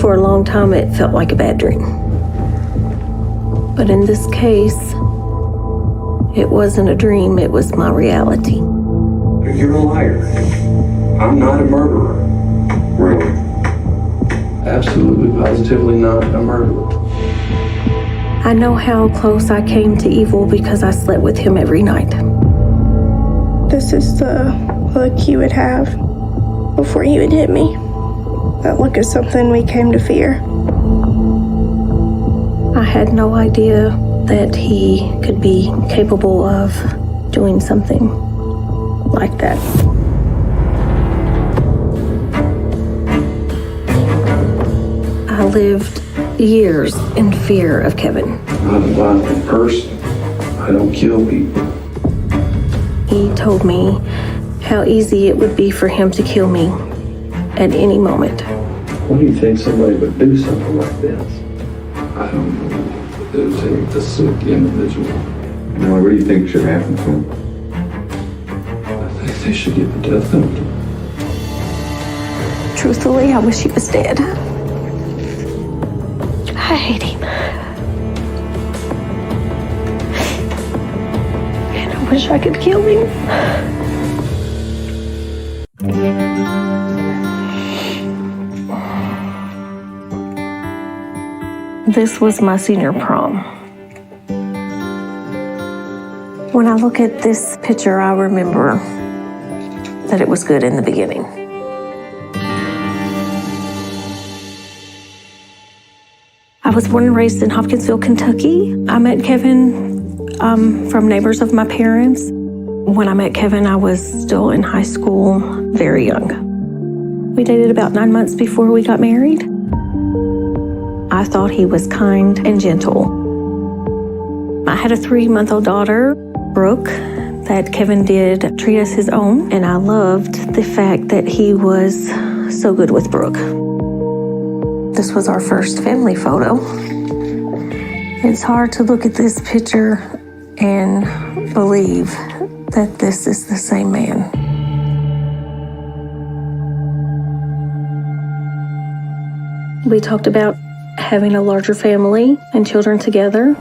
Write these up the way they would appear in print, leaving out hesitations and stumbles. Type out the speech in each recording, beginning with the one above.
For a long time, it felt like a bad dream. But in this case, it wasn't a dream, it was my reality. You're a liar. I'm not a murderer. Really? Absolutely, positively not a murderer. I know how close I came to evil because I slept with him every night. This is the look he would have before he would hit me. That look is something we came to fear. I had no idea that he could be capable of doing something like that. I lived years in fear of Kevin. I'm not a violent person. I don't kill people. He told me how easy it would be for him to kill me at any moment. Why do you think somebody would do something like this? I don't know. It would take a sick individual. Now, what do you think should happen to him? I think they should get the death penalty. Truthfully, I wish he was dead. I hate him. And I wish I could kill him. This was my senior prom. When I look at this picture, I remember that it was good in the beginning. I was born and raised in Hopkinsville, Kentucky. I met Kevin from neighbors of my parents. When I met Kevin, I was still in high school, very young. We dated about 9 months before we got married. I thought he was kind and gentle. I had a 3-month-old daughter, Brooke, that Kevin did treat as his own, and I loved the fact that he was so good with Brooke. This was our first family photo. It's hard to look at this picture and believe that this is the same man. We talked about having a larger family and children together.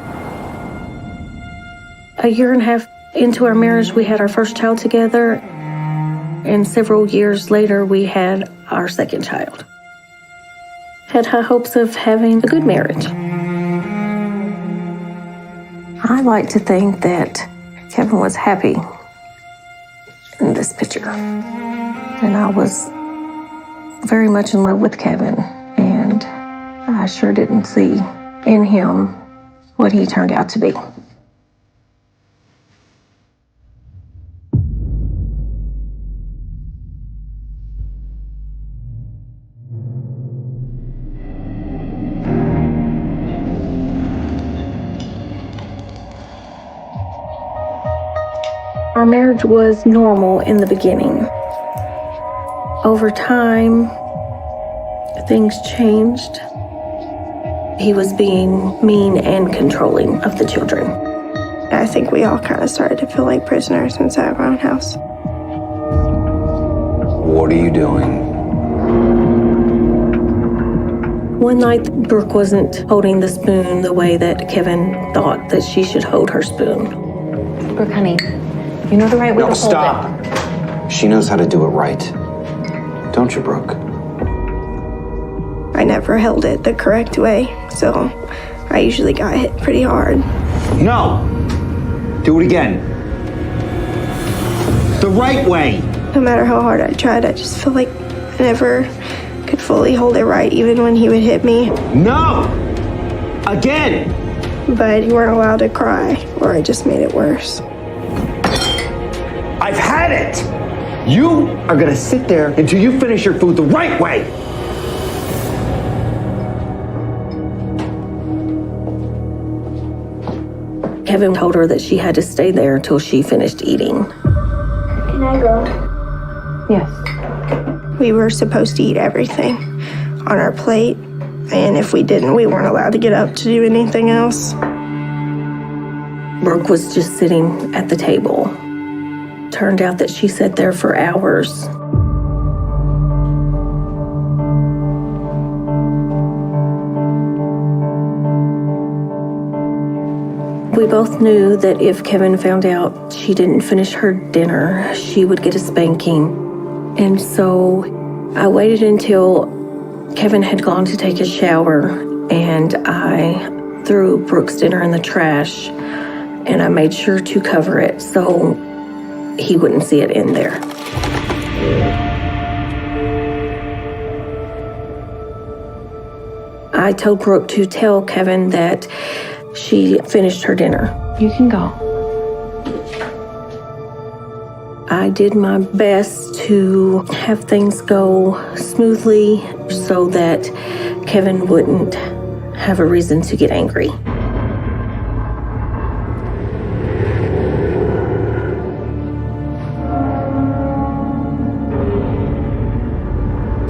A year and a half into our marriage, we had our first child together, and several years later, we had our second child. Had high hopes of having a good marriage. I like to think that Kevin was happy in this picture. And I was very much in love with Kevin, and I sure didn't see in him what he turned out to be. Our marriage was normal in the beginning. Over time, things changed. He was being mean and controlling of the children. I think we all kind of started to feel like prisoners inside our own house. What are you doing? One night, Brooke wasn't holding the spoon the way that Kevin thought that she should hold her spoon. Brooke, honey, you know the right way to hold it. No, stop. She knows how to do it right. Don't you, Brooke? I never held it the correct way, so I usually got hit pretty hard. No! Do it again. The right way! No matter how hard I tried, I just feel like I never could fully hold it right, even when he would hit me. No! Again! But you weren't allowed to cry, or I just made it worse. I've had it! You are gonna sit there until you finish your food the right way! Kevin told her that she had to stay there until she finished eating. Can I go? Yes. We were supposed to eat everything on our plate, and if we didn't, we weren't allowed to get up to do anything else. Brooke was just sitting at the table. Turned out that she sat there for hours. We both knew that if Kevin found out she didn't finish her dinner, she would get a spanking. And so I waited until Kevin had gone to take a shower, and I threw Brooke's dinner in the trash, and I made sure to cover it so he wouldn't see it in there. I told Brooke to tell Kevin that she finished her dinner. You can go. I did my best to have things go smoothly so that Kevin wouldn't have a reason to get angry.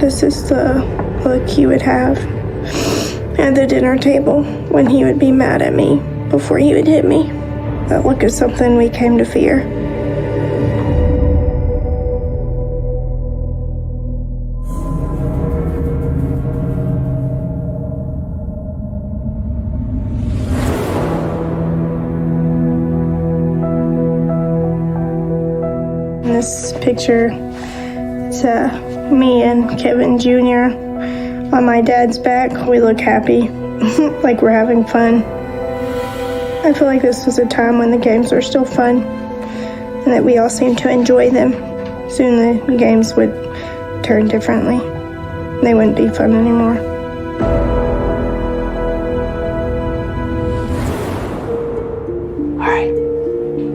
This is the look he would have at the dinner table when he would be mad at me before he would hit me. That look is something we came to fear. In this picture, it's me and Kevin Jr. on my dad's back. We look happy, like we're having fun. I feel like this was a time when the games were still fun and that we all seemed to enjoy them. Soon the games would turn differently. They wouldn't be fun anymore. All right,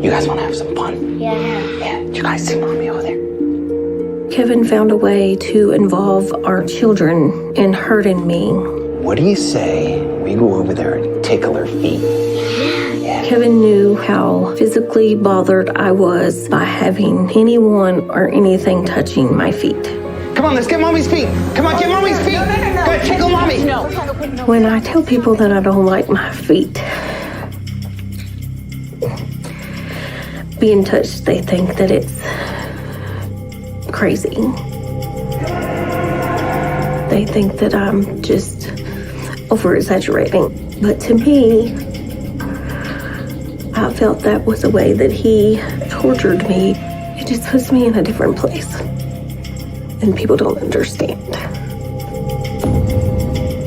you guys want to have some fun? Yeah. Yeah, you guys see Mommy over there? Kevin found a way to involve our children in hurting me. What do you say we go over there and tickle her feet? Yeah. Kevin knew how physically bothered I was by having anyone or anything touching my feet. Come on, let's get Mommy's feet. Come on, get Mommy's feet. Go ahead, tickle Mommy. No. When I tell people that I don't like my feet being touched, they think that it's crazy. They think that I'm just over-exaggerating. But to me, I felt that was a way that he tortured me. It just puts me in a different place. And people don't understand.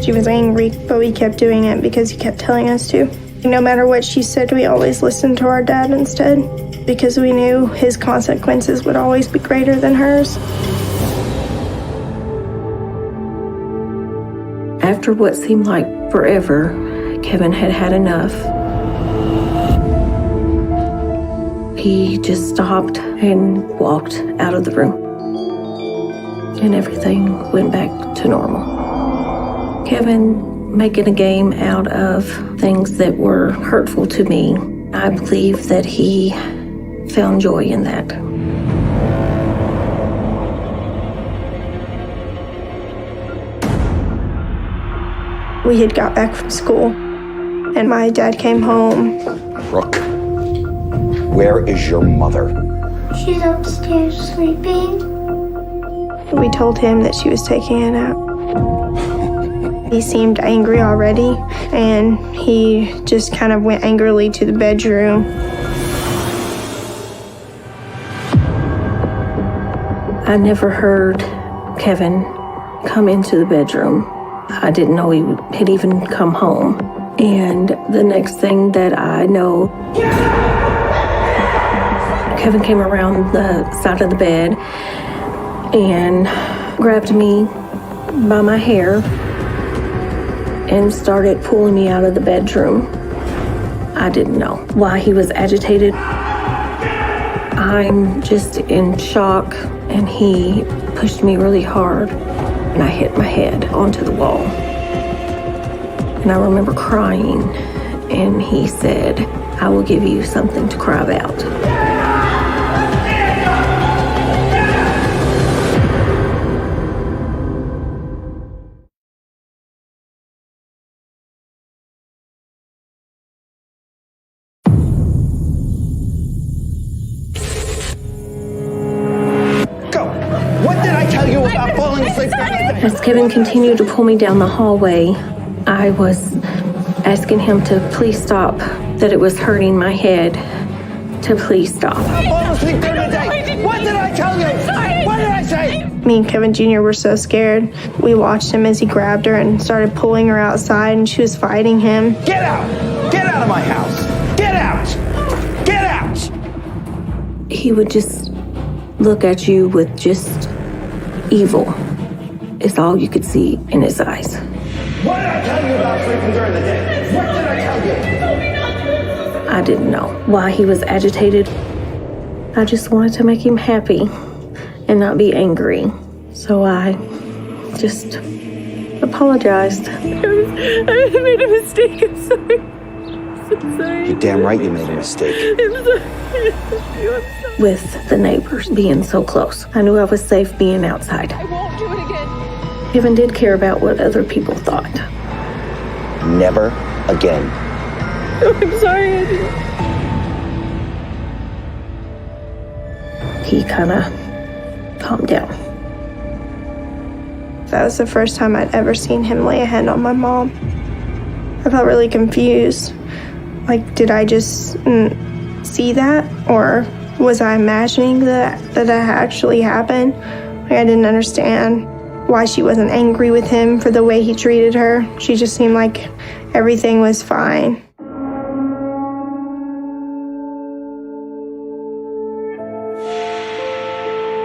She was angry, but we kept doing it because he kept telling us to. No matter what she said, we always listened to our dad instead, because we knew his consequences would always be greater than hers. After what seemed like forever, Kevin had had enough. He just stopped and walked out of the room. And everything went back to normal. Kevin making a game out of things that were hurtful to me, I believe that he found joy in that. We had got back from school, and my dad came home. Brooke, where is your mother? She's upstairs sleeping. We told him that she was taking a nap. He seemed angry already, and he just kind of went angrily to the bedroom. I never heard Kevin come into the bedroom. I didn't know he had even come home. And the next thing that I know, Kevin came around the side of the bed and grabbed me by my hair and started pulling me out of the bedroom. I didn't know why he was agitated. I'm just in shock, and he pushed me really hard, and I hit my head onto the wall. And I remember crying, and he said, "I will give you something to cry about." As Kevin continued to pull me down the hallway, I was asking him to please stop that it was hurting my head to please stop. I'm falling asleep during the day. What did I tell you? What did I say? Me and Kevin Jr. were so scared. We watched him as he grabbed her and started pulling her outside, and she was fighting him. Get out! Get out of my house! Get out! Get out! He would just look at you with just evil. Is all you could see in his eyes. What did I tell you about sleeping during the day? What did I tell you? I didn't know why he was agitated. I just wanted to make him happy and not be angry. So I just apologized. I made a mistake. I'm sorry. I'm sorry. You're damn right you made a mistake. With the neighbors being so close, I knew I was safe being outside. I won't do it again. Kevin did care about what other people thought. Never again. I'm sorry, I didn't. He kind of calmed down. That was the first time I'd ever seen him lay a hand on my mom. I felt really confused. Like, did I just see that? Or was I imagining that actually happened? Like, I didn't understand why she wasn't angry with him for the way he treated her. She just seemed like everything was fine.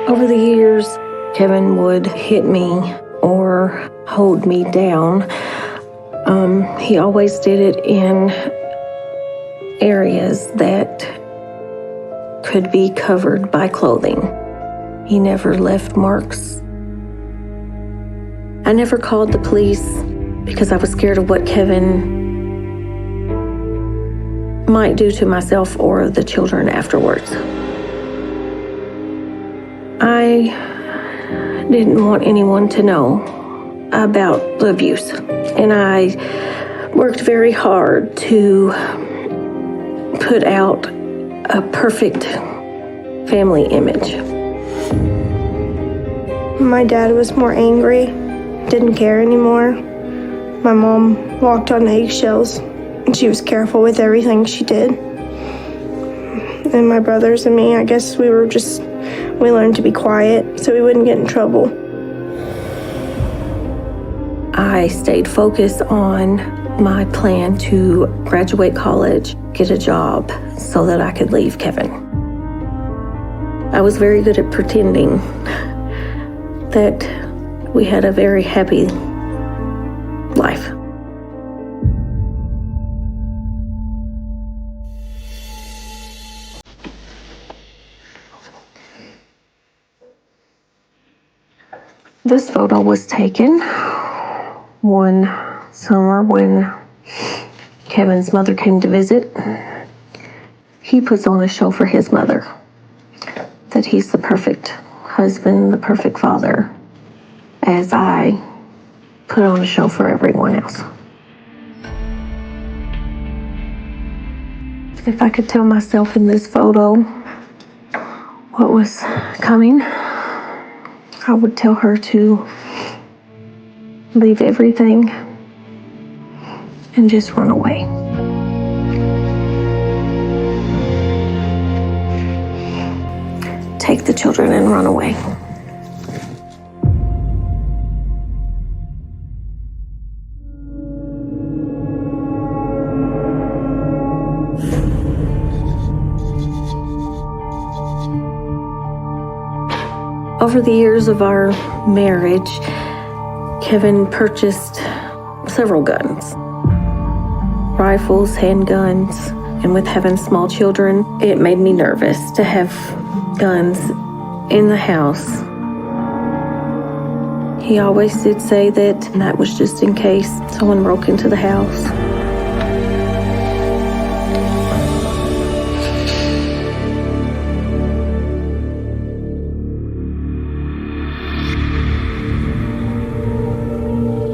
Over the years, Kevin would hit me or hold me down. He always did it in areas that could be covered by clothing. He never left marks. I never called the police because I was scared of what Kevin might do to myself or the children afterwards. I didn't want anyone to know about the abuse, and I worked very hard to put out a perfect family image. My dad was more angry, didn't care anymore. My mom walked on eggshells, and she was careful with everything she did. And my brothers and me, I guess we learned to be quiet so we wouldn't get in trouble. I stayed focused on my plan to graduate college, get a job so that I could leave Kevin. I was very good at pretending that we had a very happy life. This photo was taken one summer when Kevin's mother came to visit. He puts on a show for his mother that he's the perfect husband, the perfect father, as I put on a show for everyone else. If I could tell myself in this photo what was coming, I would tell her to leave everything and just run away. Take the children and run away. Over the years of our marriage, Kevin purchased several guns, rifles, handguns, and with having small children, it made me nervous to have guns in the house. He always did say that was just in case someone broke into the house.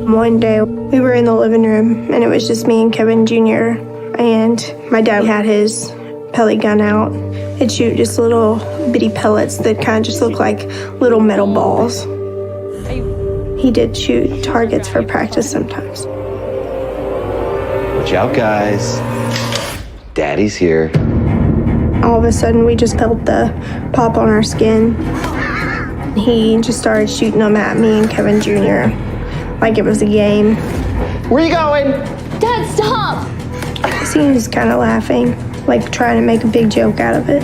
One day, we were in the living room, and it was just me and Kevin Jr., and my dad had his pellet gun out. It'd shoot just little bitty pellets that kind of just look like little metal balls. He did shoot targets for practice sometimes. Watch out, guys. Daddy's here. All of a sudden, we just felt the pop on our skin. He just started shooting them at me and Kevin Jr. like it was a game. Where you going? Dad, stop! He was kind of laughing, like trying to make a big joke out of it.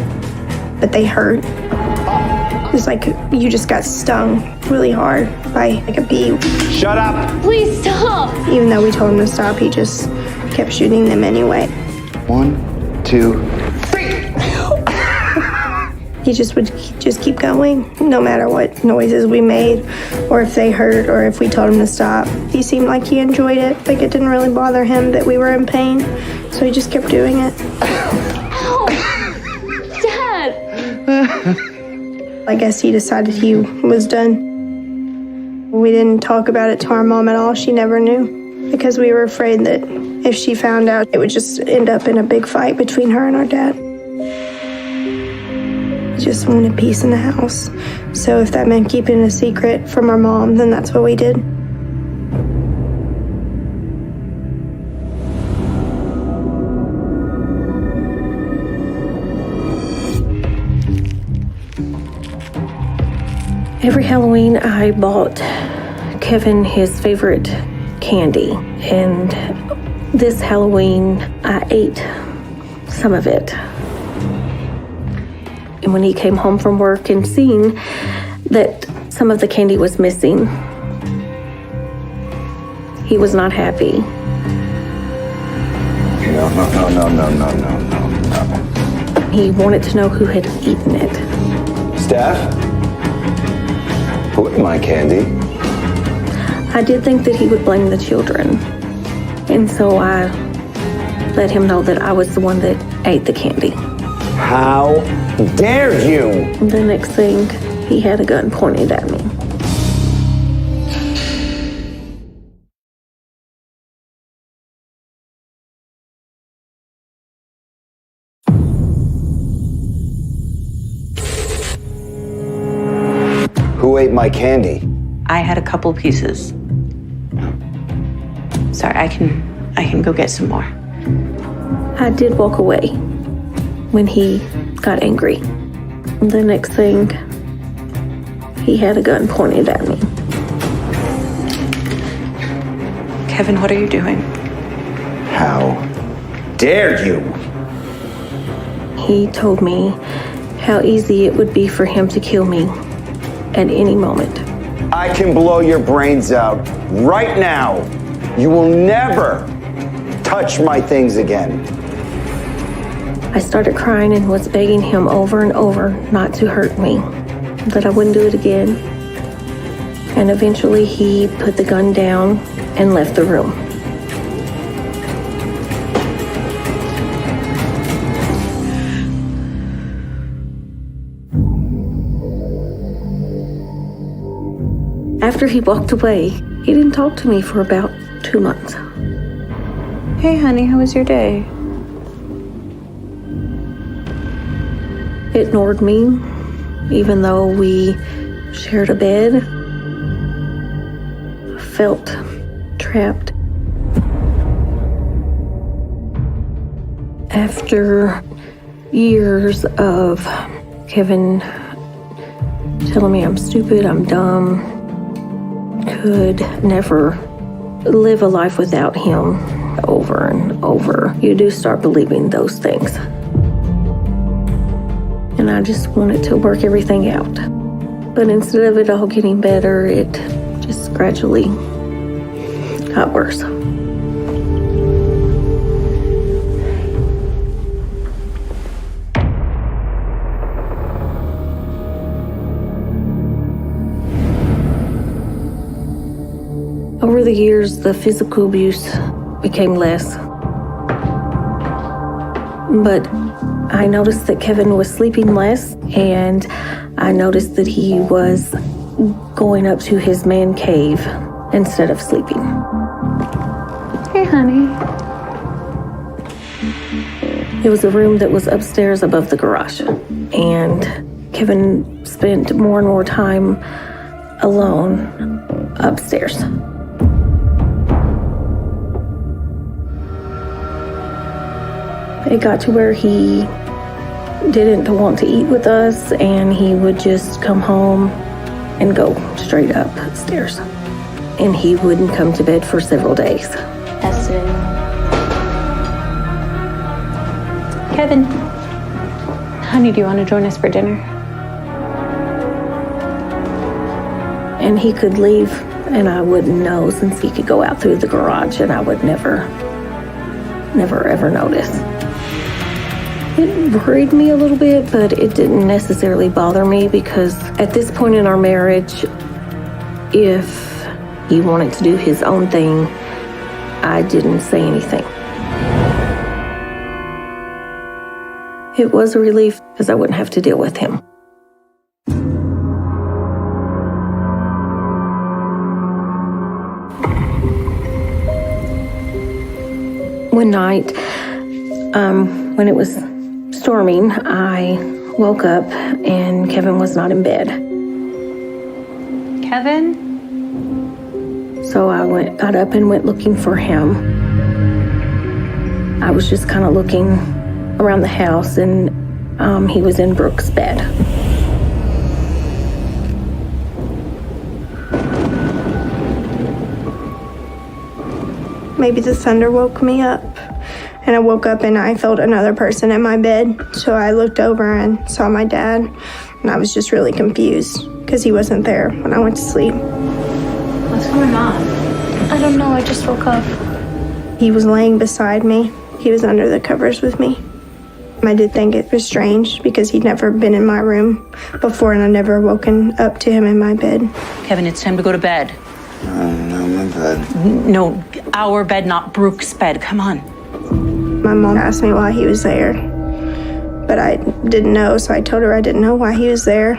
But they hurt. It was like you just got stung really hard by like a bee. Shut up! Please stop! Even though we told him to stop, he just kept shooting them anyway. 1, 2, 3. He just would just keep going, no matter what noises we made, or if they hurt, or if we told him to stop. He seemed like he enjoyed it, like it didn't really bother him that we were in pain, so he just kept doing it. Ow! Dad! I guess he decided he was done. We didn't talk about it to our mom at all. She never knew, because we were afraid that if she found out, it would just end up in a big fight between her and our dad. We just wanted peace in the house. So if that meant keeping it a secret from our mom, then that's what we did. Every Halloween, I bought Kevin his favorite candy. And this Halloween, I ate some of it. And when he came home from work and seen that some of the candy was missing, he was not happy. No. He wanted to know who had eaten it. Steph? Who ate my candy? I did think that he would blame the children. And so I let him know that I was the one that ate the candy. How dare you? The next thing, he had a gun pointed at me. Who ate my candy? I had a couple pieces. Sorry, I can go get some more. I did walk away when he got angry. The next thing, he had a gun pointed at me. Kevin, what are you doing? How dare you? He told me how easy it would be for him to kill me at any moment. I can blow your brains out right now. You will never touch my things again. I started crying and was begging him over and over not to hurt me, that I wouldn't do it again. And eventually he put the gun down and left the room. After he walked away, he didn't talk to me for about 2 months. Hey, honey, how was your day? Ignored me, even though we shared a bed. Felt trapped. After years of Kevin telling me I'm stupid, I'm dumb, could never live a life without him, over and over, you do start believing those things. And I just wanted to work everything out. But instead of it all getting better, it just gradually got worse. Over the years, the physical abuse became less. But I noticed that Kevin was sleeping less, and I noticed that he was going up to his man cave instead of sleeping. Hey, honey. It was a room that was upstairs above the garage, and Kevin spent more and more time alone upstairs. It got to where he didn't want to eat with us, and he would just come home and go straight upstairs. And he wouldn't come to bed for several days. Essen. Kevin. Honey, do you want to join us for dinner? And he could leave, and I wouldn't know, since he could go out through the garage, and I would never ever notice. It worried me a little bit, but it didn't necessarily bother me, because at this point in our marriage, if he wanted to do his own thing, I didn't say anything. It was a relief, because I wouldn't have to deal with him. One night, when it was storming, I woke up and Kevin was not in bed. Kevin? So I got up and went looking for him. I was just kind of looking around the house, and he was in Brooke's bed. Maybe the thunder woke me up, and I woke up and I felt another person in my bed. So I looked over and saw my dad, and I was just really confused because he wasn't there when I went to sleep. What's going on? I don't know, I just woke up. He was laying beside me. He was under the covers with me. I did think it was strange because he'd never been in my room before, and I'd never woken up to him in my bed. Kevin, it's time to go to bed. No, my bed. No, our bed, not Brooke's bed. Come on. My mom asked me why he was there, but I didn't know, so I told her I didn't know why he was there.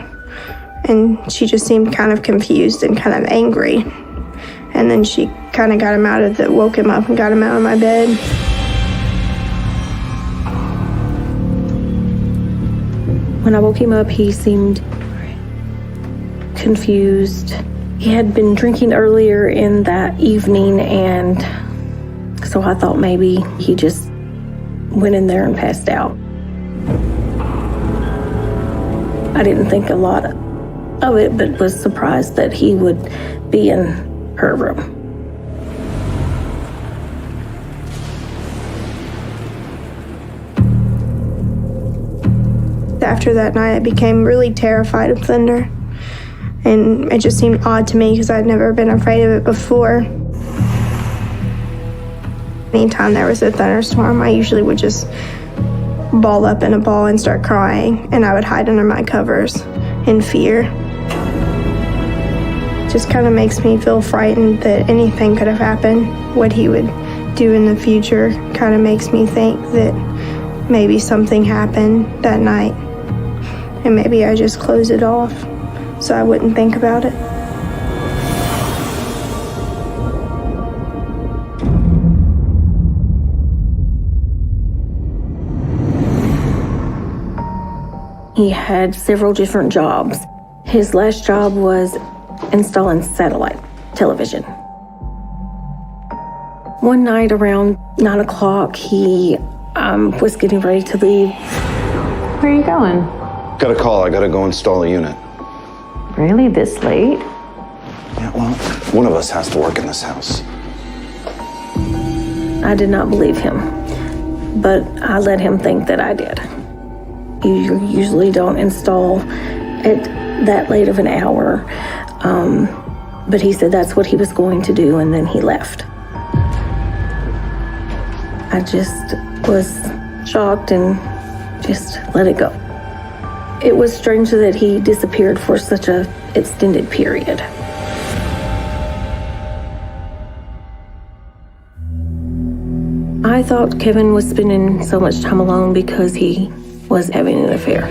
And she just seemed kind of confused and kind of angry. And then she kind of woke him up and got him out of my bed. When I woke him up, he seemed confused. He had been drinking earlier in that evening, and so I thought maybe he just went in there and passed out. I didn't think a lot of it, but was surprised that he would be in her room. After that night, I became really terrified of thunder. And it just seemed odd to me because I'd never been afraid of it before. Anytime there was a thunderstorm, I usually would just ball up in a ball and start crying, and I would hide under my covers in fear. It just kind of makes me feel frightened that anything could have happened. What he would do in the future kind of makes me think that maybe something happened that night, and maybe I just closed it off so I wouldn't think about it. He had several different jobs. His last job was installing satellite television. One night around 9 o'clock, he was getting ready to leave. Where are you going? Got a call. I gotta go install a unit. Really, this late? Yeah, well, one of us has to work in this house. I did not believe him, but I let him think that I did. You usually don't install at that late of an hour, but he said that's what he was going to do, and then he left. I just was shocked and just let it go. It was strange that he disappeared for such an extended period. I thought Kevin was spending so much time alone because he was having an affair.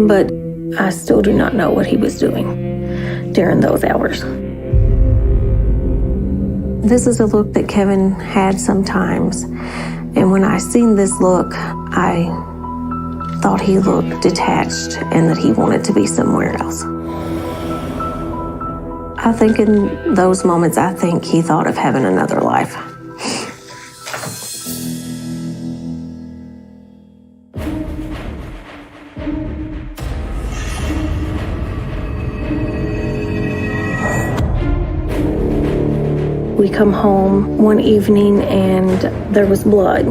But I still do not know what he was doing during those hours. This is a look that Kevin had sometimes, and when I seen this look, I thought he looked detached and that he wanted to be somewhere else. I think in those moments, I think he thought of having another life. We come home one evening and there was blood.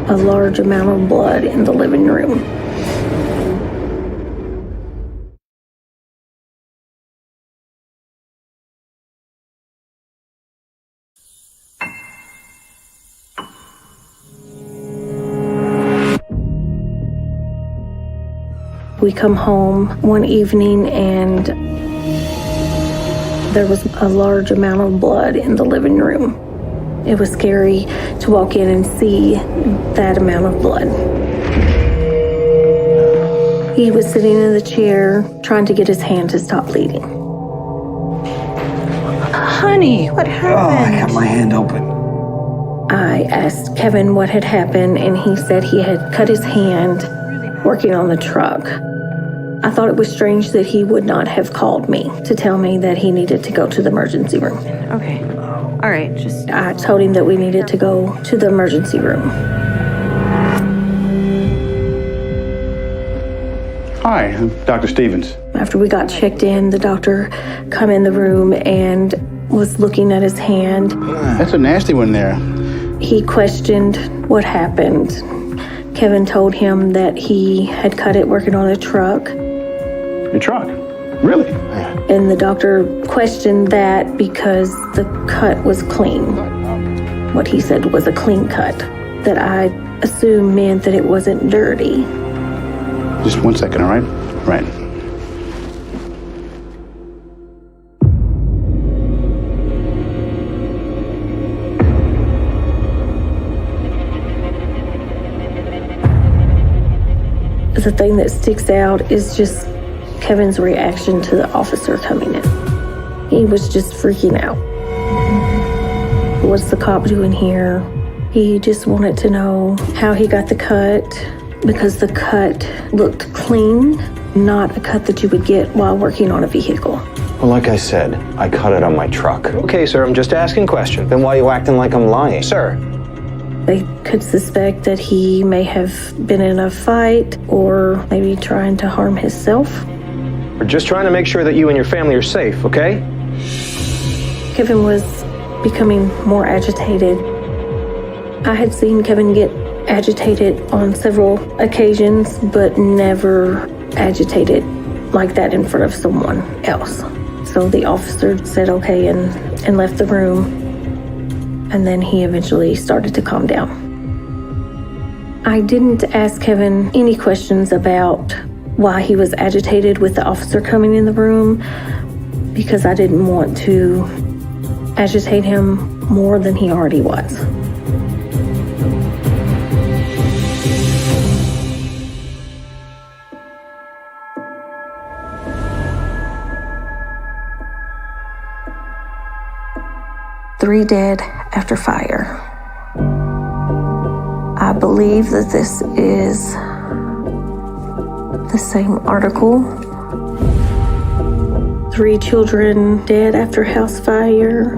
A large amount of blood in the living room. We come home one evening and there was a large amount of blood in the living room. It was scary to walk in and see that amount of blood. He was sitting in the chair trying to get his hand to stop bleeding. Honey, what happened? I got my hand open. I asked Kevin what had happened, and he said he had cut his hand working on the truck. I thought it was strange that he would not have called me to tell me that he needed to go to the emergency room. Okay. All right, just... I told him that we needed to go to the emergency room. Hi, I'm Dr. Stevens. After we got checked in, the doctor come in the room and was looking at his hand. That's a nasty one there. He questioned what happened. Kevin told him that he had cut it working on a truck. Your truck? Really? And the doctor questioned that because the cut was clean. What he said was a clean cut, that I assumed meant that it wasn't dirty. Just 1 second, all right? Right. The thing that sticks out is just Kevin's reaction to the officer coming in. He was just freaking out. What's the cop doing here? He just wanted to know how he got the cut, because the cut looked clean, not a cut that you would get while working on a vehicle. Well, like I said, I cut it on my truck. Okay, sir, I'm just asking questions. Then why are you acting like I'm lying? Sir, They could suspect that he may have been in a fight or maybe trying to harm himself. we're just trying to make sure that you and your family are safe, okay? Kevin was becoming more agitated. I had seen Kevin get agitated on several occasions, but never agitated like that in front of someone else. So the officer said okay and left the room. And then he eventually started to calm down. I didn't ask Kevin any questions about why he was agitated with the officer coming in the room, because I didn't want to agitate him more than he already was. Three dead after fire. I believe that this is the same article. 3 children dead after house fire,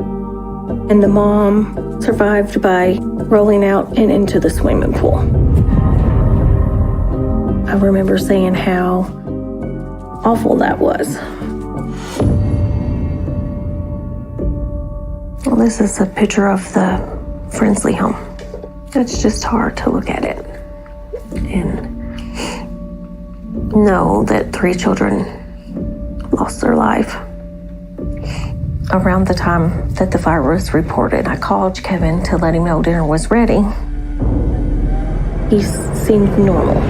and the mom survived by rolling out and into the swimming pool. I remember saying how awful that was. Well, this is a picture of the Frensley home. It's just hard to look at it and know that 3 children lost their life. Around the time that the fire was reported, I called Kevin to let him know dinner was ready. He seemed normal.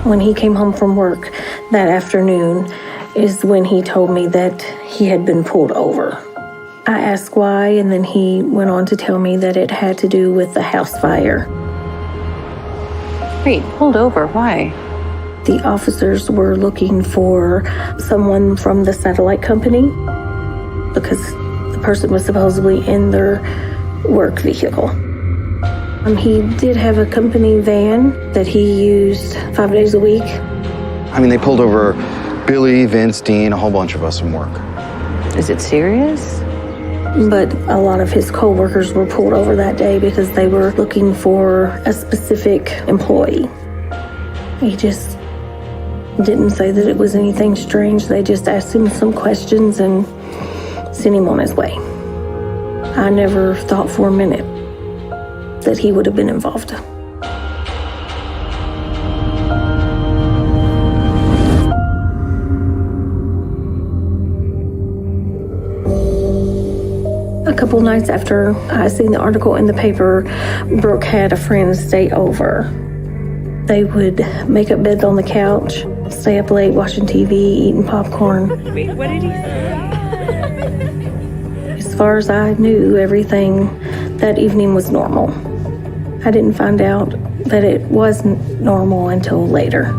When he came home from work that afternoon is when he told me that he had been pulled over. I asked why, and then he went on to tell me that it had to do with the house fire. Wait, pulled over, why? The officers were looking for someone from the satellite company because the person was supposedly in their work vehicle. He did have a company van that he used 5 days a week. I mean, they pulled over Billy, Vince, Dean, a whole bunch of us from work. Is it serious? But a lot of his co-workers were pulled over that day because they were looking for a specific employee. He just didn't say that it was anything strange. They just asked him some questions and sent him on his way. I never thought for a minute that he would have been involved. A couple nights after I seen the article in the paper, Brooke had a friend stay over. They would make up beds on the couch, stay up late watching TV, eating popcorn. Wait, what did he say? As far as I knew, everything that evening was normal. I didn't find out that it wasn't normal until later.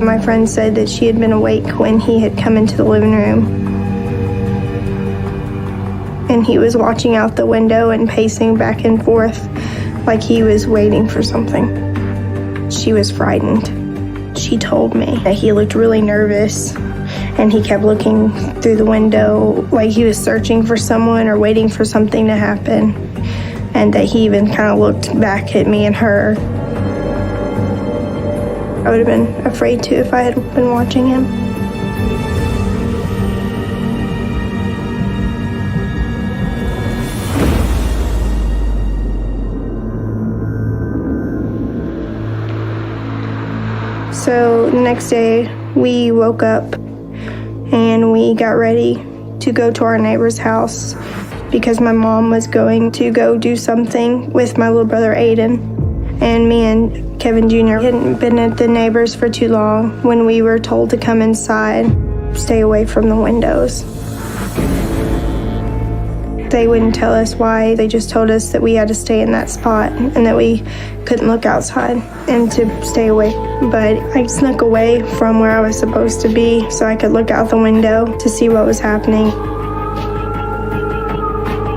My friend said that she had been awake when he had come into the living room. And he was watching out the window and pacing back and forth like he was waiting for something. She was frightened. She told me that he looked really nervous and he kept looking through the window like he was searching for someone or waiting for something to happen, and that he even kind of looked back at me and her. I would have been afraid too if I had been watching him. So the next day, we woke up and we got ready to go to our neighbor's house because my mom was going to go do something with my little brother Aiden. And me and Kevin Jr. hadn't been at the neighbors for too long when we were told to come inside, stay away from the windows. They wouldn't tell us why. They just told us that we had to stay in that spot and that we couldn't look outside and to stay away. But I snuck away from where I was supposed to be so I could look out the window to see what was happening.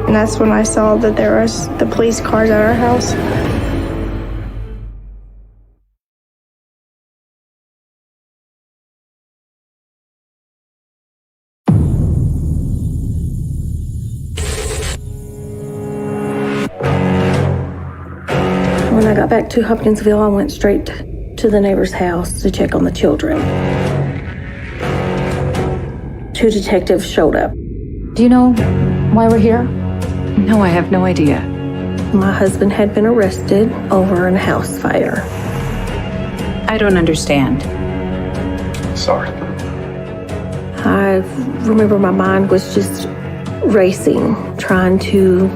And that's when I saw that there was the police cars at our house. When I got back to Hopkinsville, I went straight to the neighbor's house to check on the children. 2 detectives showed up. Do you know why we're here? No, I have no idea. My husband had been arrested over a house fire. I don't understand. Sorry. I remember my mind was just racing, trying to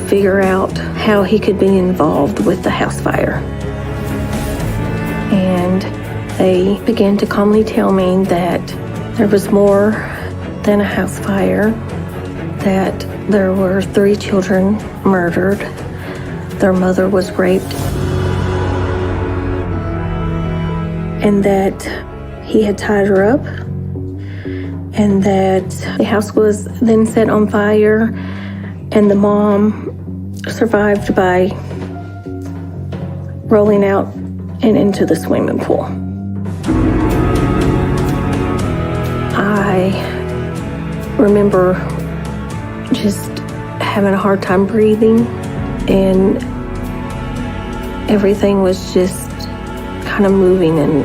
figure out how he could be involved with the house fire. And they began to calmly tell me that there was more than a house fire, that there were 3 children murdered, their mother was raped, and that he had tied her up, and that the house was then set on fire, and the mom survived by rolling out and into the swimming pool. I remember just having a hard time breathing, and everything was just kind of moving in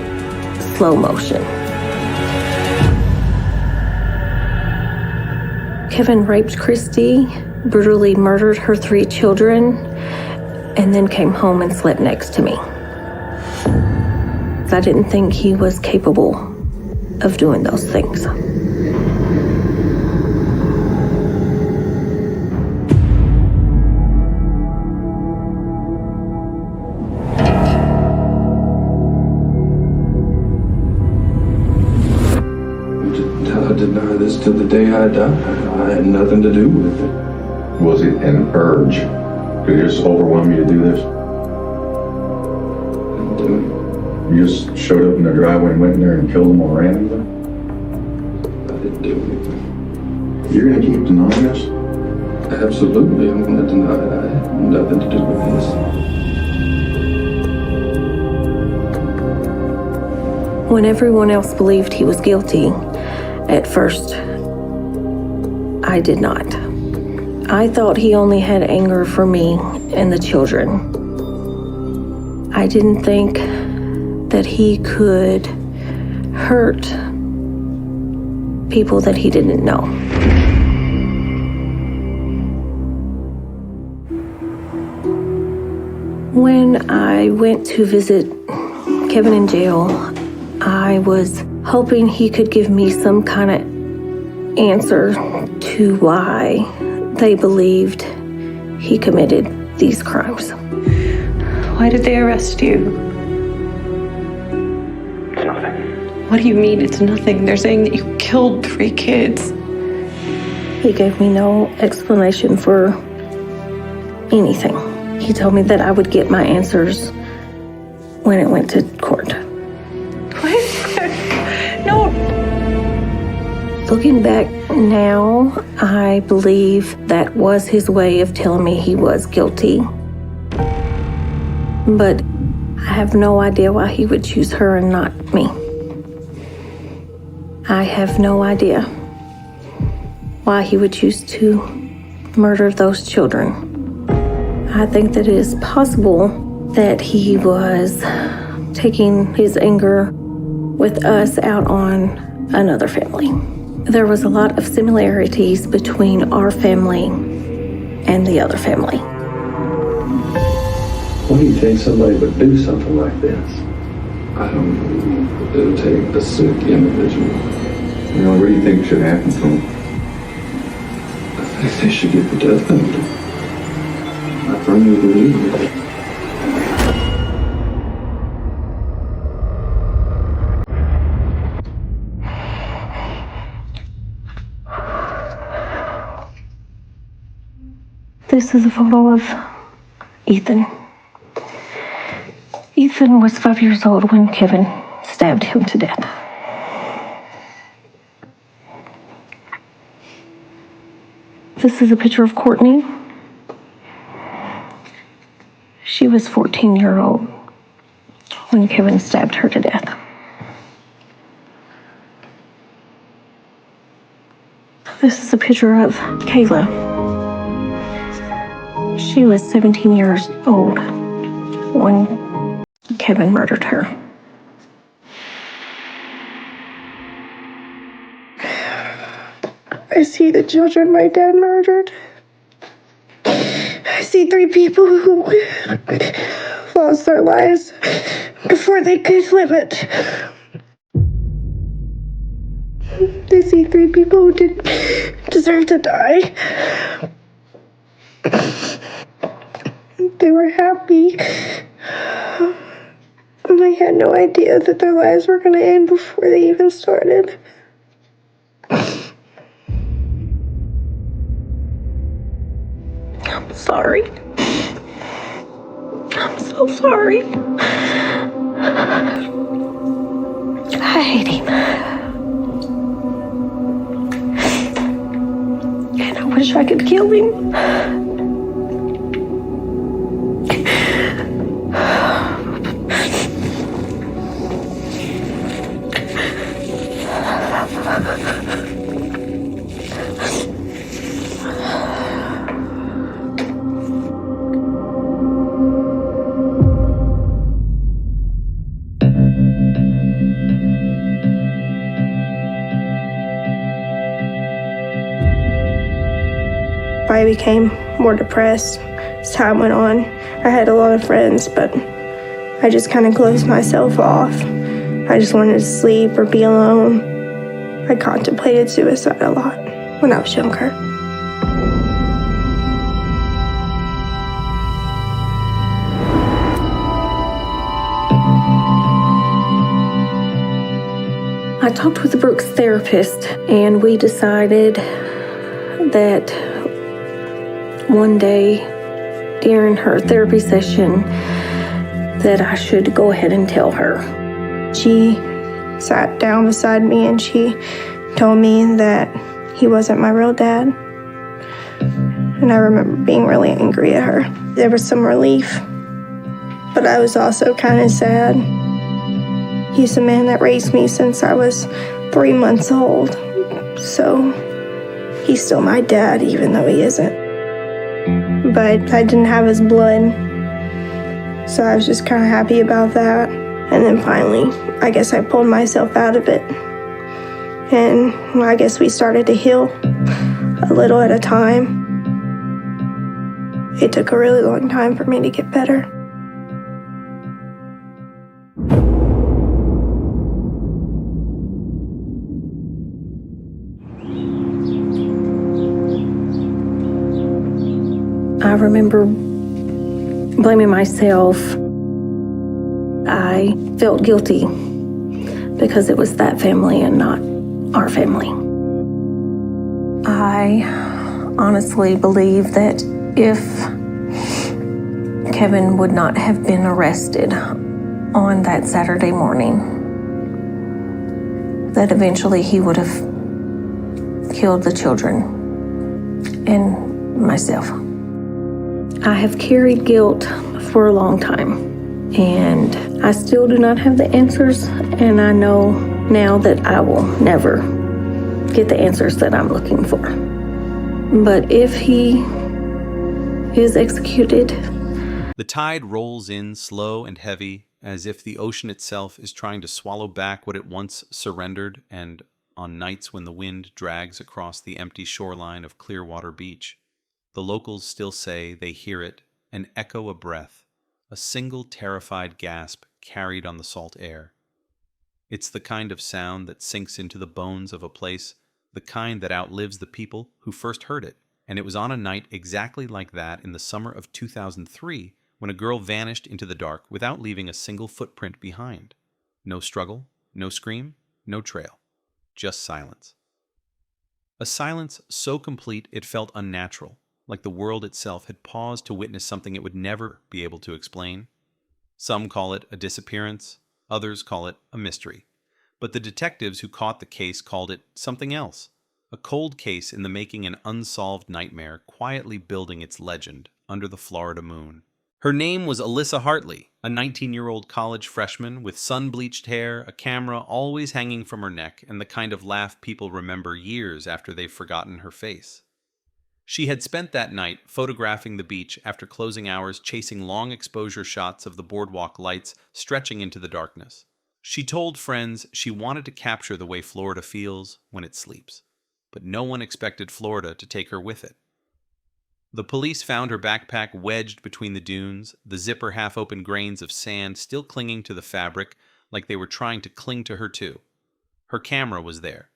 slow motion. Kevin raped Christy, brutally murdered her 3 children, and then came home and slept next to me. I didn't think he was capable of doing those things. I deny this to the day I die. I had nothing to do with it. Was it an urge? Did it just overwhelm you to do this? Didn't do it. You just showed up in the driveway and went in there and killed them all randomly? I didn't do anything. You're gonna keep denying this? Absolutely, I'm gonna deny it. I had nothing to do with this. When everyone else believed he was guilty, at first, I did not. I thought he only had anger for me and the children. I didn't think that he could hurt people that he didn't know. When I went to visit Kevin in jail, I was hoping he could give me some kind of answer to why they believed he committed these crimes. Why did they arrest you? It's nothing. What do you mean it's nothing? They're saying that you killed 3 kids. He gave me no explanation for anything. He told me that I would get my answers when it went to court. What? No. Looking back now, I believe that was his way of telling me he was guilty. But I have no idea why he would choose her and not me. I have no idea why he would choose to murder those children. I think that it is possible that he was taking his anger with us out on another family. There was a lot of similarities between our family and the other family. Why do you think somebody would do something like this? I don't know. It'll take a sick individual. You know, what do you think should happen to him? I think they should get the death penalty. I firmly believe it. This is a photo of Ethan. Ethan was 5 years old when Kevin stabbed him to death. This is a picture of Courtney. She was 14-year-old when Kevin stabbed her to death. This is a picture of Kayla. She was 17 years old when Kevin murdered her. I see the children my dad murdered. I see 3 people who lost their lives before they could live it. I see 3 people who didn't deserve to die. They were happy. And I had no idea that their lives were going to end before they even started. I'm sorry. I'm so sorry. I hate him. And I wish I could kill him. I became more depressed as time went on. I had a lot of friends, but I just kind of closed myself off. I just wanted to sleep or be alone. I contemplated suicide a lot when I was younger. I talked with Brooke's therapist, and we decided that one day during her therapy session that I should go ahead and tell her. She sat down beside me and she told me that he wasn't my real dad. And I remember being really angry at her. There was some relief, but I was also kind of sad. He's the man that raised me since I was 3 months old. So he's still my dad, even though he isn't. But I didn't have his blood, so I was just kind of happy about that. And then finally, I guess I pulled myself out of it. And I guess we started to heal a little at a time. It took a really long time for me to get better. I remember blaming myself. I felt guilty because it was that family and not our family. I honestly believe that if Kevin would not have been arrested on that Saturday morning, that eventually he would have killed the children and myself. I have carried guilt for a long time, and I still do not have the answers, and I know now that I will never get the answers that I'm looking for. But if he is executed... The tide rolls in slow and heavy, as if the ocean itself is trying to swallow back what it once surrendered, and on nights when the wind drags across the empty shoreline of Clearwater Beach, the locals still say they hear it, an echo, a breath, a single terrified gasp carried on the salt air. It's the kind of sound that sinks into the bones of a place, the kind that outlives the people who first heard it. And it was on a night exactly like that in the summer of 2003 when a girl vanished into the dark without leaving a single footprint behind. No struggle, no scream, no trail, just silence. A silence so complete it felt unnatural, like the world itself had paused to witness something it would never be able to explain. Some call it a disappearance, others call it a mystery. But the detectives who caught the case called it something else. A cold case in the making, an unsolved nightmare quietly building its legend under the Florida moon. Her name was Alyssa Hartley, a 19-year-old college freshman with sun-bleached hair, a camera always hanging from her neck, and the kind of laugh people remember years after they've forgotten her face. She had spent that night photographing the beach after closing hours, chasing long exposure shots of the boardwalk lights stretching into the darkness. She told friends she wanted to capture the way Florida feels when it sleeps, but no one expected Florida to take her with it. The police found her backpack wedged between the dunes, the zipper half-open grains of sand still clinging to the fabric like they were trying to cling to her too. Her camera was there.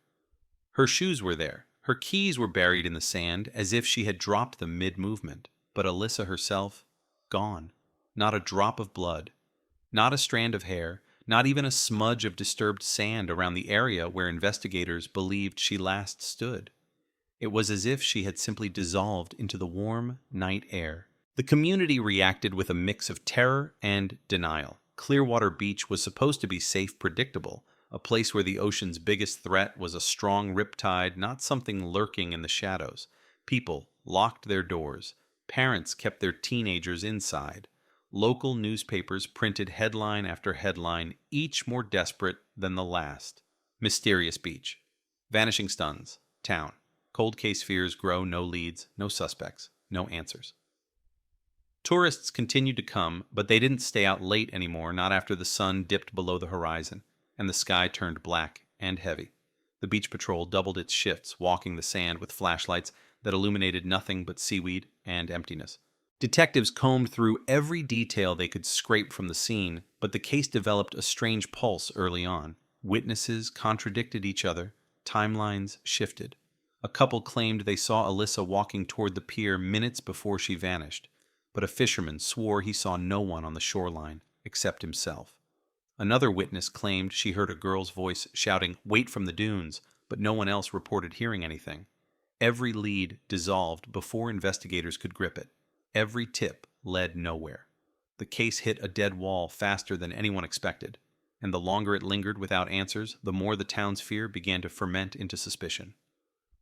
Her shoes were there. Her keys were buried in the sand as if she had dropped them mid-movement. But Alyssa herself, gone. Not a drop of blood. Not a strand of hair. Not even a smudge of disturbed sand around the area where investigators believed she last stood. It was as if she had simply dissolved into the warm night air. The community reacted with a mix of terror and denial. Clearwater Beach was supposed to be safe, predictable, a place where the ocean's biggest threat was a strong riptide, not something lurking in the shadows. People locked their doors. Parents kept their teenagers inside. Local newspapers printed headline after headline, each more desperate than the last. Mysterious beach. Vanishing stuns. Town. Cold case fears grow, no leads, no suspects, no answers. Tourists continued to come, but they didn't stay out late anymore, not after the sun dipped below the horizon, and the sky turned black and heavy. The beach patrol doubled its shifts, walking the sand with flashlights that illuminated nothing but seaweed and emptiness. Detectives combed through every detail they could scrape from the scene, but the case developed a strange pulse early on. Witnesses contradicted each other, timelines shifted. A couple claimed they saw Alyssa walking toward the pier minutes before she vanished, but a fisherman swore he saw no one on the shoreline except himself. Another witness claimed she heard a girl's voice shouting, "Wait from the dunes," but no one else reported hearing anything. Every lead dissolved before investigators could grip it. Every tip led nowhere. The case hit a dead wall faster than anyone expected, and the longer it lingered without answers, the more the town's fear began to ferment into suspicion.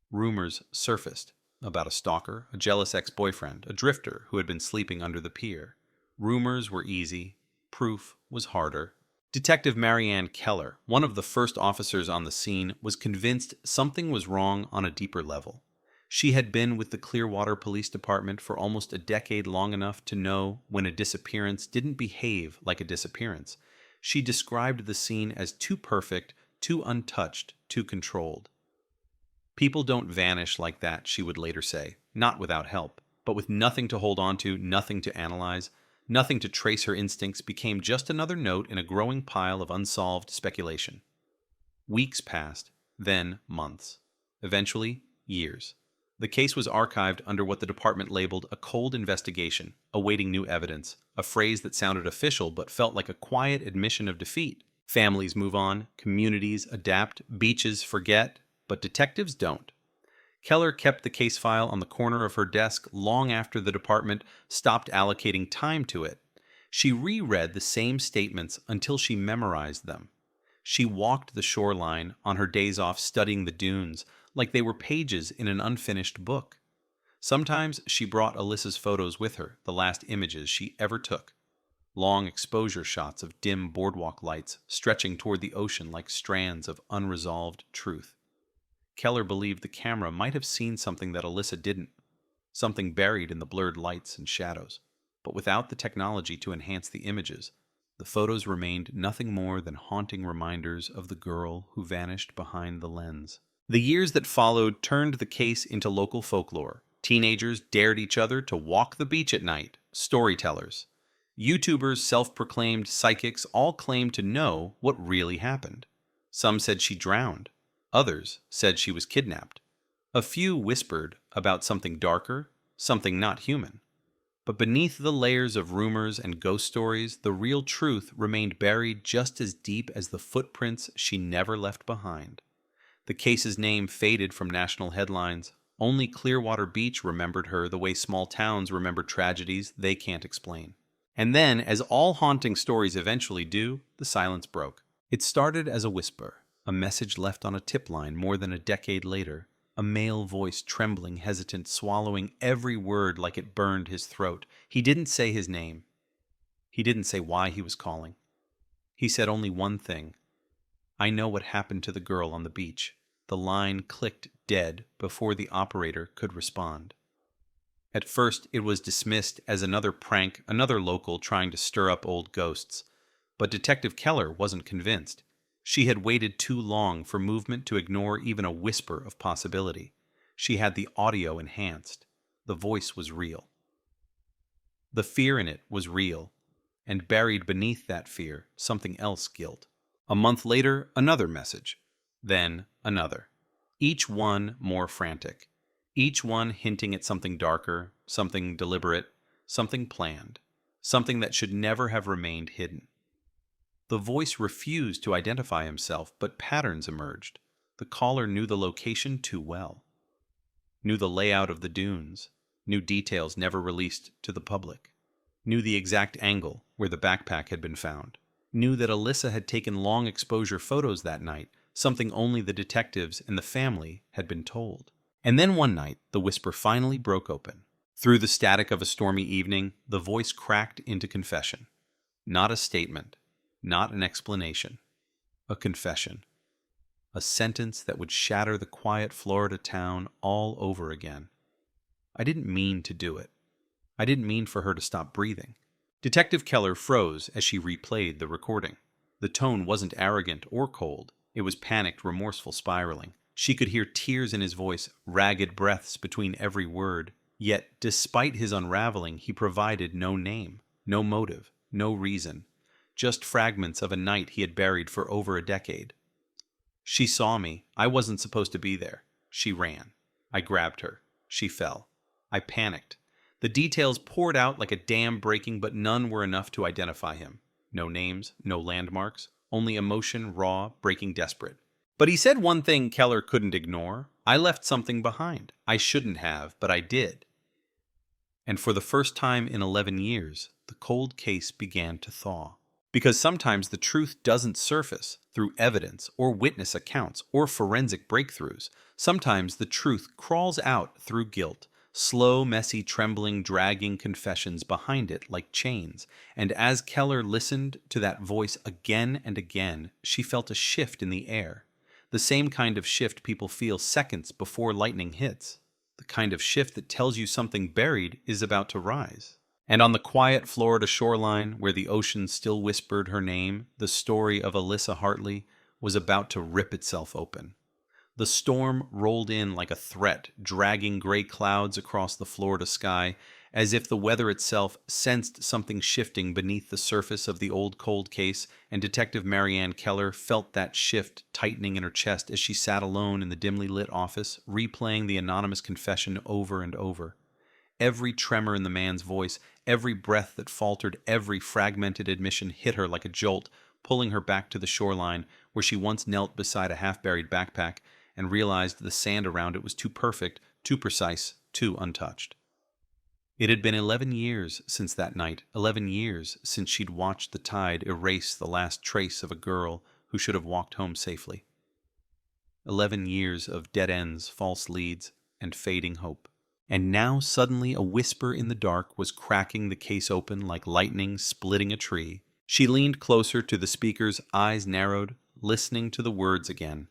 Rumors surfaced about a stalker, a jealous ex-boyfriend, a drifter who had been sleeping under the pier. Rumors were easy. Proof was harder. Detective Marianne Keller, one of the first officers on the scene, was convinced something was wrong on a deeper level. She had been with the Clearwater Police Department for almost a decade, long enough to know when a disappearance didn't behave like a disappearance. She described the scene as too perfect, too untouched, too controlled. People don't vanish like that, she would later say, not without help, but with nothing to hold on to, nothing to analyze, nothing to trace her instincts became just another note in a growing pile of unsolved speculation. Weeks passed, then months, eventually years. The case was archived under what the department labeled a cold investigation, awaiting new evidence, a phrase that sounded official but felt like a quiet admission of defeat. Families move on, communities adapt, beaches forget, but detectives don't. Keller kept the case file on the corner of her desk long after the department stopped allocating time to it. She reread the same statements until she memorized them. She walked the shoreline on her days off studying the dunes, like they were pages in an unfinished book. Sometimes she brought Alyssa's photos with her, the last images she ever took. Long exposure shots of dim boardwalk lights stretching toward the ocean like strands of unresolved truth. Keller believed the camera might have seen something that Alyssa didn't, something buried in the blurred lights and shadows. But without the technology to enhance the images, the photos remained nothing more than haunting reminders of the girl who vanished behind the lens. The years that followed turned the case into local folklore. Teenagers dared each other to walk the beach at night. Storytellers, YouTubers, self-proclaimed psychics all claimed to know what really happened. Some said she drowned. Others said she was kidnapped. A few whispered about something darker, something not human. But beneath the layers of rumors and ghost stories, the real truth remained buried just as deep as the footprints she never left behind. The case's name faded from national headlines. Only Clearwater Beach remembered her the way small towns remember tragedies they can't explain. And then, as all haunting stories eventually do, the silence broke. It started as a whisper, a message left on a tip line more than a decade later, a male voice trembling, hesitant, swallowing every word like it burned his throat. He didn't say his name. He didn't say why he was calling. He said only one thing. I know what happened to the girl on the beach. The line clicked dead before the operator could respond. At first, it was dismissed as another prank, another local trying to stir up old ghosts. But Detective Keller wasn't convinced. She had waited too long for movement to ignore even a whisper of possibility. She had the audio enhanced. The voice was real. The fear in it was real, and buried beneath that fear, something else guilt. A month later, another message. Then another. Each one more frantic. Each one hinting at something darker, something deliberate, something planned, something that should never have remained hidden. The voice refused to identify himself, but patterns emerged. The caller knew the location too well. Knew the layout of the dunes. Knew details never released to the public. Knew the exact angle where the backpack had been found. Knew that Alyssa had taken long exposure photos that night, something only the detectives and the family had been told. And then one night, the whisper finally broke open. Through the static of a stormy evening, the voice cracked into confession. Not a statement. Not an explanation. A confession. A sentence that would shatter the quiet Florida town all over again. I didn't mean to do it. I didn't mean for her to stop breathing. Detective Keller froze as she replayed the recording. The tone wasn't arrogant or cold. It was panicked, remorseful spiraling. She could hear tears in his voice, ragged breaths between every word. Yet, despite his unraveling, he provided no name, no motive, no reason. Just fragments of a night he had buried for over a decade. She saw me. I wasn't supposed to be there. She ran. I grabbed her. She fell. I panicked. The details poured out like a dam breaking, but none were enough to identify him. No names, no landmarks, only emotion, raw, breaking desperate. But he said one thing Keller couldn't ignore. I left something behind. I shouldn't have, but I did. And for the first time in 11 years, the cold case began to thaw. Because sometimes the truth doesn't surface through evidence or witness accounts or forensic breakthroughs. Sometimes the truth crawls out through guilt, slow, messy, trembling, dragging confessions behind it like chains. And as Keller listened to that voice again and again, she felt a shift in the air. The same kind of shift people feel seconds before lightning hits. the kind of shift that tells you something buried is about to rise. And on the quiet Florida shoreline, where the ocean still whispered her name, the story of Alyssa Hartley was about to rip itself open. The storm rolled in like a threat, dragging gray clouds across the Florida sky, as if the weather itself sensed something shifting beneath the surface of the old cold case, and Detective Marianne Keller felt that shift tightening in her chest as she sat alone in the dimly lit office, replaying the anonymous confession over and over. Every tremor in the man's voice, every breath that faltered, every fragmented admission hit her like a jolt, pulling her back to the shoreline, where she once knelt beside a half-buried backpack and realized the sand around it was too perfect, too precise, too untouched. It had been 11 years since that night, 11 years since she'd watched the tide erase the last trace of a girl who should have walked home safely. 11 years of dead ends, false leads, and fading hope. And now suddenly a whisper in the dark was cracking the case open like lightning splitting a tree. She leaned closer to the speaker's eyes narrowed, listening to the words again.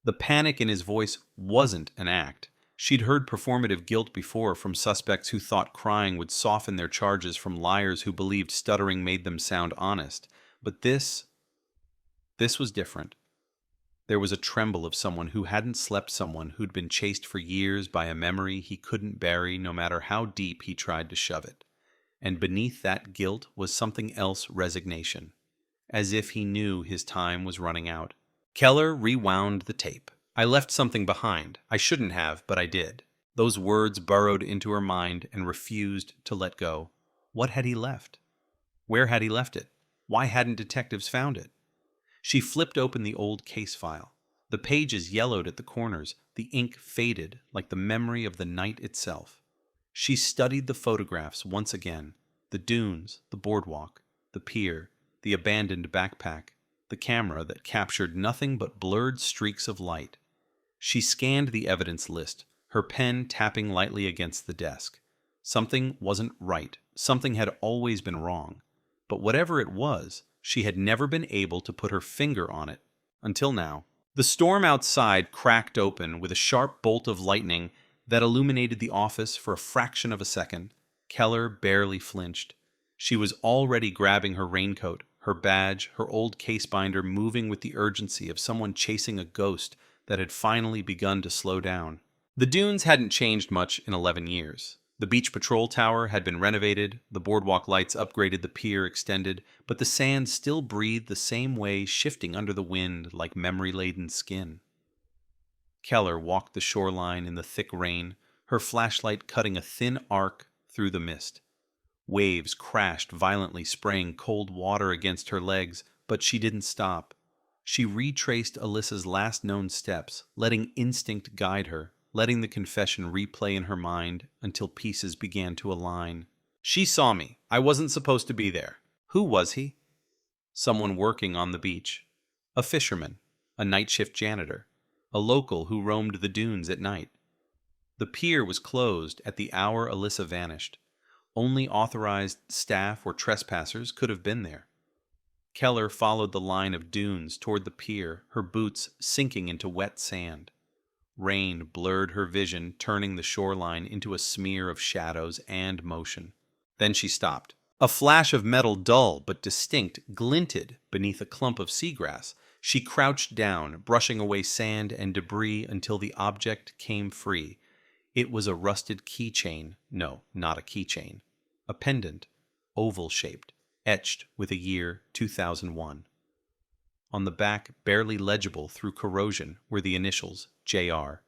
The panic in his voice wasn't an act. She'd heard performative guilt before from suspects who thought crying would soften their charges, from liars who believed stuttering made them sound honest. But this was different. There was a tremble of someone who hadn't slept, someone who'd been chased for years by a memory he couldn't bury no matter how deep he tried to shove it. And beneath that guilt was something else, resignation, as if he knew his time was running out. Keller rewound the tape. I left something behind. I shouldn't have, but I did. Those words burrowed into her mind and refused to let go. What had he left? Where had he left it? Why hadn't detectives found it? She flipped open the old case file. The pages yellowed at the corners. The ink faded like the memory of the night itself. She studied the photographs once again. The dunes, the boardwalk, the pier, the abandoned backpack, the camera that captured nothing but blurred streaks of light. She scanned the evidence list, her pen tapping lightly against the desk. Something wasn't right. Something had always been wrong. But whatever it was, she had never been able to put her finger on it. Until now. The storm outside cracked open with a sharp bolt of lightning that illuminated the office for a fraction of a second. Keller barely flinched. She was already grabbing her raincoat, her badge, her old case binder, moving with the urgency of someone chasing a ghost that had finally begun to slow down. The dunes hadn't changed much in 11 years. The beach patrol tower had been renovated, the boardwalk lights upgraded, the pier extended, but the sand still breathed the same way, shifting under the wind like memory-laden skin. Keller walked the shoreline in the thick rain, her flashlight cutting a thin arc through the mist. Waves crashed violently, spraying cold water against her legs, but she didn't stop. She retraced Alyssa's last known steps, letting instinct guide her, letting the confession replay in her mind until pieces began to align. She saw me. I wasn't supposed to be there. Who was he? Someone working on the beach. A fisherman. A night shift janitor. A local who roamed the dunes at night. The pier was closed at the hour Alyssa vanished. Only authorized staff or trespassers could have been there. Keller followed the line of dunes toward the pier, her boots sinking into wet sand. Rain blurred her vision, turning the shoreline into a smear of shadows and motion. Then she stopped. A flash of metal, dull but distinct, glinted beneath a clump of seagrass. She crouched down, brushing away sand and debris until the object came free. It was a rusted keychain. No, not a keychain. A pendant, oval-shaped, etched with a year 2001. On the back, barely legible through corrosion, were the initials JR.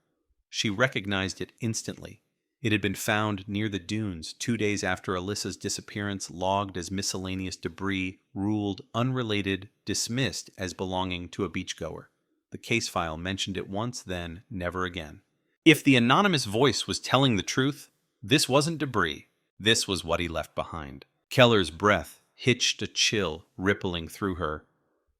She recognized it instantly. It had been found near the dunes 2 days after Alyssa's disappearance, logged as miscellaneous debris, ruled unrelated, dismissed as belonging to a beachgoer. The case file mentioned it once, then never again. If the anonymous voice was telling the truth, this wasn't debris. This was what he left behind. Keller's breath hitched a chill rippling through her.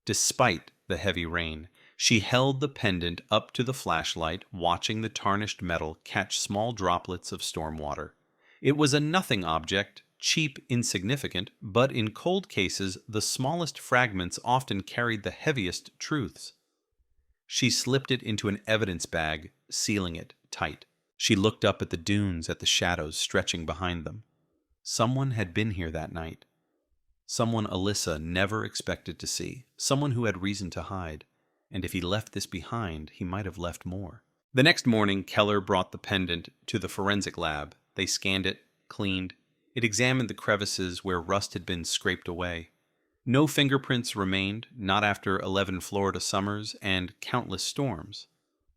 Despite the heavy rain, she held the pendant up to the flashlight, watching the tarnished metal catch small droplets of storm water. It was a nothing object, cheap, insignificant, but in cold cases, the smallest fragments often carried the heaviest truths. She slipped it into an evidence bag, sealing it tight. She looked up at the dunes, at the shadows stretching behind them. Someone had been here that night. Someone Alyssa never expected to see. Someone who had reason to hide. And if he left this behind, he might have left more. The next morning, Keller brought the pendant to the forensic lab. They scanned it, cleaned. It examined the crevices where rust had been scraped away. No fingerprints remained, not after 11 Florida summers and countless storms.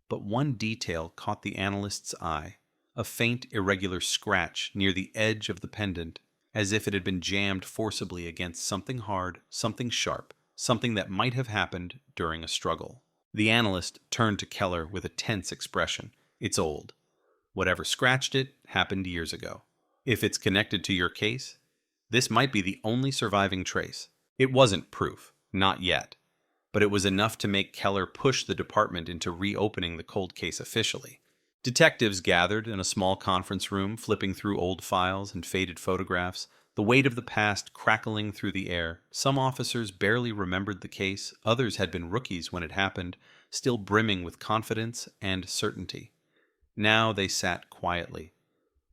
But one detail caught the analyst's eye, a faint, irregular scratch near the edge of the pendant, as if it had been jammed forcibly against something hard, something sharp, something that might have happened during a struggle. The analyst turned to Keller with a tense expression. It's old. Whatever scratched it happened years ago. If it's connected to your case, this might be the only surviving trace. It wasn't proof, not yet, but it was enough to make Keller push the department into reopening the cold case officially. Detectives gathered in a small conference room, flipping through old files and faded photographs, the weight of the past crackling through the air. Some officers barely remembered the case, others had been rookies when it happened, still brimming with confidence and certainty. Now they sat quietly,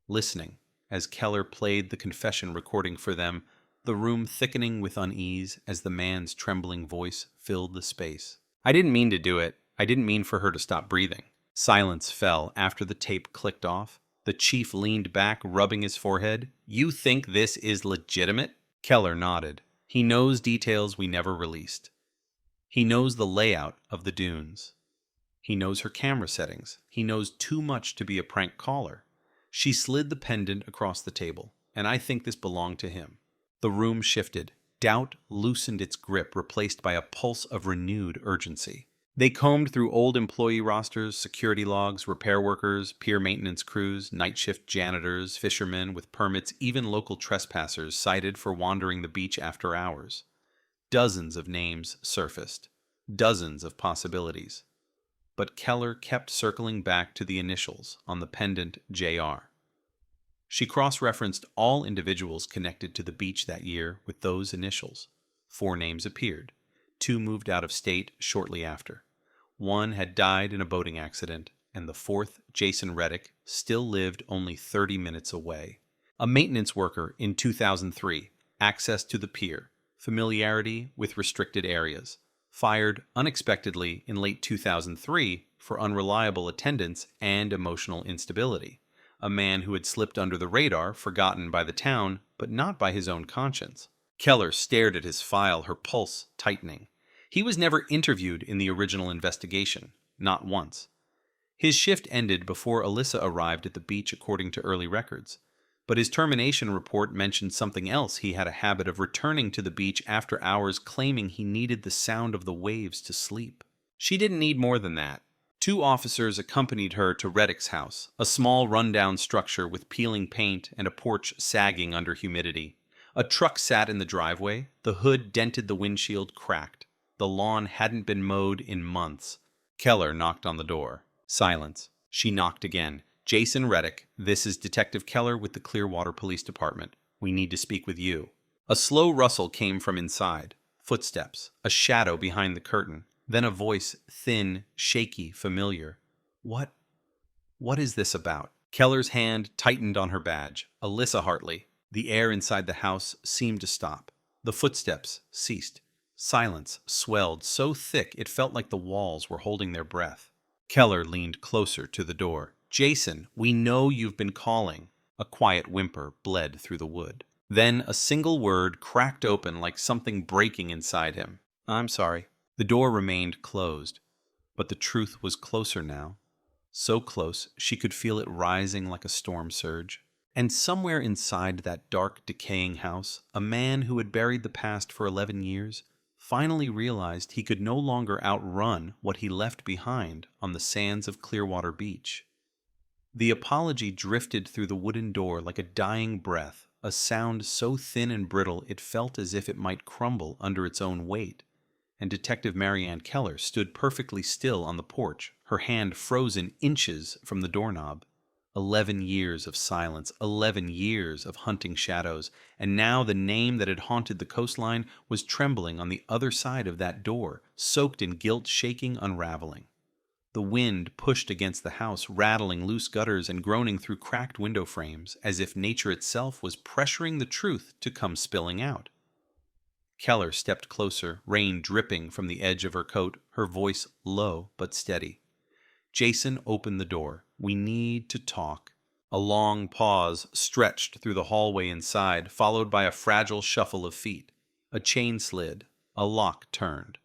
listening, as Keller played the confession recording for them, the room thickening with unease as the man's trembling voice filled the space. I didn't mean to do it. I didn't mean for her to stop breathing. Silence fell after the tape clicked off. The chief leaned back, rubbing his forehead. You think this is legitimate? Keller nodded. He knows details we never released. He knows the layout of the dunes. He knows her camera settings. He knows too much to be a prank caller. She slid the pendant across the table, and I think this belonged to him. The room shifted. Doubt loosened its grip, replaced by a pulse of renewed urgency. They combed through old employee rosters, security logs, repair workers, pier maintenance crews, night shift janitors, fishermen with permits, even local trespassers cited for wandering the beach after hours. Dozens of names surfaced. Dozens of possibilities. But Keller kept circling back to the initials on the pendant JR. She cross-referenced all individuals connected to the beach that year with those initials. 4 names appeared. 2 moved out of state shortly after. 1 had died in a boating accident, and the 4th, Jason Reddick, still lived only 30 minutes away. A maintenance worker in 2003, access to the pier, familiarity with restricted areas, fired unexpectedly in late 2003 for unreliable attendance and emotional instability. A man who had slipped under the radar, forgotten by the town, but not by his own conscience. Keller stared at his file, her pulse tightening. He was never interviewed in the original investigation, not once. His shift ended before Alyssa arrived at the beach according to early records, but his termination report mentioned something else. He had a habit of returning to the beach after hours, claiming he needed the sound of the waves to sleep. She didn't need more than that. 2 officers accompanied her to Reddick's house, a small rundown structure with peeling paint and a porch sagging under humidity. A truck sat in the driveway, the hood dented, the windshield cracked. The lawn hadn't been mowed in months. Keller knocked on the door. Silence. She knocked again. Jason Reddick, this is Detective Keller with the Clearwater Police Department. We need to speak with you. A slow rustle came from inside. Footsteps. A shadow behind the curtain. Then a voice, thin, shaky, familiar. What is this about? Keller's hand tightened on her badge. Alyssa Hartley. The air inside the house seemed to stop. The footsteps ceased. Silence swelled so thick it felt like the walls were holding their breath. Keller leaned closer to the door. Jason, we know you've been calling. A quiet whimper bled through the wood. Then a single word cracked open like something breaking inside him. I'm sorry. The door remained closed, but the truth was closer now. So close she could feel it rising like a storm surge. And somewhere inside that dark, decaying house, a man who had buried the past for 11 years finally realized he could no longer outrun what he left behind on the sands of Clearwater Beach. The apology drifted through the wooden door like a dying breath, a sound so thin and brittle it felt as if it might crumble under its own weight. And Detective Marianne Keller stood perfectly still on the porch, her hand frozen inches from the doorknob. 11 years of silence, 11 years of hunting shadows, and now the name that had haunted the coastline was trembling on the other side of that door, soaked in guilt, shaking, unraveling. The wind pushed against the house, rattling loose gutters and groaning through cracked window frames, as if nature itself was pressuring the truth to come spilling out. Keller stepped closer, rain dripping from the edge of her coat, her voice low but steady. Jason opened the door. We need to talk. A long pause stretched through the hallway inside, followed by a fragile shuffle of feet. A chain slid. A lock turned.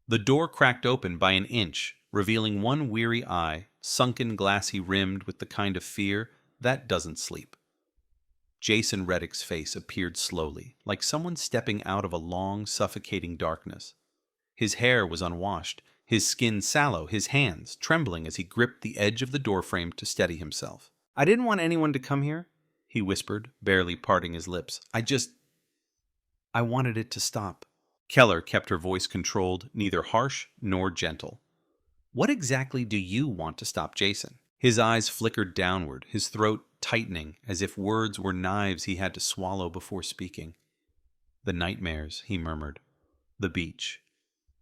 The door cracked open by an inch, revealing one weary eye, sunken, glassy rimmed with the kind of fear that doesn't sleep. Jason Reddick's face appeared slowly, like someone stepping out of a long, suffocating darkness. His hair was unwashed, his skin sallow, his hands trembling as he gripped the edge of the doorframe to steady himself. "I didn't want anyone to come here," he whispered, barely parting his lips. I wanted it to stop." Keller kept her voice controlled, neither harsh nor gentle. "What exactly do you want to stop Jason?" His eyes flickered downward, his throat tightening, as if words were knives he had to swallow before speaking. "The nightmares," he murmured. "The beach.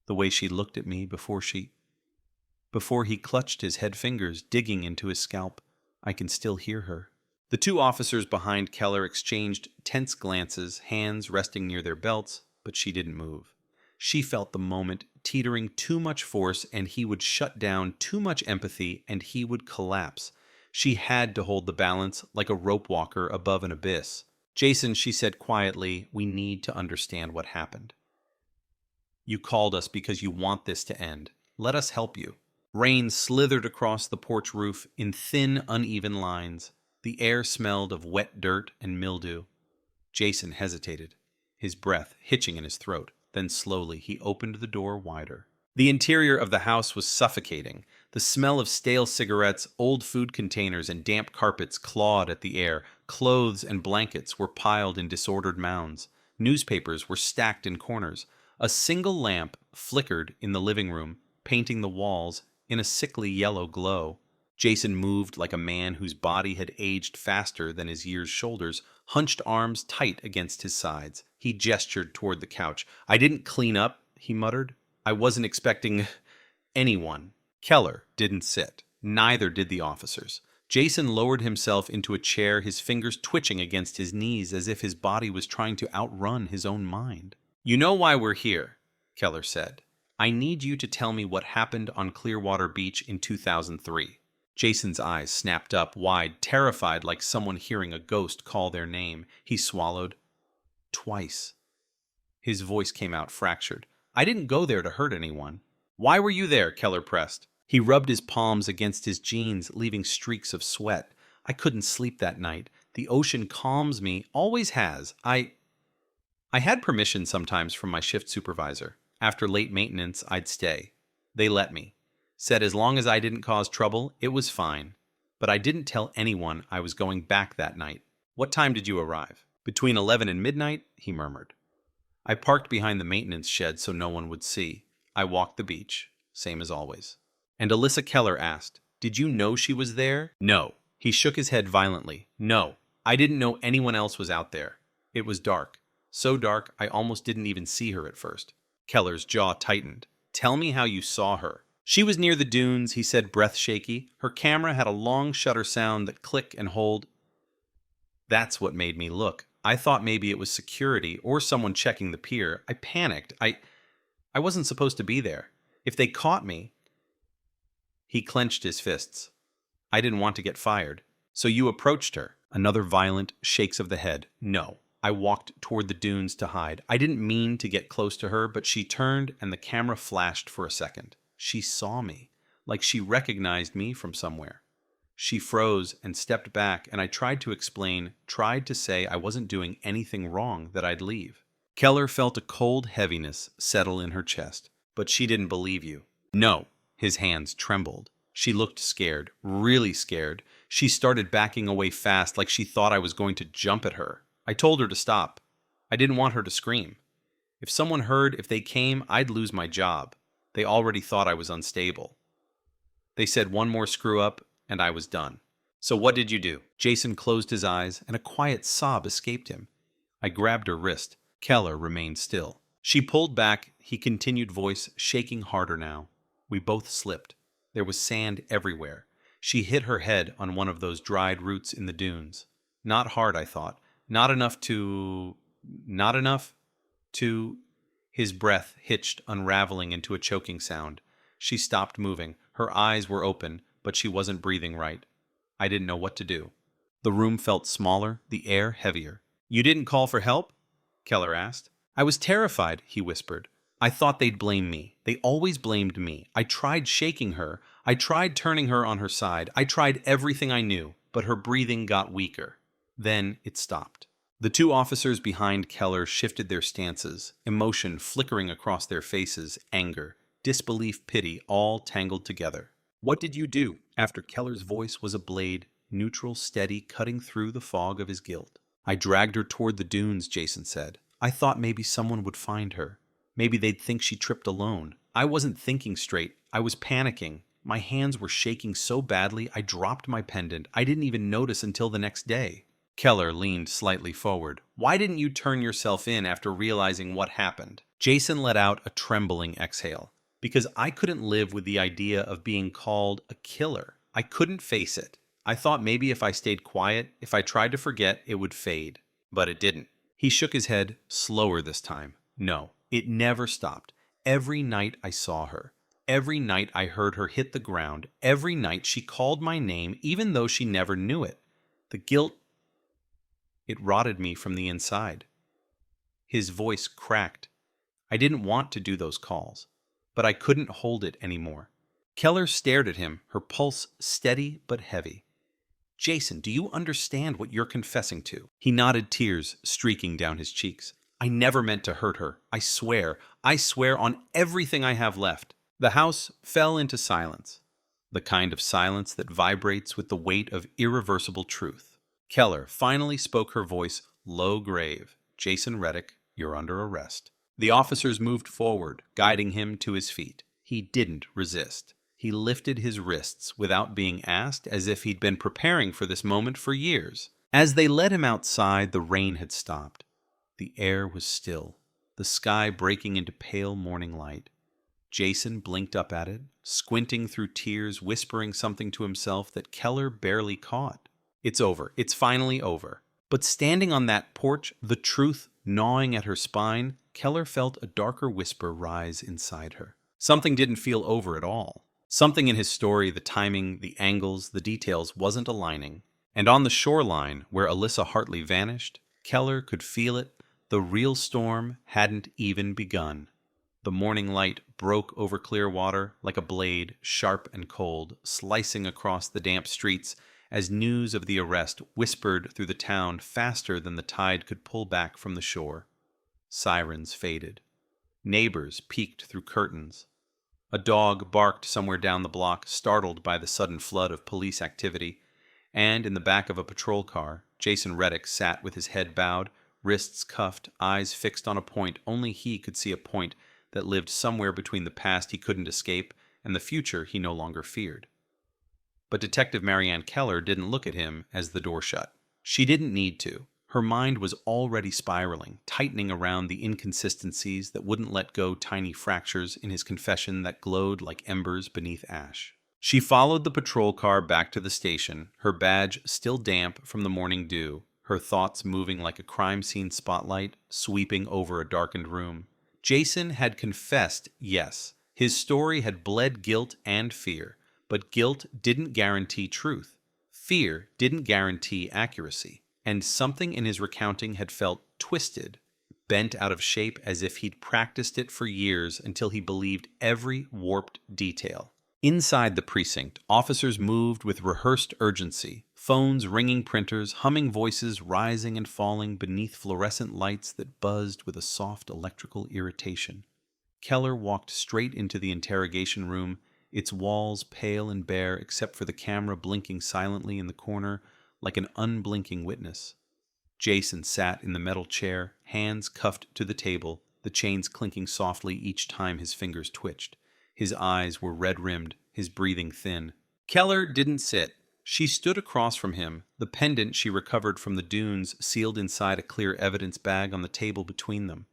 The way she looked at me before he clutched his head fingers, digging into his scalp. I can still hear her." The two officers behind Keller exchanged tense glances, hands resting near their belts, but she didn't move. She felt the moment teetering too much force, and he would shut down too much empathy, and he would collapse. She had to hold the balance like a rope walker above an abyss. "Jason," she said quietly, "we need to understand what happened. You called us because you want this to end. Let us help you." Rain slithered across the porch roof in thin, uneven lines. The air smelled of wet dirt and mildew. Jason hesitated, his breath hitching in his throat. Then slowly he opened the door wider. The interior of the house was suffocating. The smell of stale cigarettes, old food containers, and damp carpets clawed at the air. Clothes and blankets were piled in disordered mounds. Newspapers were stacked in corners. A single lamp flickered in the living room, painting the walls in a sickly yellow glow. Jason moved like a man whose body had aged faster than his years' shoulders, hunched arms tight against his sides. He gestured toward the couch. "I didn't clean up," he muttered. "I wasn't expecting anyone." Keller didn't sit. Neither did the officers. Jason lowered himself into a chair, his fingers twitching against his knees as if his body was trying to outrun his own mind. "You know why we're here," Keller said. "I need you to tell me what happened on Clearwater Beach in 2003. Jason's eyes snapped up wide, terrified like someone hearing a ghost call their name. He swallowed. "Twice." His voice came out fractured. "I didn't go there to hurt anyone." "Why were you there?" Keller pressed. He rubbed his palms against his jeans, leaving streaks of sweat. "I couldn't sleep that night. The ocean calms me, always has. I had permission sometimes from my shift supervisor. After late maintenance, I'd stay. They let me. Said as long as I didn't cause trouble, it was fine. But I didn't tell anyone I was going back that night." "What time did you arrive?" "Between 11 and midnight," he murmured. "I parked behind the maintenance shed so no one would see. I walked the beach, same as always." And Alyssa Keller asked, "Did you know she was there?" "No." He shook his head violently. "No. I didn't know anyone else was out there. It was dark. So dark, I almost didn't even see her at first." Keller's jaw tightened. "Tell me how you saw her." "She was near the dunes," he said, breath shaky. "Her camera had a long shutter sound that click and hold. That's what made me look. I thought maybe it was security or someone checking the pier. I panicked. I wasn't supposed to be there. If they caught me..." He clenched his fists. "I didn't want to get fired." "So you approached her?" Another violent shakes of the head. "No. I walked toward the dunes to hide. I didn't mean to get close to her, but she turned and the camera flashed for a second. She saw me, like she recognized me from somewhere. She froze and stepped back, and I tried to explain, tried to say I wasn't doing anything wrong, that I'd leave." Keller felt a cold heaviness settle in her chest. "But she didn't believe you." "No." His hands trembled. She looked scared, really scared. She started backing away fast, like she thought I was going to jump at her. I told her to stop. I didn't want her to scream. If someone heard, if they came, I'd lose my job. They already thought I was unstable. They said one more screw up, and I was done." "So what did you do?" Jason closed his eyes, and a quiet sob escaped him. "I grabbed her wrist." Keller remained still. She pulled back, he continued, voice shaking harder now. "We both slipped. There was sand everywhere. She hit her head on one of those dried roots in the dunes. Not hard, I thought. Not enough to... His breath hitched, unraveling into a choking sound. She stopped moving. Her eyes were open, but she wasn't breathing right. I didn't know what to do. The room felt smaller, the air heavier. "You didn't call for help?" Keller asked. "I was terrified," he whispered. "I thought they'd blame me. They always blamed me. I tried shaking her. I tried turning her on her side. I tried everything I knew, but her breathing got weaker. Then it stopped." The two officers behind Keller shifted their stances, emotion flickering across their faces, anger, disbelief, pity, all tangled together. "What did you do?" After Keller's voice was a blade, neutral, steady, cutting through the fog of his guilt. "I dragged her toward the dunes," Jason said. "I thought maybe someone would find her. Maybe they'd think she tripped alone. I wasn't thinking straight. I was panicking. My hands were shaking so badly I dropped my pendant. I didn't even notice until the next day." Keller leaned slightly forward. "Why didn't you turn yourself in after realizing what happened?" Jason let out a trembling exhale. "Because I couldn't live with the idea of being called a killer. I couldn't face it. I thought maybe if I stayed quiet, if I tried to forget, it would fade. But it didn't." He shook his head, slower this time. "No, it never stopped. Every night I saw her. Every night I heard her hit the ground. Every night she called my name, even though she never knew it. The guilt, it rotted me from the inside." His voice cracked. "I didn't want to do those calls, but I couldn't hold it anymore." Keller stared at him, her pulse steady but heavy. "Jason, do you understand what you're confessing to?" He nodded, tears streaking down his cheeks. "I never meant to hurt her. I swear on everything I have left." The house fell into silence, the kind of silence that vibrates with the weight of irreversible truth. Keller finally spoke, her voice low, grave. "Jason Reddick, you're under arrest." The officers moved forward, guiding him to his feet. He didn't resist. He lifted his wrists without being asked, as if he'd been preparing for this moment for years. As they led him outside, the rain had stopped. The air was still, the sky breaking into pale morning light. Jason blinked up at it, squinting through tears, whispering something to himself that Keller barely caught. It's over. It's finally over. But standing on that porch, the truth gnawing at her spine, Keller felt a darker whisper rise inside her. Something didn't feel over at all. Something in his story, the timing, the angles, the details, wasn't aligning. And on the shoreline, where Alyssa Hartley vanished, Keller could feel it. The real storm hadn't even begun. The morning light broke over clear water like a blade, sharp and cold, slicing across the damp streets as news of the arrest whispered through the town faster than the tide could pull back from the shore. Sirens faded. Neighbors peeked through curtains. A dog barked somewhere down the block, startled by the sudden flood of police activity. And in the back of a patrol car, Jason Reddick sat with his head bowed, wrists cuffed, eyes fixed on a point only he could see, a point that lived somewhere between the past he couldn't escape and the future he no longer feared. But Detective Marianne Keller didn't look at him as the door shut. She didn't need to. Her mind was already spiraling, tightening around the inconsistencies that wouldn't let go, tiny fractures in his confession that glowed like embers beneath ash. She followed the patrol car back to the station, her badge still damp from the morning dew, her thoughts moving like a crime scene spotlight sweeping over a darkened room. Jason had confessed, yes. His story had bled guilt and fear, but guilt didn't guarantee truth. Fear didn't guarantee accuracy. And something in his recounting had felt twisted, bent out of shape, as if he'd practiced it for years until he believed every warped detail. Inside the precinct, officers moved with rehearsed urgency, phones ringing, printers, humming, voices rising and falling beneath fluorescent lights that buzzed with a soft electrical irritation. Keller walked straight into the interrogation room, its walls pale and bare except for the camera blinking silently in the corner like an unblinking witness. Jason sat in the metal chair, hands cuffed to the table, the chains clinking softly each time his fingers twitched. His eyes were red-rimmed, his breathing thin. Keller didn't sit. She stood across from him, the pendant she recovered from the dunes sealed inside a clear evidence bag on the table between them.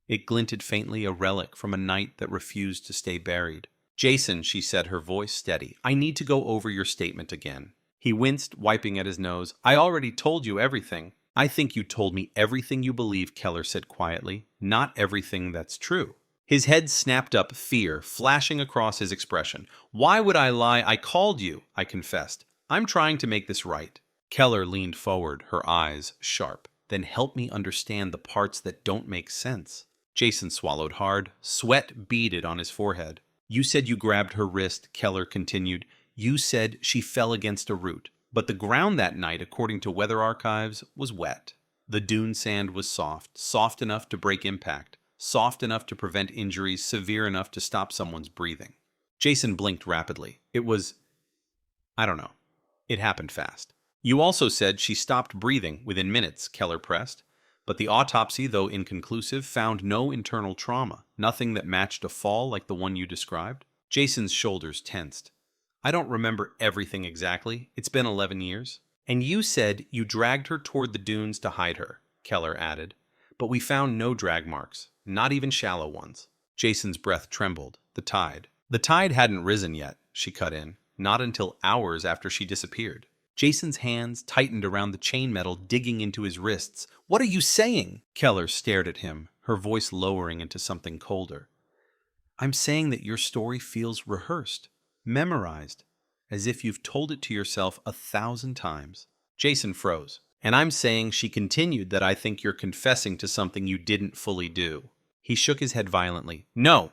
It glinted faintly, a relic from a night that refused to stay buried. Jason, she said, her voice steady, I need to go over your statement again. He winced, wiping at his nose. I already told you everything. I think you told me everything you believe, Keller said quietly. Not everything that's true. His head snapped up, fear flashing across his expression. Why would I lie? I called you, I confessed. I'm trying to make this right. Keller leaned forward, her eyes sharp. Then help me understand the parts that don't make sense. Jason swallowed hard. Sweat beaded on his forehead. You said you grabbed her wrist, Keller continued. You said she fell against a root. But the ground that night, according to weather archives, was wet. The dune sand was soft, soft enough to break impact, soft enough to prevent injuries severe enough to stop someone's breathing. Jason blinked rapidly. I don't know. It happened fast. You also said she stopped breathing within minutes, Keller pressed. But the autopsy, though inconclusive, found no internal trauma, nothing that matched a fall like the one you described. Jason's shoulders tensed. I don't remember everything exactly. It's been 11 years. And you said you dragged her toward the dunes to hide her, Keller added. But we found no drag marks, not even shallow ones. Jason's breath trembled. The tide hadn't risen yet, she cut in, not until hours after she disappeared. Jason's hands tightened around the chain metal digging into his wrists. What are you saying? Keller stared at him, her voice lowering into something colder. I'm saying that your story feels rehearsed, memorized, as if you've told it to yourself 1,000 times. Jason froze. And I'm saying, she continued, that I think you're confessing to something you didn't fully do. He shook his head violently. No,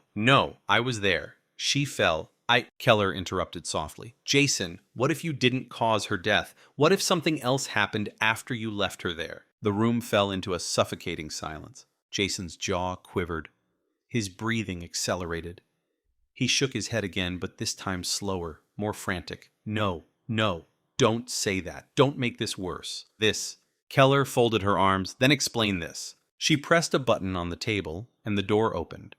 I was there. She fell. Keller interrupted softly. Jason, what if you didn't cause her death? What if something else happened after you left her there? The room fell into a suffocating silence. Jason's jaw quivered. His breathing accelerated. He shook his head again, but this time slower, more frantic. No, don't say that. Don't make this worse. Keller folded her arms, then explained this. She pressed a button on the table, and the door opened.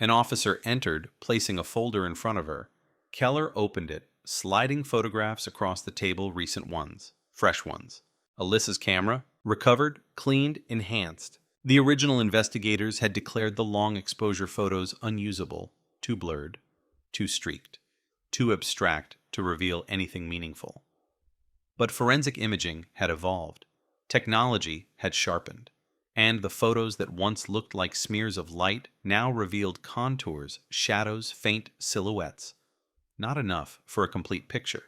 An officer entered, placing a folder in front of her. Keller opened it, sliding photographs across the table, recent ones, fresh ones. Alyssa's camera, recovered, cleaned, enhanced. The original investigators had declared the long exposure photos unusable, too blurred, too streaked, too abstract to reveal anything meaningful. But forensic imaging had evolved. Technology had sharpened. And the photos that once looked like smears of light now revealed contours, shadows, faint silhouettes. Not enough for a complete picture,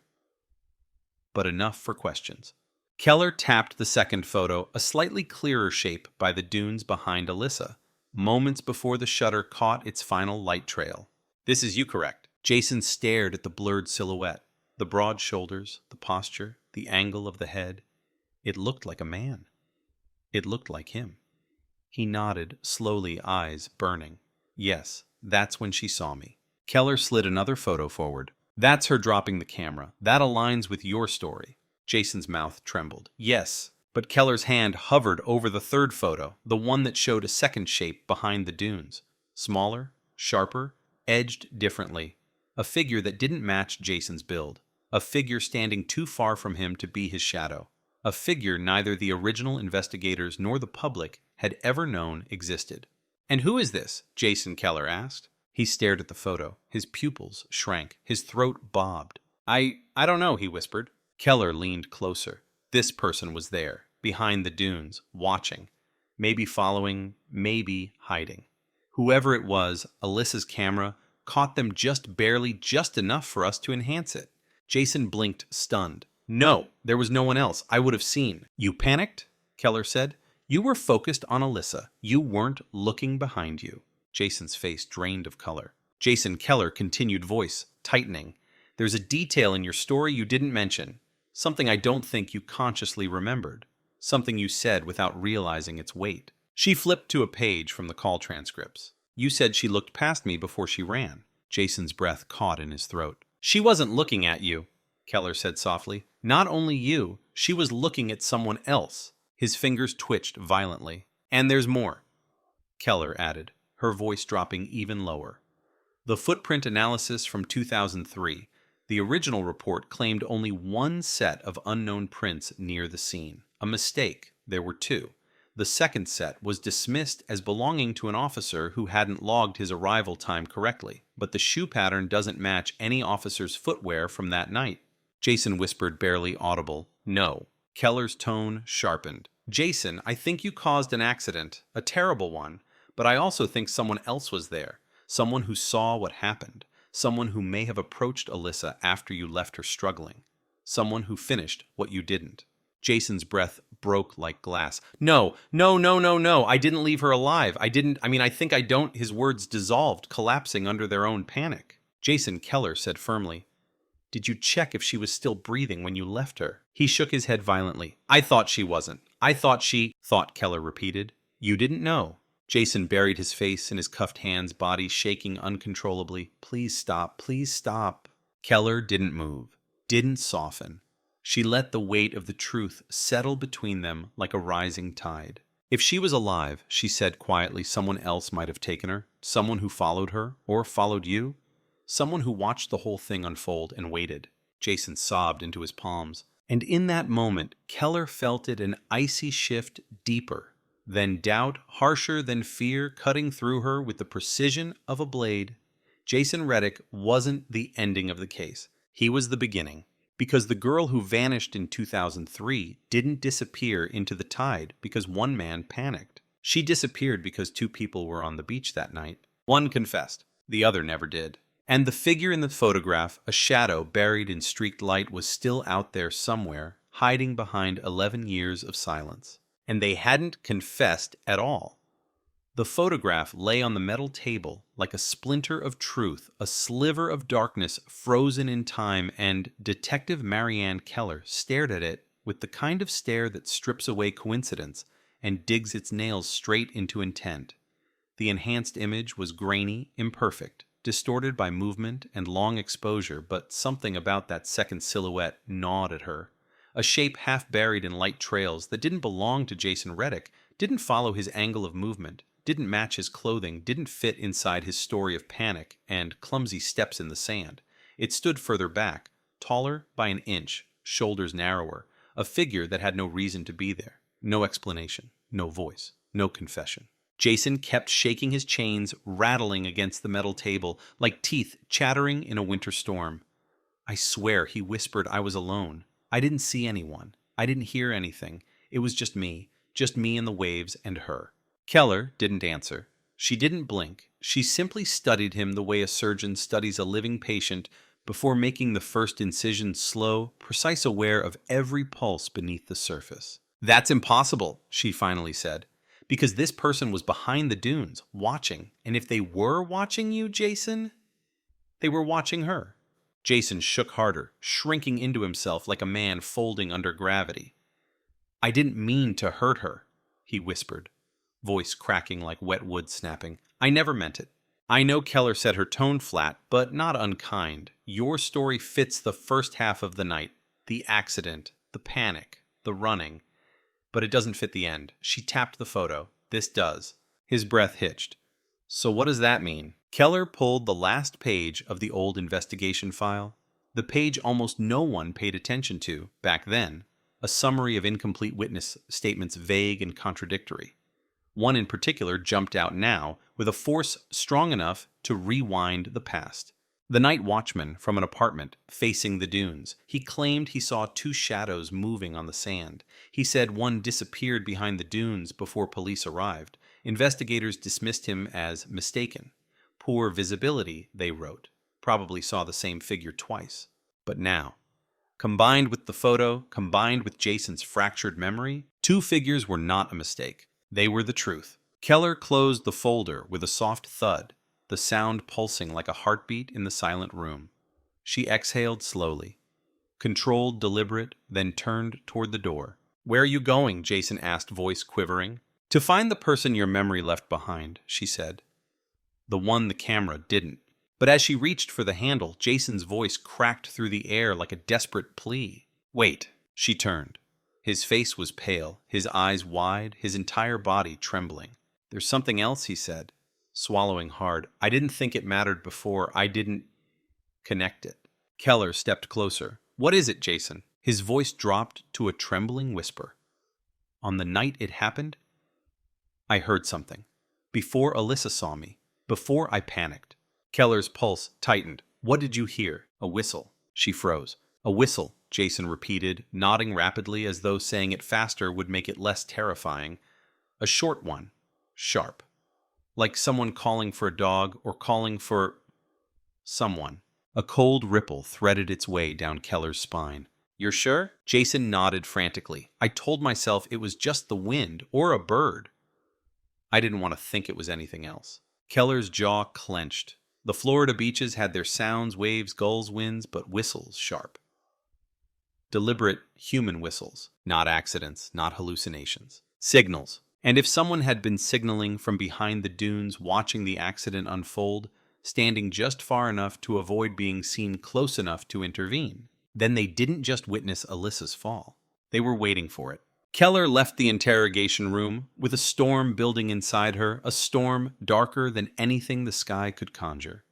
but enough for questions. Keller tapped the second photo, a slightly clearer shape by the dunes behind Alyssa, moments before the shutter caught its final light trail. This is you, correct? Jason stared at the blurred silhouette, the broad shoulders, the posture, the angle of the head. It looked like a man. It looked like him. He nodded, slowly, eyes burning. Yes, that's when she saw me. Keller slid another photo forward. That's her dropping the camera. That aligns with your story. Jason's mouth trembled. Yes, but Keller's hand hovered over the third photo, the one that showed a second shape behind the dunes. Smaller, sharper, edged differently. A figure that didn't match Jason's build. A figure standing too far from him to be his shadow. A figure neither the original investigators nor the public had ever known existed. And who is this? Jason Keller asked. He stared at the photo. His pupils shrank. His throat bobbed. I don't know, he whispered. Keller leaned closer. This person was there, behind the dunes, watching. Maybe following, maybe hiding. Whoever it was, Alyssa's camera caught them just barely, just enough for us to enhance it. Jason blinked, stunned. No, there was no one else. I would have seen. You panicked? Keller said. You were focused on Alyssa. You weren't looking behind you. Jason's face drained of color. Jason Keller continued, voice tightening. There's a detail in your story you didn't mention. Something I don't think you consciously remembered. Something you said without realizing its weight. She flipped to a page from the call transcripts. You said she looked past me before she ran. Jason's breath caught in his throat. She wasn't looking at you, Keller said softly. Not only you, she was looking at someone else. His fingers twitched violently. And there's more, Keller added, her voice dropping even lower. The footprint analysis from 2003, the original report claimed only one set of unknown prints near the scene. A mistake. There were two. The second set was dismissed as belonging to an officer who hadn't logged his arrival time correctly. but the shoe pattern doesn't match any officer's footwear from that night. Jason whispered, barely audible, "No." Keller's tone sharpened. "Jason, I think you caused an accident, a terrible one, but I also think someone else was there, someone who saw what happened, someone who may have approached Alyssa after you left her struggling, someone who finished what you didn't." Jason's breath broke like glass. "No, no, no, no, no. I didn't leave her alive. I think I don't." His words dissolved, collapsing under their own panic. "Jason," Keller said firmly, "did you check if she was still breathing when you left her?" He shook his head violently. "I thought she wasn't. I thought she—" "Thought," Keller repeated. "You didn't know." Jason buried his face in his cuffed hands, body shaking uncontrollably. "Please stop. Please stop." Keller didn't move, didn't soften. She let the weight of the truth settle between them like a rising tide. "If she was alive," she said quietly, "someone else might have taken her. Someone who followed her, or followed you. Someone who watched the whole thing unfold and waited." Jason sobbed into his palms. And in that moment, Keller felt it an icy shift deeper. Then doubt, harsher than fear, cutting through her with the precision of a blade. Jason Reddick wasn't the ending of the case. He was the beginning. Because the girl who vanished in 2003 didn't disappear into the tide because one man panicked. She disappeared because two people were on the beach that night. One confessed, the other never did. And the figure in the photograph, a shadow buried in streaked light, was still out there somewhere, hiding behind 11 years of silence. And they hadn't confessed at all. The photograph lay on the metal table like a splinter of truth, a sliver of darkness frozen in time, and Detective Marianne Keller stared at it with the kind of stare that strips away coincidence and digs its nails straight into intent. The enhanced image was grainy, imperfect, distorted by movement and long exposure, but something about that second silhouette gnawed at her. A shape half buried in light trails that didn't belong to Jason Reddick, didn't follow his angle of movement, didn't match his clothing, didn't fit inside his story of panic and clumsy steps in the sand. It stood further back, taller by an inch, shoulders narrower, a figure that had no reason to be there. No explanation, no voice, no confession. Jason kept shaking his chains, rattling against the metal table, like teeth chattering in a winter storm. "I swear," he whispered, "I was alone. I didn't see anyone. I didn't hear anything. It was just me and the waves and her." Keller didn't answer. She didn't blink. She simply studied him the way a surgeon studies a living patient before making the first incision, slow, precise, aware of every pulse beneath the surface. "That's impossible," she finally said, "because this person was behind the dunes, watching. And if they were watching you, Jason, they were watching her." Jason shook harder, shrinking into himself like a man folding under gravity. "I didn't mean to hurt her," he whispered, voice cracking like wet wood snapping. "I never meant it." I know Keller said her tone flat, but not unkind. "Your story fits the first half of the night. The accident, the panic, the running. But it doesn't fit the end." She tapped the photo. "This does." His breath hitched. "So what does that mean?" Keller pulled the last page of the old investigation file. The page almost no one paid attention to back then. A summary of incomplete witness statements, vague and contradictory. One in particular jumped out now, with a force strong enough to rewind the past. The night watchman from an apartment facing the dunes. He claimed he saw two shadows moving on the sand. He said one disappeared behind the dunes before police arrived. Investigators dismissed him as mistaken. Poor visibility, they wrote. Probably saw the same figure twice. But now, combined with the photo, combined with Jason's fractured memory, two figures were not a mistake. They were the truth. Keller closed the folder with a soft thud, the sound pulsing like a heartbeat in the silent room. She exhaled slowly, controlled, deliberate, then turned toward the door. "Where are you going?" Jason asked, voice quivering. "To find the person your memory left behind," she said. The one the camera didn't. But as she reached for the handle, Jason's voice cracked through the air like a desperate plea. "Wait." She turned. His face was pale, his eyes wide, his entire body trembling. "There's something else," he said, swallowing hard. "I didn't think it mattered before. I didn't connect it." Keller stepped closer. "What is it, Jason?" His voice dropped to a trembling whisper. "On the night it happened, I heard something. Before Alyssa saw me. Before I panicked. Keller's pulse tightened. What did you hear? A whistle. She froze. A whistle, Jason repeated, nodding rapidly as though saying it faster would make it less terrifying. A short one. Sharp. Like someone calling for a dog or calling for someone. A cold ripple threaded its way down Keller's spine. You're sure? Jason nodded frantically. I told myself it was just the wind or a bird. I didn't want to think it was anything else. Keller's jaw clenched. The Florida beaches had their sounds, waves, gulls, winds, but whistles sharp. Deliberate human whistles, not accidents, not hallucinations. Signals. And if someone had been signaling from behind the dunes, watching the accident unfold, standing just far enough to avoid being seen close enough to intervene, then they didn't just witness Alyssa's fall. They were waiting for it. Keller left the interrogation room with a storm building inside her, a storm darker than anything the sky could conjure.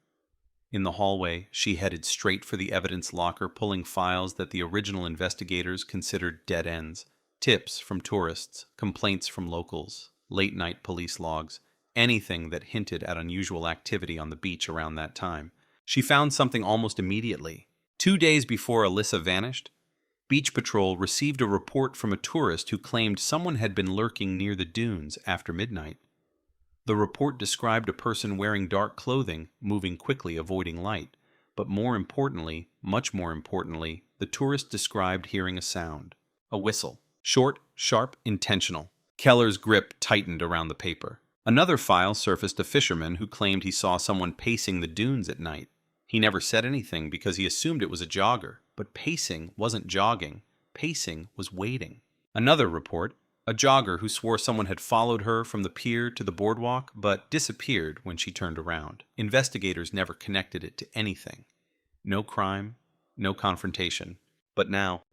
In the hallway, she headed straight for the evidence locker, pulling files that the original investigators considered dead ends. Tips from tourists, complaints from locals, late-night police logs, anything that hinted at unusual activity on the beach around that time. She found something almost immediately. 2 days before Alyssa vanished, Beach Patrol received a report from a tourist who claimed someone had been lurking near the dunes after midnight. The report described a person wearing dark clothing, moving quickly, avoiding light. But more importantly, much more importantly, the tourist described hearing a sound. A whistle. Short, sharp, intentional. Keller's grip tightened around the paper. Another file surfaced a fisherman who claimed he saw someone pacing the dunes at night. He never said anything because he assumed it was a jogger, but pacing wasn't jogging. Pacing was waiting. Another report, a jogger who swore someone had followed her from the pier to the boardwalk, but disappeared when she turned around. Investigators never connected it to anything. No crime, no confrontation. But now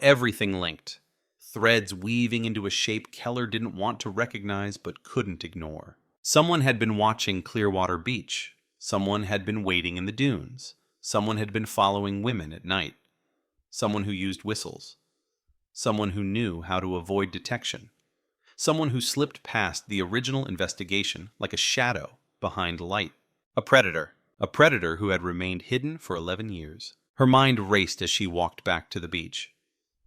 everything linked. Threads weaving into a shape Keller didn't want to recognize but couldn't ignore. Someone had been watching Clearwater Beach. Someone had been waiting in the dunes. Someone had been following women at night. Someone who used whistles. Someone who knew how to avoid detection. Someone who slipped past the original investigation like a shadow behind light. A predator. A predator who had remained hidden for 11 years. Her mind raced as she walked back to the beach.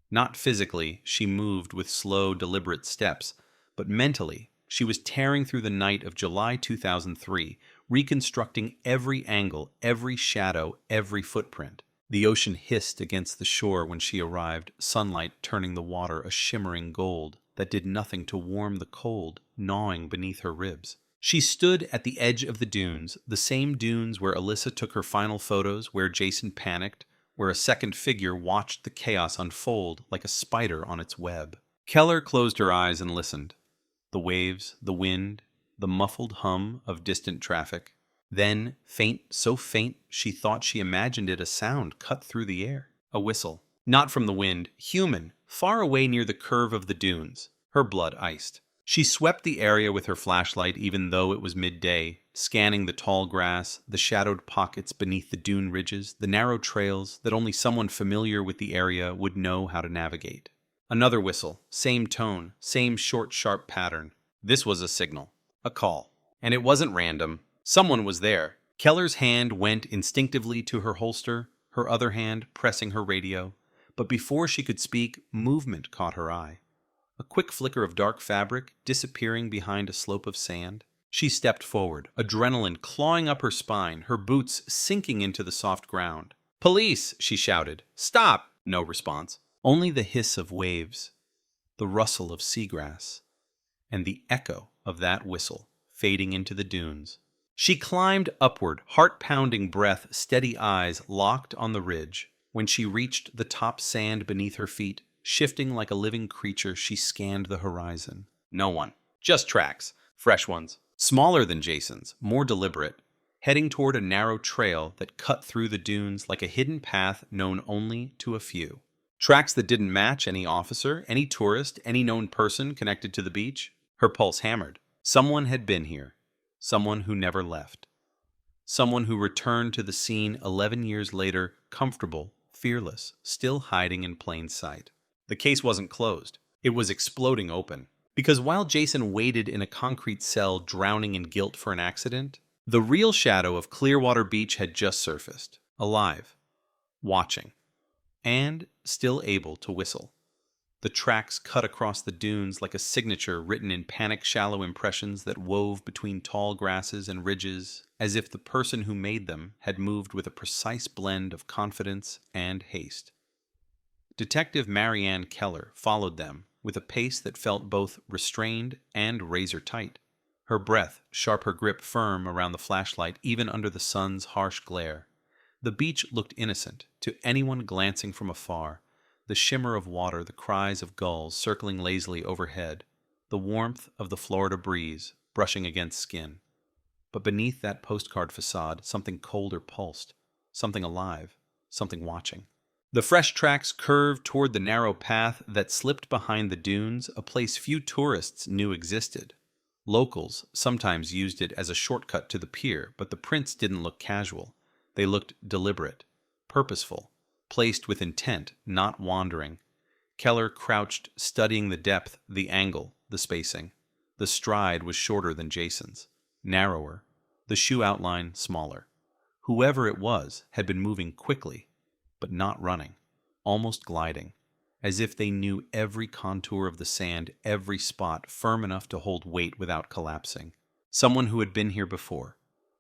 Not physically, she moved with slow, deliberate steps, but mentally, she was tearing through the night of July 2003, reconstructing every angle, every shadow, every footprint. The ocean hissed against the shore when she arrived, sunlight turning the water a shimmering gold that did nothing to warm the cold gnawing beneath her ribs. She stood at the edge of the dunes, the same dunes where Alyssa took her final photos, where Jason panicked, where a second figure watched the chaos unfold like a spider on its web. Keller closed her eyes and listened. The waves, the wind, the muffled hum of distant traffic. Then, faint, so faint, she thought she imagined it a sound cut through the air. A whistle. Not from the wind, human, far away near the curve of the dunes. Her blood iced. She swept the area with her flashlight even though it was midday, scanning the tall grass, the shadowed pockets beneath the dune ridges, the narrow trails that only someone familiar with the area would know how to navigate. Another whistle, same tone, same short, sharp pattern. This was a signal, a call. And it wasn't random. Someone was there. Keller's hand went instinctively to her holster, her other hand pressing her radio. But before she could speak, movement caught her eye. A quick flicker of dark fabric disappearing behind a slope of sand. She stepped forward, adrenaline clawing up her spine, her boots sinking into the soft ground. "Police!" she shouted. "Stop!" No response. Only the hiss of waves, the rustle of seagrass, and the echo of that whistle fading into the dunes. She climbed upward, heart-pounding breath, steady eyes locked on the ridge. When she reached the top sand beneath her feet, shifting like a living creature, she scanned the horizon. No one. Just tracks. Fresh ones. Smaller than Jason's, more deliberate, heading toward a narrow trail that cut through the dunes like a hidden path known only to a few. Tracks that didn't match any officer, any tourist, any known person connected to the beach. Her pulse hammered. Someone had been here. Someone who never left. Someone who returned to the scene 11 years later, comfortable, fearless, still hiding in plain sight. The case wasn't closed. It was exploding open. Because while Jason waited in a concrete cell drowning in guilt for an accident, The real shadow of Clearwater Beach had just surfaced, alive, watching, and still able to whistle. The tracks cut across the dunes like a signature written in panic shallow impressions that wove between tall grasses and ridges, as if the person who made them had moved with a precise blend of confidence and haste. Detective Marianne Keller followed them with a pace that felt both restrained and razor-tight. Her breath sharp, her grip firm around the flashlight even under the sun's harsh glare. The beach looked innocent to anyone glancing from afar. The shimmer of water, the cries of gulls circling lazily overhead, the warmth of the Florida breeze brushing against skin. But beneath that postcard facade, something colder pulsed, something alive, something watching. The fresh tracks curved toward the narrow path that slipped behind the dunes, a place few tourists knew existed. Locals sometimes used it as a shortcut to the pier, but the prints didn't look casual. They looked deliberate, purposeful, placed with intent, not wandering. Keller crouched, studying the depth, the angle, the spacing. The stride was shorter than Jason's, narrower, the shoe outline smaller. Whoever it was had been moving quickly, but not running, almost gliding, as if they knew every contour of the sand, every spot firm enough to hold weight without collapsing. Someone who had been here before,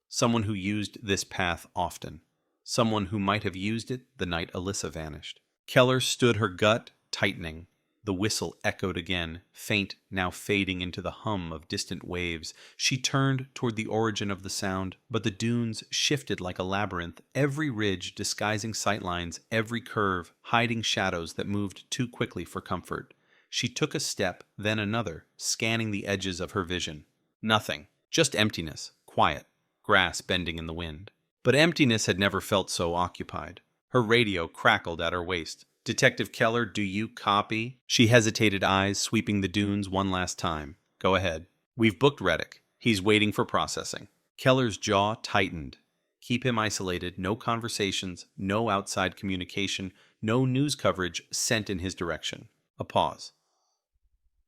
someone who used this path often, someone who might have used it the night Alyssa vanished. Keller stood, her gut tightening. The whistle echoed again, faint, now fading into the hum of distant waves. She turned toward the origin of the sound, but the dunes shifted like a labyrinth, every ridge disguising sightlines, every curve hiding shadows that moved too quickly for comfort. She took a step, then another, scanning the edges of her vision. Nothing, just emptiness, quiet, grass bending in the wind. But emptiness had never felt so occupied. Her radio crackled at her waist. "Detective Keller, do you copy?" She hesitated, eyes sweeping the dunes one last time. "Go ahead. We've booked Reddick. He's waiting for processing." Keller's jaw tightened. Keep him isolated, no conversations, no outside communication, no news coverage sent in his direction. A pause.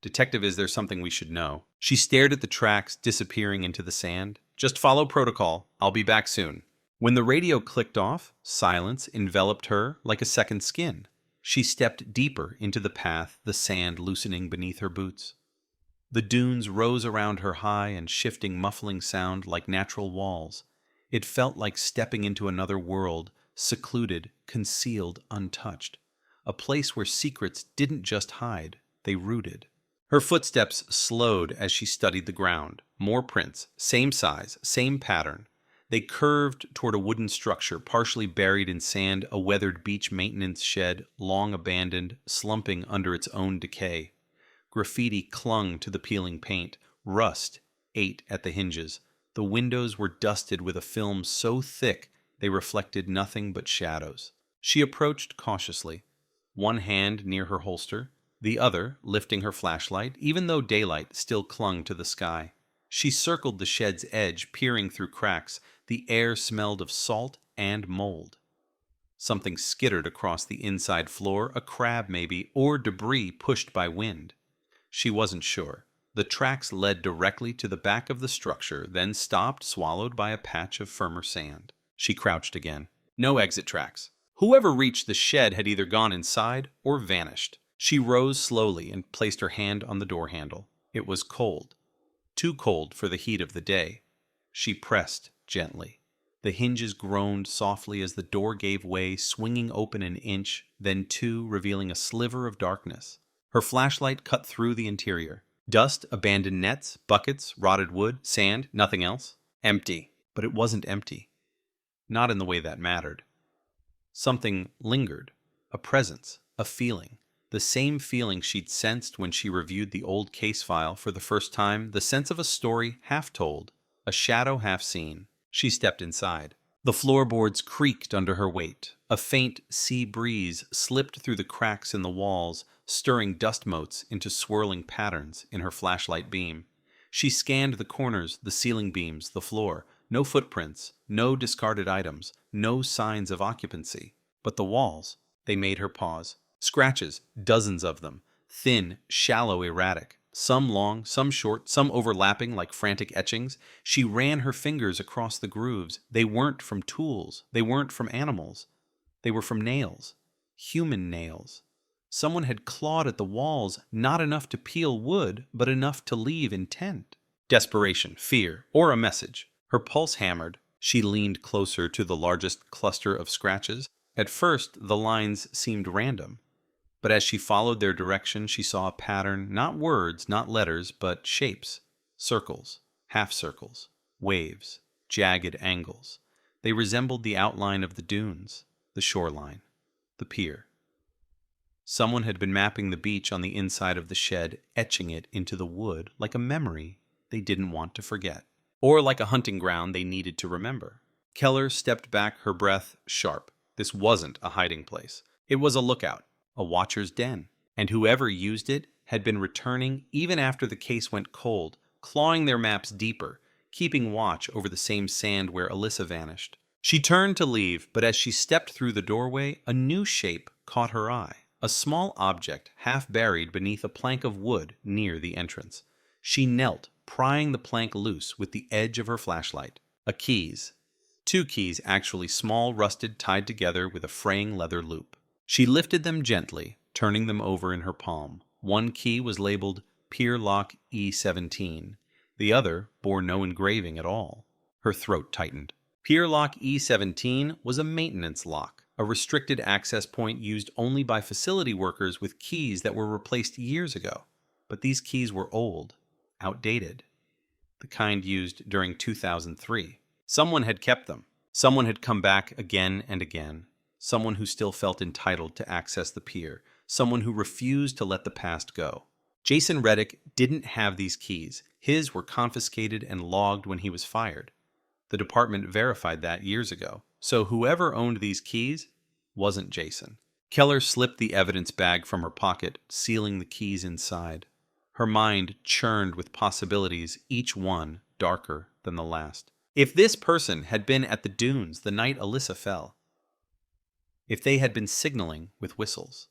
"Detective, is there something we should know?" She stared at the tracks disappearing into the sand. "Just follow protocol. I'll be back soon." When the radio clicked off, silence enveloped her like a second skin. She stepped deeper into the path, the sand loosening beneath her boots. The dunes rose around her, high and shifting, muffling sound like natural walls. It felt like stepping into another world, secluded, concealed, untouched. A place where secrets didn't just hide, they rooted. Her footsteps slowed as she studied the ground. More prints, same size, same pattern. They curved toward a wooden structure, partially buried in sand, a weathered beach maintenance shed, long abandoned, slumping under its own decay. Graffiti clung to the peeling paint. Rust ate at the hinges. The windows were dusted with a film so thick they reflected nothing but shadows. She approached cautiously, one hand near her holster, the other lifting her flashlight, even though daylight still clung to the sky. She circled the shed's edge, peering through cracks. The air smelled of salt and mold. Something skittered across the inside floor, a crab maybe, or debris pushed by wind. She wasn't sure. The tracks led directly to the back of the structure, then stopped, swallowed by a patch of firmer sand. She crouched again. No exit tracks. Whoever reached the shed had either gone inside or vanished. She rose slowly and placed her hand on the door handle. It was cold. Too cold for the heat of the day. She pressed gently. The hinges groaned softly as the door gave way, swinging open an inch, then two, revealing a sliver of darkness. Her flashlight cut through the interior. Dust, abandoned nets, buckets, rotted wood, sand, nothing else. Empty. But it wasn't empty. Not in the way that mattered. Something lingered. A presence. A feeling. The same feeling she'd sensed when she reviewed the old case file for the first time, the sense of a story half told, a shadow half seen. She stepped inside. The floorboards creaked under her weight. A faint sea breeze slipped through the cracks in the walls, stirring dust motes into swirling patterns in her flashlight beam. She scanned the corners, the ceiling beams, the floor. No footprints, no discarded items, no signs of occupancy. But the walls, they made her pause. Scratches, dozens of them. Thin, shallow, erratic. some long, some short, some overlapping like frantic etchings. She ran her fingers across the grooves. They weren't from tools. They weren't from animals. They were from nails. Human nails. Someone had clawed at the walls, not enough to peel wood, but enough to leave intent. Desperation, fear, or a message. Her pulse hammered. She leaned closer to the largest cluster of scratches. At first, the lines seemed random. But as she followed their direction, she saw a pattern, not words, not letters, but shapes. Circles, half circles, waves, jagged angles. They resembled the outline of the dunes, the shoreline, the pier. Someone had been mapping the beach on the inside of the shed, etching it into the wood like a memory they didn't want to forget, or like a hunting ground they needed to remember. Keller stepped back, her breath sharp. This wasn't a hiding place. It was a lookout, a watcher's den, and whoever used it had been returning even after the case went cold, clawing their maps deeper, keeping watch over the same sand where Alyssa vanished. She turned to leave, but as she stepped through the doorway, a new shape caught her eye. A small object half buried beneath a plank of wood near the entrance. She knelt, prying the plank loose with the edge of her flashlight. Keys. 2 keys, actually small, rusted, tied together with a fraying leather loop. She lifted them gently, turning them over in her palm. One key was labeled Pier Lock E17. The other bore no engraving at all. Her throat tightened. Pier Lock E17 was a maintenance lock, a restricted access point used only by facility workers with keys that were replaced years ago. But these keys were old, outdated, the kind used during 2003. Someone had kept them. Someone had come back again and again. Someone who still felt entitled to access the pier. Someone who refused to let the past go. Jason Reddick didn't have these keys. His were confiscated and logged when he was fired. The department verified that years ago. So whoever owned these keys wasn't Jason. Keller slipped the evidence bag from her pocket, sealing the keys inside. Her mind churned with possibilities, each one darker than the last. If this person had been at the dunes the night Alyssa fell, if they had been signaling with whistles,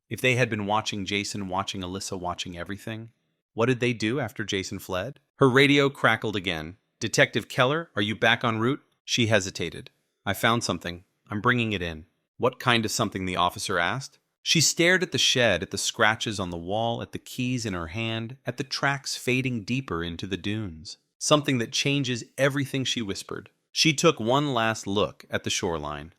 if they had been watching Jason, watching Alyssa, watching everything, what did they do after Jason fled? Her radio crackled again. Detective Keller, are you back en route? She hesitated. I found something. I'm bringing it in. What kind of something? The officer asked. She stared at the shed, at the scratches on the wall, at the keys in her hand, at the tracks fading deeper into the dunes. Something that changes everything, she whispered. She took one last look at the shoreline.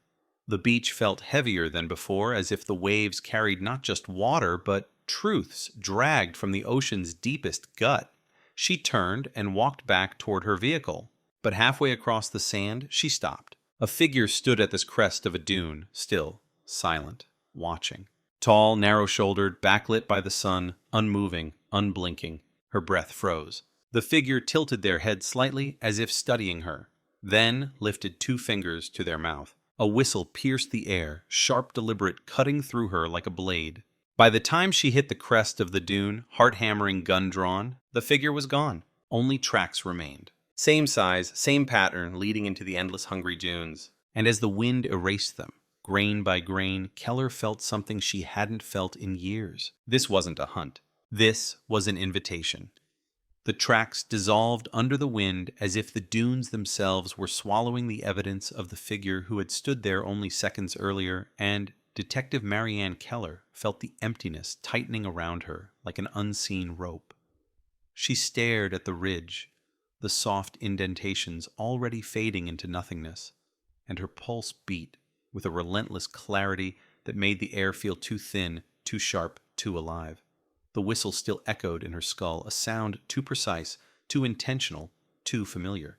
The beach felt heavier than before, as if the waves carried not just water, but truths dragged from the ocean's deepest gut. She turned and walked back toward her vehicle. But halfway across the sand, she stopped. A figure stood at this crest of a dune, still, silent, watching. Tall, narrow-shouldered, backlit by the sun, unmoving, unblinking. Her breath froze. The figure tilted their head slightly, as if studying her, then lifted 2 fingers to their mouth. A whistle pierced the air, sharp, deliberate, cutting through her like a blade. By the time she hit the crest of the dune, heart-hammering, gun drawn, the figure was gone. Only tracks remained. Same size, same pattern, leading into the endless hungry dunes. And as the wind erased them, grain by grain, Keller felt something she hadn't felt in years. This wasn't a hunt. This was an invitation. The tracks dissolved under the wind as if the dunes themselves were swallowing the evidence of the figure who had stood there only seconds earlier, and Detective Marianne Keller felt the emptiness tightening around her like an unseen rope. She stared at the ridge, the soft indentations already fading into nothingness, and her pulse beat with a relentless clarity that made the air feel too thin, too sharp, too alive. The whistle still echoed in her skull, a sound too precise, too intentional, too familiar.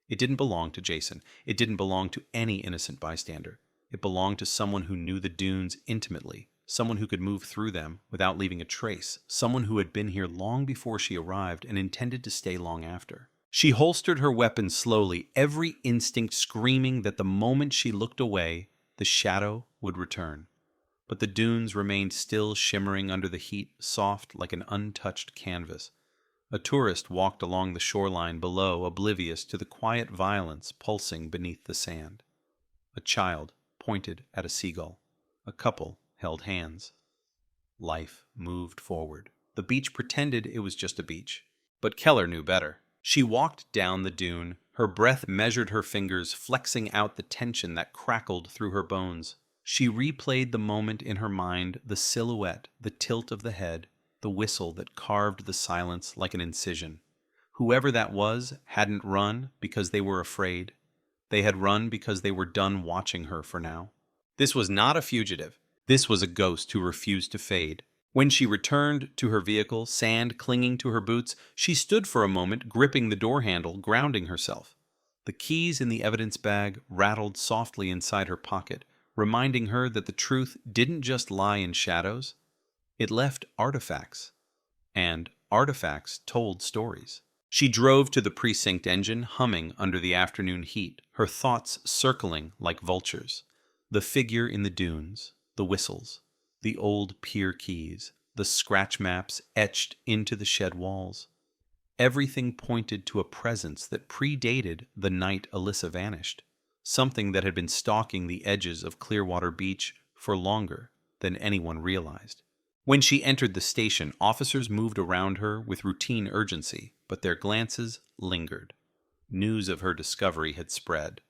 It didn't belong to Jason. It didn't belong to any innocent bystander. It belonged to someone who knew the dunes intimately, someone who could move through them without leaving a trace, someone who had been here long before she arrived and intended to stay long after. She holstered her weapon slowly, every instinct screaming that the moment she looked away, the shadow would return. But the dunes remained still, shimmering under the heat, soft like an untouched canvas. A tourist walked along the shoreline below, oblivious to the quiet violence pulsing beneath the sand. A child pointed at a seagull. A couple held hands. Life moved forward. The beach pretended it was just a beach. But Keller knew better. She walked down the dune. Her breath measured her fingers, flexing out the tension that crackled through her bones. She replayed the moment in her mind, the silhouette, the tilt of the head, the whistle that carved the silence like an incision. Whoever that was hadn't run because they were afraid. They had run because they were done watching her for now. This was not a fugitive. This was a ghost who refused to fade. When she returned to her vehicle, sand clinging to her boots, she stood for a moment, gripping the door handle, grounding herself. The keys in the evidence bag rattled softly inside her pocket, reminding her that the truth didn't just lie in shadows. It left artifacts. And artifacts told stories. She drove to the precinct engine, humming under the afternoon heat, her thoughts circling like vultures. The figure in the dunes, the whistles, the old pier keys, the scratch maps etched into the shed walls. Everything pointed to a presence that predated the night Alyssa vanished, something that had been stalking the edges of Clearwater Beach for longer than anyone realized. When she entered the station, officers moved around her with routine urgency, but their glances lingered. News of her discovery had spread.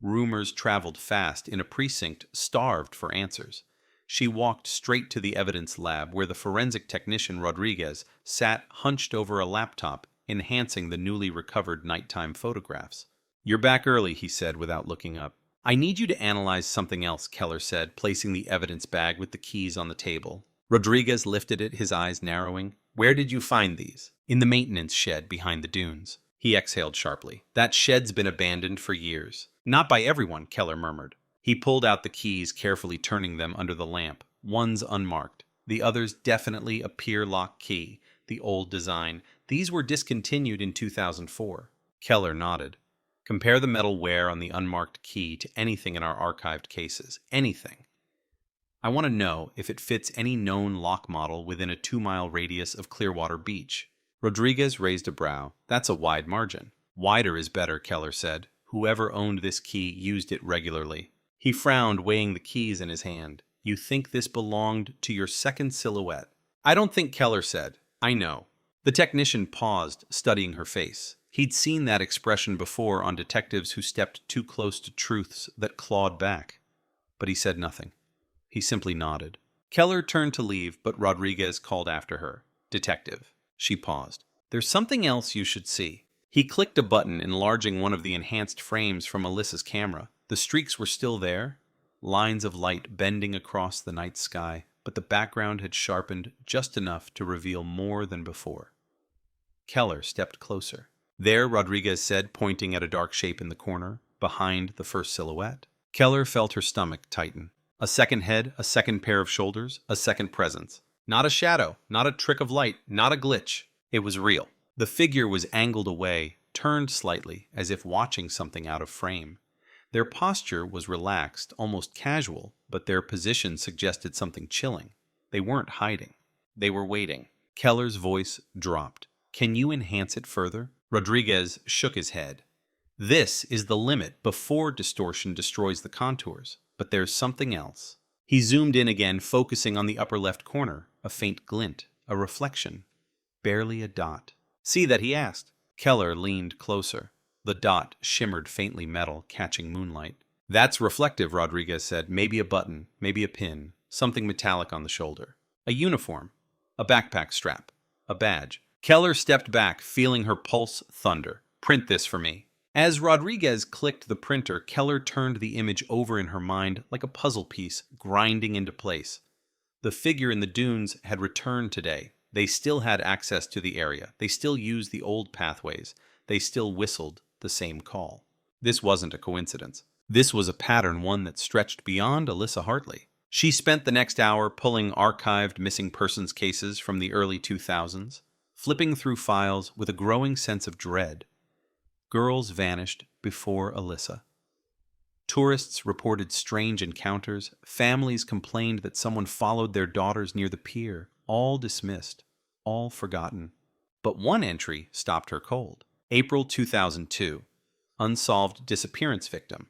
Rumors traveled fast in a precinct starved for answers. She walked straight to the evidence lab where the forensic technician Rodriguez sat hunched over a laptop, enhancing the newly recovered nighttime photographs. "You're back early," he said without looking up. "I need you to analyze something else," Keller said, placing the evidence bag with the keys on the table. Rodriguez lifted it, his eyes narrowing. "Where did you find these?" "In the maintenance shed behind the dunes." He exhaled sharply. "That shed's been abandoned for years." "Not by everyone," Keller murmured. He pulled out the keys, carefully turning them under the lamp. One's unmarked. The other's definitely a pier lock key, the old design. These were discontinued in 2004. Keller nodded. "Compare the metal wear on the unmarked key to anything in our archived cases. Anything. I want to know if it fits any known lock model within a 2-mile radius of Clearwater Beach." Rodriguez raised a brow. "That's a wide margin." "Wider is better," Keller said. "Whoever owned this key used it regularly." He frowned, weighing the keys in his hand. "You think this belonged to your second silhouette?" "I don't think," Keller said. "I know." The technician paused, studying her face. He'd seen that expression before on detectives who stepped too close to truths that clawed back. But he said nothing. He simply nodded. Keller turned to leave, but Rodriguez called after her. "Detective." She paused. "There's something else you should see." He clicked a button, enlarging one of the enhanced frames from Alyssa's camera. The streaks were still there, lines of light bending across the night sky, but the background had sharpened just enough to reveal more than before. Keller stepped closer. "There," Rodriguez said, pointing at a dark shape in the corner, behind the first silhouette. Keller felt her stomach tighten. A second head, a second pair of shoulders, a second presence. Not a shadow, not a trick of light, not a glitch. It was real. The figure was angled away, turned slightly, as if watching something out of frame. Their posture was relaxed, almost casual, but their position suggested something chilling. They weren't hiding. They were waiting. Keller's voice dropped. "Can you enhance it further?" Rodriguez shook his head. "This is the limit before distortion destroys the contours. But there's something else." He zoomed in again, focusing on the upper left corner. A faint glint, a reflection. Barely a dot. "See that?" he asked. Keller leaned closer. The dot shimmered faintly metal, catching moonlight. "That's reflective," Rodriguez said. "Maybe a button, maybe a pin, something metallic on the shoulder. A uniform, a backpack strap, a badge." Keller stepped back, feeling her pulse thunder. "Print this for me." As Rodriguez clicked the printer, Keller turned the image over in her mind like a puzzle piece, grinding into place. The figure in the dunes had returned today. They still had access to the area. They still used the old pathways. They still whistled the same call. This wasn't a coincidence. This was a pattern, one that stretched beyond Alyssa Hartley. She spent the next hour pulling archived missing persons cases from the early 2000s, flipping through files with a growing sense of dread. Girls vanished before Alyssa. Tourists reported strange encounters. Families complained that someone followed their daughters near the pier. All dismissed, all forgotten. But one entry stopped her cold. April 2002. Unsolved disappearance victim.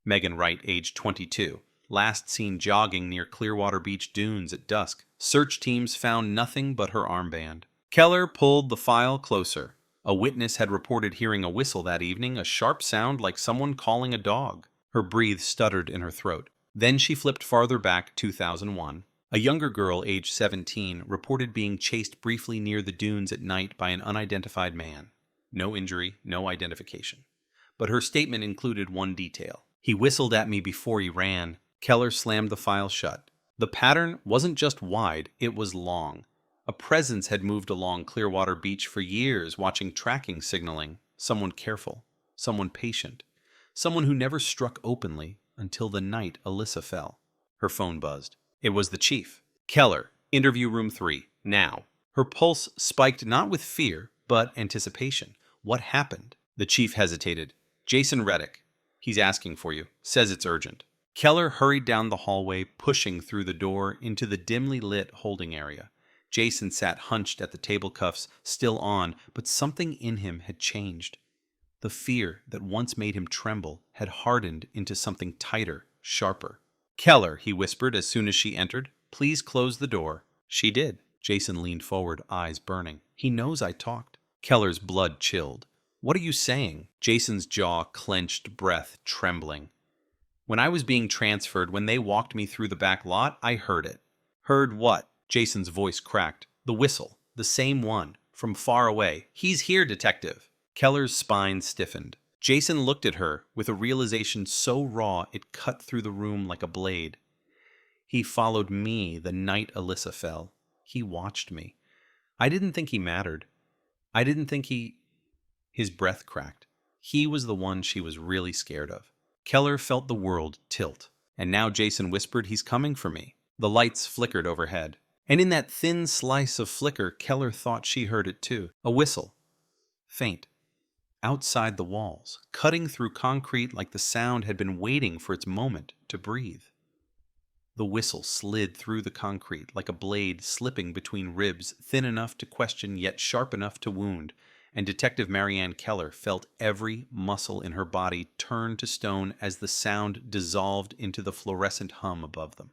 Megan Wright, age 22. last seen jogging near Clearwater Beach dunes at dusk. Search teams found nothing but her armband. Keller pulled the file closer. A witness had reported hearing a whistle that evening, a sharp sound like someone calling a dog. Her breath stuttered in her throat. Then she flipped farther back, 2001. A younger girl, age 17, reported being chased briefly near the dunes at night by an unidentified man. No injury, no identification. But her statement included one detail. He whistled at me before he ran. Keller slammed the file shut. The pattern wasn't just wide, it was long. A presence had moved along Clearwater Beach for years, watching tracking signaling. Someone careful, someone patient, someone who never struck openly until the night Alyssa fell. Her phone buzzed. It was the chief. Keller, interview room 3, now. Her pulse spiked not with fear, but anticipation. What happened? The chief hesitated. Jason Reddick. He's asking for you. Says it's urgent. Keller hurried down the hallway, pushing through the door into the dimly lit holding area. Jason sat hunched at the table cuffs, still on, but something in him had changed. The fear that once made him tremble had hardened into something tighter, sharper. Keller, he whispered as soon as she entered, please close the door. She did. Jason leaned forward, eyes burning. He knows I talked. Keller's blood chilled. What are you saying? Jason's jaw clenched, breath trembling. When I was being transferred, when they walked me through the back lot, I heard it. Heard what? Jason's voice cracked. The whistle. The same one. From far away. He's here, detective. Keller's spine stiffened. Jason looked at her with a realization so raw it cut through the room like a blade. He followed me the night Alyssa fell. He watched me. I didn't think he mattered. I didn't think he... His breath cracked. He was the one she was really scared of. Keller felt the world tilt. And now Jason whispered, he's coming for me. The lights flickered overhead. And in that thin slice of flicker, Keller thought she heard it too. A whistle. Faint. Outside the walls, cutting through concrete like the sound had been waiting for its moment to breathe. The whistle slid through the concrete like a blade slipping between ribs, thin enough to question yet sharp enough to wound, and Detective Marianne Keller felt every muscle in her body turn to stone as the sound dissolved into the fluorescent hum above them.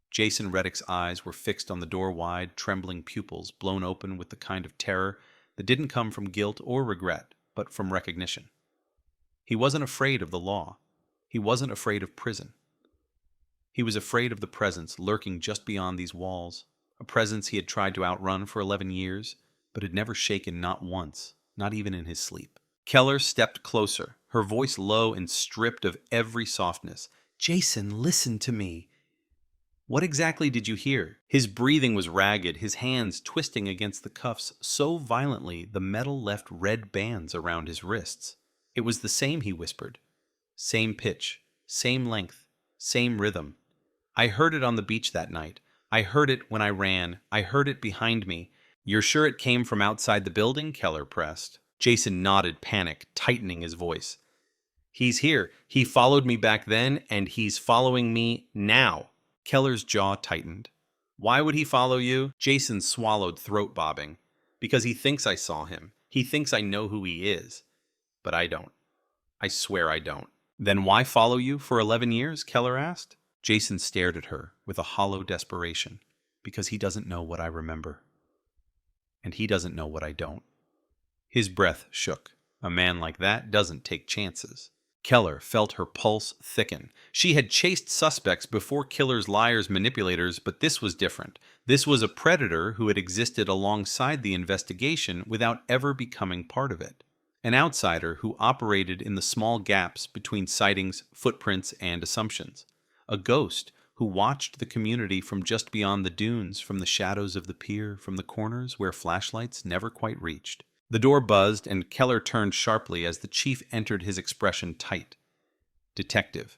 Jason Reddick's eyes were fixed on the door-wide, trembling pupils blown open with the kind of terror that didn't come from guilt or regret, but from recognition. He wasn't afraid of the law. He wasn't afraid of prison. He was afraid of the presence lurking just beyond these walls, a presence he had tried to outrun for 11 years, but had never shaken not once, not even in his sleep. Keller stepped closer, her voice low and stripped of every softness. Jason, listen to me. What exactly did you hear? His breathing was ragged, his hands twisting against the cuffs so violently the metal left red bands around his wrists. It was the same, he whispered. Same pitch, same length, same rhythm. I heard it on the beach that night. I heard it when I ran. I heard it behind me. You're sure it came from outside the building? Keller pressed. Jason nodded, panic tightening his voice. He's here. He followed me back then, and he's following me now. Keller's jaw tightened. Why would he follow you? Jason swallowed, throat bobbing. Because he thinks I saw him. He thinks I know who he is. But I don't. I swear I don't. Then why follow you for 11 years? Keller asked. Jason stared at her with a hollow desperation. Because he doesn't know what I remember. And he doesn't know what I don't. His breath shook. A man like that doesn't take chances. Keller felt her pulse thicken. She had chased suspects before killers, liars, manipulators, but this was different. This was a predator who had existed alongside the investigation without ever becoming part of it. An outsider who operated in the small gaps between sightings, footprints, and assumptions. A ghost who watched the community from just beyond the dunes, from the shadows of the pier, from the corners where flashlights never quite reached. The door buzzed, and Keller turned sharply as the chief entered, his expression tight. Detective.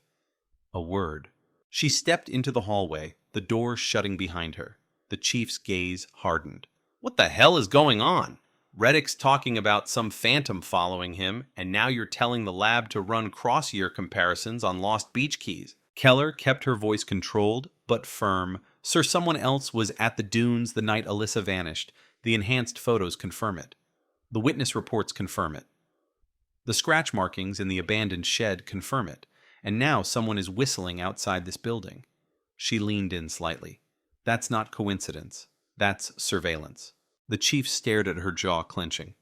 A word. She stepped into the hallway, the door shutting behind her. The chief's gaze hardened. What the hell is going on? Reddick's talking about some phantom following him, and now you're telling the lab to run cross-year comparisons on lost beach keys. Keller kept her voice controlled, but firm. Sir, someone else was at the dunes the night Alyssa vanished. The enhanced photos confirm it. The witness reports confirm it. The scratch markings in the abandoned shed confirm it. and now someone is whistling outside this building. She leaned in slightly. That's not coincidence. That's surveillance. The chief stared at her jaw clenching.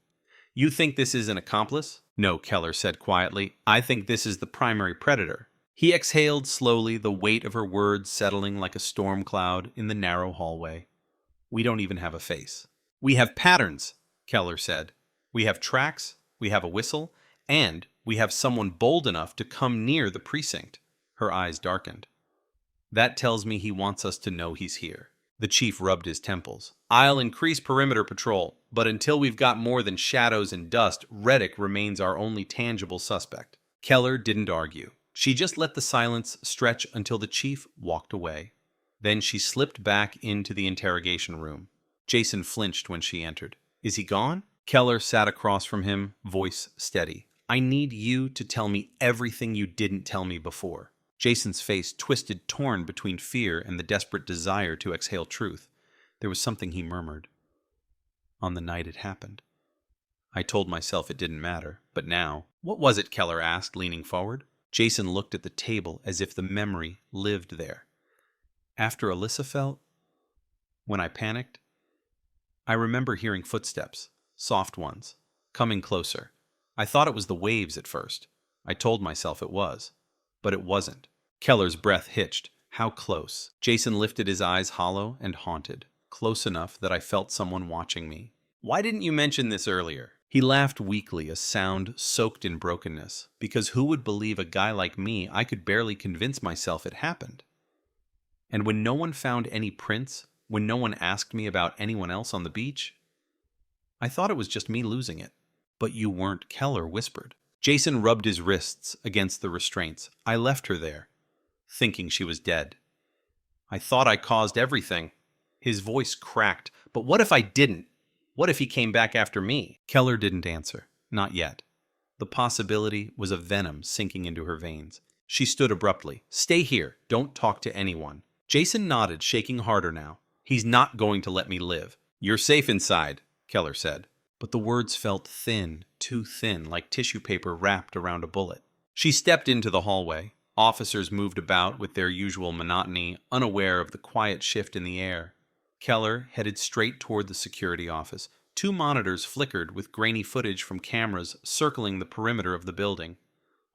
You think this is an accomplice? No, Keller said quietly. I think this is the primary predator. He exhaled slowly, the weight of her words settling like a storm cloud in the narrow hallway. We don't even have a face. We have patterns, Keller said. We have tracks, we have a whistle, and we have someone bold enough to come near the precinct. Her eyes darkened. That tells me he wants us to know he's here. The chief rubbed his temples. I'll increase perimeter patrol, but until we've got more than shadows and dust, Reddick remains our only tangible suspect. Keller didn't argue. She just let the silence stretch until the chief walked away. Then she slipped back into the interrogation room. Jason flinched when she entered. Is he gone? Keller sat across from him, voice steady. I need you to tell me everything you didn't tell me before. Jason's face twisted, torn between fear and the desperate desire to exhale truth. There was something he murmured. On the night it happened. I told myself it didn't matter, but now... What was it? Keller asked, leaning forward. Jason looked at the table as if the memory lived there. After Alyssa fell, when I panicked, I remember hearing footsteps, soft ones, coming closer. I thought it was the waves at first. I told myself it was. But it wasn't. Keller's breath hitched. How close? Jason lifted his eyes hollow and haunted, close enough that I felt someone watching me. Why didn't you mention this earlier? He laughed weakly, a sound soaked in brokenness. Because who would believe a guy like me? I could barely convince myself it happened. And when no one found any prints, when no one asked me about anyone else on the beach, I thought it was just me losing it. But you weren't, Keller whispered. Jason rubbed his wrists against the restraints. I left her there, thinking she was dead. I thought I caused everything. His voice cracked. But what if I didn't? What if he came back after me? Keller didn't answer. Not yet. The possibility was of venom sinking into her veins. She stood abruptly. Stay here. Don't talk to anyone. Jason nodded, shaking harder now. He's not going to let me live. You're safe inside, Keller said. But the words felt thin, too thin, like tissue paper wrapped around a bullet. She stepped into the hallway. Officers moved about with their usual monotony, unaware of the quiet shift in the air. Keller headed straight toward the security office. 2 monitors flickered with grainy footage from cameras circling the perimeter of the building.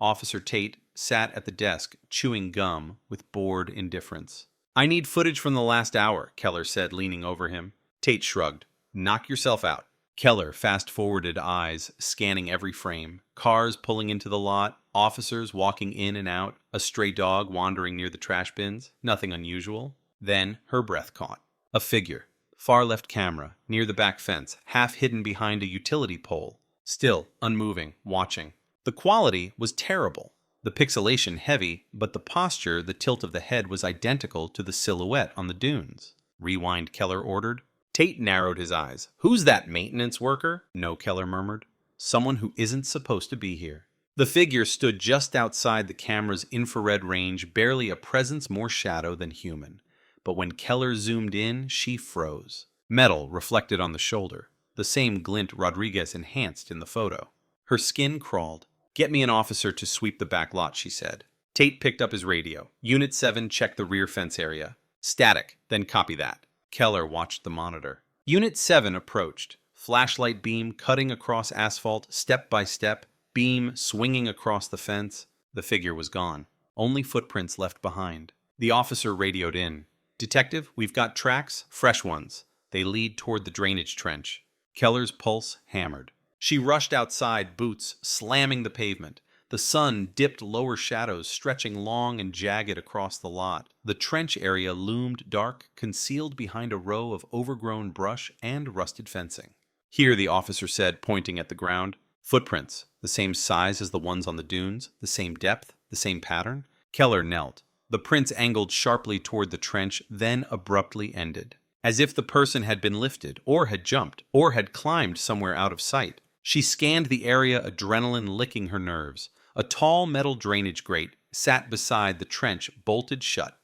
Officer Tate sat at the desk, chewing gum with bored indifference. I need footage from the last hour, Keller said, leaning over him. Tate shrugged. Knock yourself out. Keller fast-forwarded eyes, scanning every frame. Cars pulling into the lot, officers walking in and out, a stray dog wandering near the trash bins. Nothing unusual. Then her breath caught. A figure. Far left camera, near the back fence, half hidden behind a utility pole. Still, unmoving, watching. The quality was terrible. The pixelation heavy, but the posture, the tilt of the head was identical to the silhouette on the dunes. Rewind, Keller ordered. Tate narrowed his eyes. Who's that maintenance worker? No, Keller murmured. Someone who isn't supposed to be here. The figure stood just outside the camera's infrared range, barely a presence more shadow than human. But when Keller zoomed in, she froze. Metal reflected on the shoulder, the same glint Rodriguez enhanced in the photo. Her skin crawled. Get me an officer to sweep the back lot, she said. Tate picked up his radio. Unit 7, check the rear fence area. Static, then copy that. Keller watched the monitor. Unit 7 approached. Flashlight beam cutting across asphalt, step by step, beam swinging across the fence. The figure was gone. Only footprints left behind. The officer radioed in. Detective, we've got tracks, fresh ones. They lead toward the drainage trench. Keller's pulse hammered. She rushed outside, boots slamming the pavement. The sun dipped lower shadows, stretching long and jagged across the lot. The trench area loomed dark, concealed behind a row of overgrown brush and rusted fencing. Here, the officer said, pointing at the ground. Footprints, the same size as the ones on the dunes, the same depth, the same pattern. Keller knelt. The prints angled sharply toward the trench, then abruptly ended. As if the person had been lifted, or had jumped, or had climbed somewhere out of sight. She scanned the area, adrenaline licking her nerves. A tall metal drainage grate sat beside the trench, bolted shut.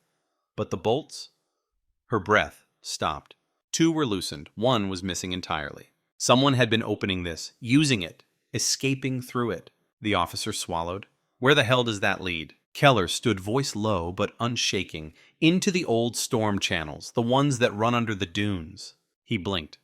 But the bolts? Her breath stopped. 2 were loosened. 1 was missing entirely. Someone had been opening this, using it, escaping through it. The officer swallowed. Where the hell does that lead? Keller stood voice low but unshaking, into the old storm channels, the ones that run under the dunes. He blinked.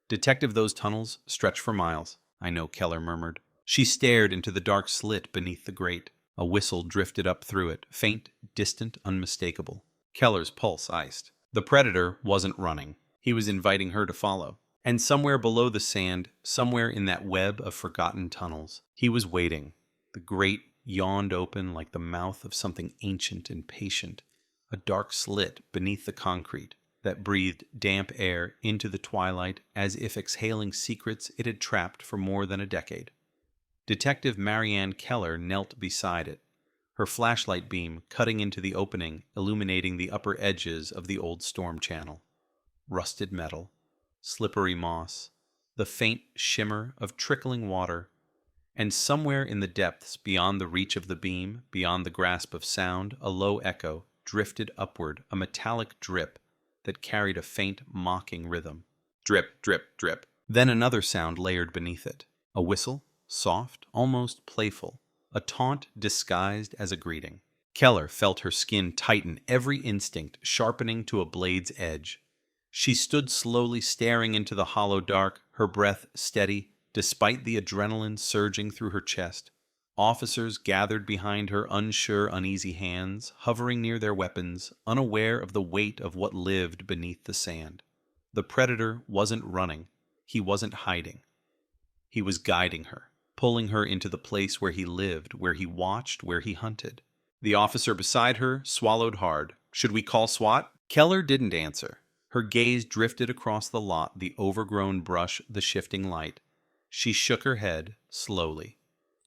Detective, those tunnels stretch for miles. I know, Keller murmured. She stared into the dark slit beneath the grate. A whistle drifted up through it, faint, distant, unmistakable. Keller's pulse iced. The predator wasn't running. He was inviting her to follow. And somewhere below the sand, somewhere in that web of forgotten tunnels, he was waiting. The grate yawned open like the mouth of something ancient and patient, a dark slit beneath the concrete that breathed damp air into the twilight as if exhaling secrets it had trapped for more than a decade. Detective Marianne Keller knelt beside it, her flashlight beam cutting into the opening, illuminating the upper edges of the old storm channel. Rusted metal, slippery moss, the faint shimmer of trickling water, and somewhere in the depths beyond the reach of the beam, beyond the grasp of sound, a low echo drifted upward, a metallic drip that carried a faint, mocking rhythm. Drip, drip, drip. Then another sound layered beneath it. A whistle, soft, almost playful, a taunt disguised as a greeting. Keller felt her skin tighten, every instinct sharpening to a blade's edge. She stood slowly staring into the hollow dark, her breath steady, despite the adrenaline surging through her chest. Officers gathered behind her, unsure, uneasy hands, hovering near their weapons, unaware of the weight of what lived beneath the sand. The predator wasn't running. He wasn't hiding. He was guiding her, pulling her into the place where he lived, where he watched, where he hunted. The officer beside her swallowed hard. Should we call SWAT? Keller didn't answer. Her gaze drifted across the lot, the overgrown brush, the shifting light. She shook her head, slowly.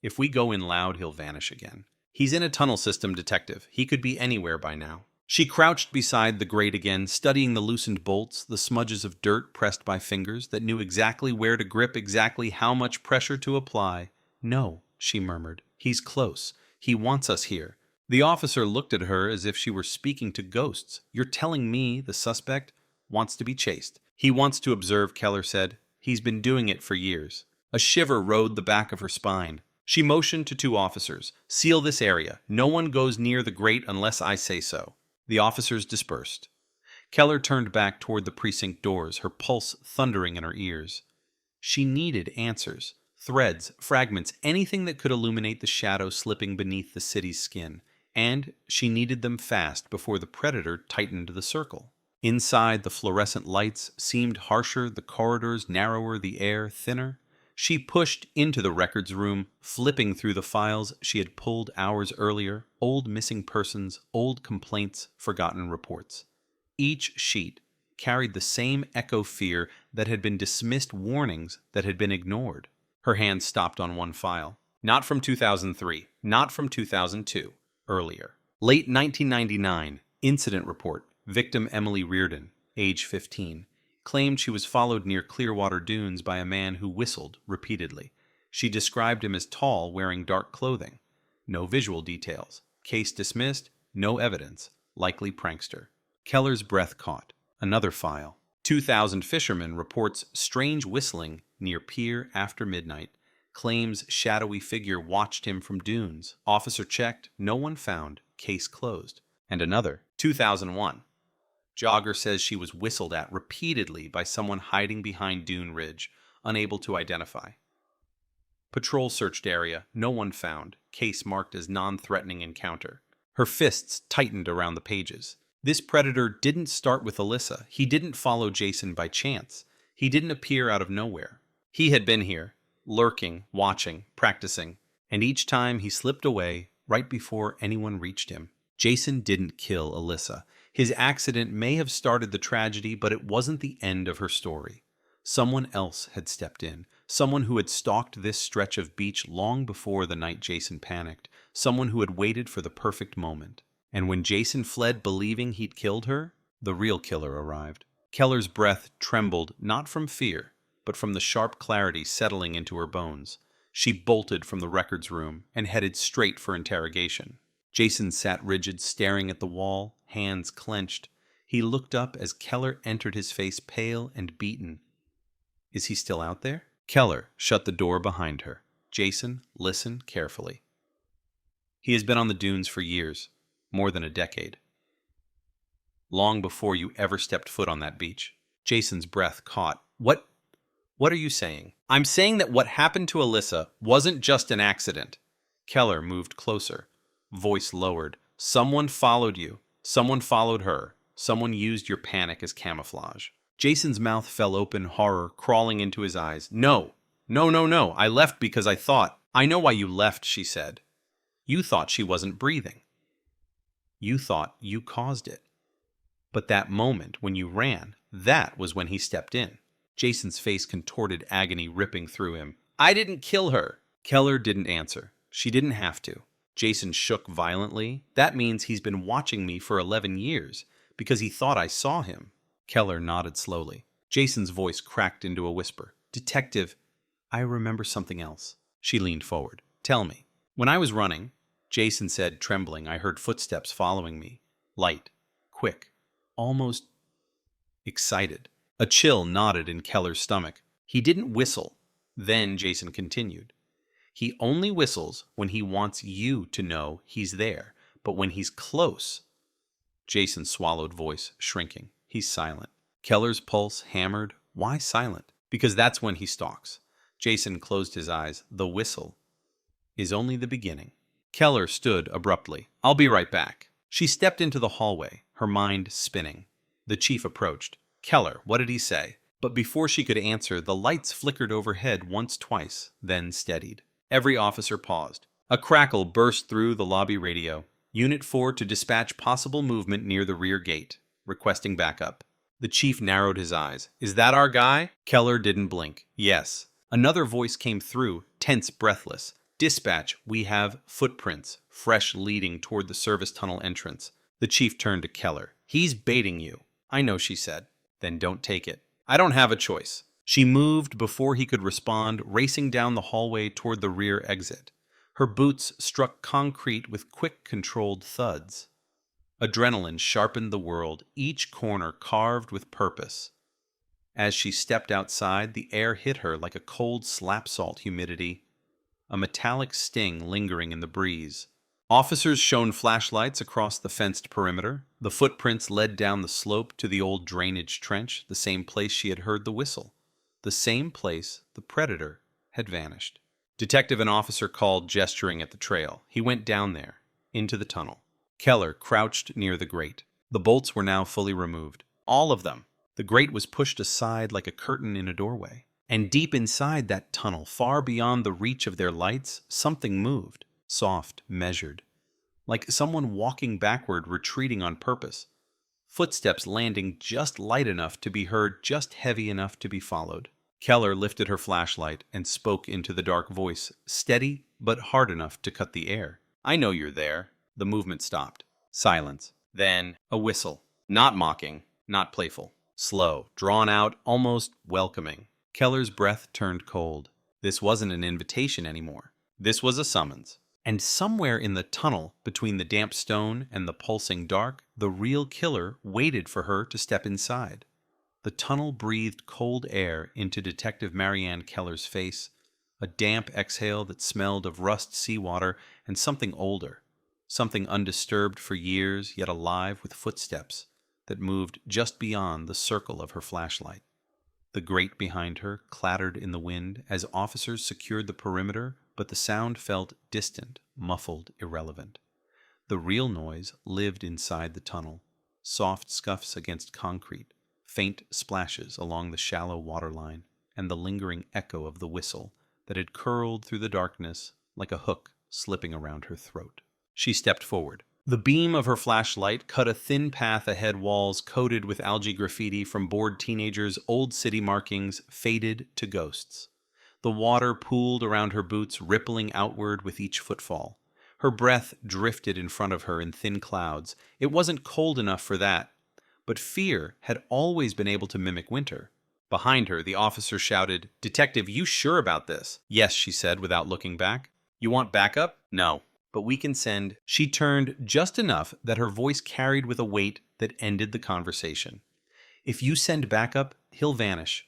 If we go in loud, he'll vanish again. He's in a tunnel system, Detective. He could be anywhere by now. She crouched beside the grate again, studying the loosened bolts, the smudges of dirt pressed by fingers that knew exactly where to grip, exactly how much pressure to apply. No, she murmured. He's close. He wants us here. The officer looked at her as if she were speaking to ghosts. You're telling me the suspect wants to be chased? He wants to observe, Keller said. He's been doing it for years. A shiver rode the back of her spine. She motioned to two officers. Seal this area. No one goes near the grate unless I say so. The officers dispersed. Keller turned back toward the precinct doors, her pulse thundering in her ears. She needed answers. Threads, fragments, anything that could illuminate the shadow slipping beneath the city's skin. And she needed them fast before the predator tightened the circle. Inside, the fluorescent lights seemed harsher, the corridors narrower, the air thinner. She pushed into the records room, flipping through the files she had pulled hours earlier, old missing persons, old complaints, forgotten reports. Each sheet carried the same echo fear that had been dismissed, warnings that had been ignored. Her hand stopped on one file. Not from 2003, not from 2002, earlier. Late 1999, incident report, victim Emily Reardon, age 15. Claimed she was followed near Clearwater Dunes by a man who whistled repeatedly. She described him as tall, wearing dark clothing. No visual details. Case dismissed. No evidence. Likely prankster. Keller's breath caught. Another file. 2000 fisherman reports strange whistling near pier after midnight. Claims shadowy figure watched him from dunes. Officer checked. No one found. Case closed. And another. 2001. Jogger says she was whistled at repeatedly by someone hiding behind Dune Ridge, unable to identify. Patrol searched area, no one found, case marked as non-threatening encounter. Her fists tightened around the pages. This predator didn't start with Alyssa. He didn't follow Jason by chance. He didn't appear out of nowhere. He had been here, lurking, watching, practicing, and each time he slipped away right before anyone reached him. Jason didn't kill Alyssa. His accident may have started the tragedy, but it wasn't the end of her story. Someone else had stepped in, someone who had stalked this stretch of beach long before the night Jason panicked, someone who had waited for the perfect moment. And when Jason fled believing he'd killed her, the real killer arrived. Keller's breath trembled, not from fear, but from the sharp clarity settling into her bones. She bolted from the records room and headed straight for interrogation. Jason sat rigid, staring at the wall, hands clenched. He looked up as Keller entered, his face pale and beaten. Is he still out there? Keller shut the door behind her. Jason listened carefully. He has been on the dunes for years, more than a decade. Long before you ever stepped foot on that beach. Jason's breath caught. What are you saying? I'm saying that what happened to Alyssa wasn't just an accident. Keller moved closer, voice lowered. Someone followed you. Someone followed her. Someone used your panic as camouflage. Jason's mouth fell open, horror crawling into his eyes. No. I left because I thought. I know why you left, she said. You thought she wasn't breathing. You thought you caused it. But that moment when you ran, that was when he stepped in. Jason's face contorted, agony ripping through him. I didn't kill her. Keller didn't answer. She didn't have to. Jason shook violently. That means he's been watching me for 11 years, because he thought I saw him. Keller nodded slowly. Jason's voice cracked into a whisper. Detective, I remember something else. She leaned forward. Tell me. When I was running, Jason said, trembling, I heard footsteps following me. Light. Quick. Almost excited. A chill knotted in Keller's stomach. He didn't whistle. Then Jason continued. He only whistles when he wants you to know he's there, but when he's close. Jason's swallowed voice shrinking. He's silent. Keller's pulse hammered. Why silent? Because that's when he stalks. Jason closed his eyes. The whistle is only the beginning. Keller stood abruptly. I'll be right back. She stepped into the hallway, her mind spinning. The chief approached. Keller, what did he say? But before she could answer, the lights flickered overhead once, twice, then steadied. Every officer paused. A crackle burst through the lobby radio. Unit 4 to dispatch possible movement near the rear gate, requesting backup. The chief narrowed his eyes. Is that our guy? Keller didn't blink. Yes. Another voice came through, tense, breathless. Dispatch, we have footprints, fresh leading toward the service tunnel entrance. The chief turned to Keller. He's baiting you. I know, she said. Then don't take it. I don't have a choice. She moved before he could respond, racing down the hallway toward the rear exit. Her boots struck concrete with quick, controlled thuds. Adrenaline sharpened the world, each corner carved with purpose. As she stepped outside, the air hit her like a cold slap salt humidity, a metallic sting lingering in the breeze. Officers shone flashlights across the fenced perimeter. The footprints led down the slope to the old drainage trench, the same place she had heard the whistle, the same place the predator had vanished. Detective and officer called, gesturing at the trail. He went down there, into the tunnel. Keller crouched near the grate. The bolts were now fully removed. All of them. The grate was pushed aside like a curtain in a doorway. And deep inside that tunnel, far beyond the reach of their lights, something moved. Soft, measured. Like someone walking backward, retreating on purpose. Footsteps landing just light enough to be heard, just heavy enough to be followed. Keller lifted her flashlight and spoke into the dark voice, steady but hard enough to cut the air. I know you're there. The movement stopped. Silence. Then a whistle. Not mocking, not playful. Slow, drawn out, almost welcoming. Keller's breath turned cold. This wasn't an invitation anymore. This was a summons. And somewhere in the tunnel, between the damp stone and the pulsing dark, the real killer waited for her to step inside. The tunnel breathed cold air into Detective Marianne Keller's face, a damp exhale that smelled of rust seawater and something older, something undisturbed for years, yet alive with footsteps that moved just beyond the circle of her flashlight. The grate behind her clattered in the wind as officers secured the perimeter, but the sound felt distant, muffled, irrelevant. The real noise lived inside the tunnel, soft scuffs against concrete, faint splashes along the shallow waterline, and the lingering echo of the whistle that had curled through the darkness like a hook slipping around her throat. She stepped forward. The beam of her flashlight cut a thin path ahead, walls coated with algae graffiti from bored teenagers, old city markings faded to ghosts. The water pooled around her boots, rippling outward with each footfall. Her breath drifted in front of her in thin clouds. It wasn't cold enough for that, but fear had always been able to mimic winter. Behind her, the officer shouted, "Detective, you sure about this?" "Yes," she said without looking back. "You want backup?" "No. But we can send..." She turned just enough that her voice carried with a weight that ended the conversation. "If you send backup, he'll vanish.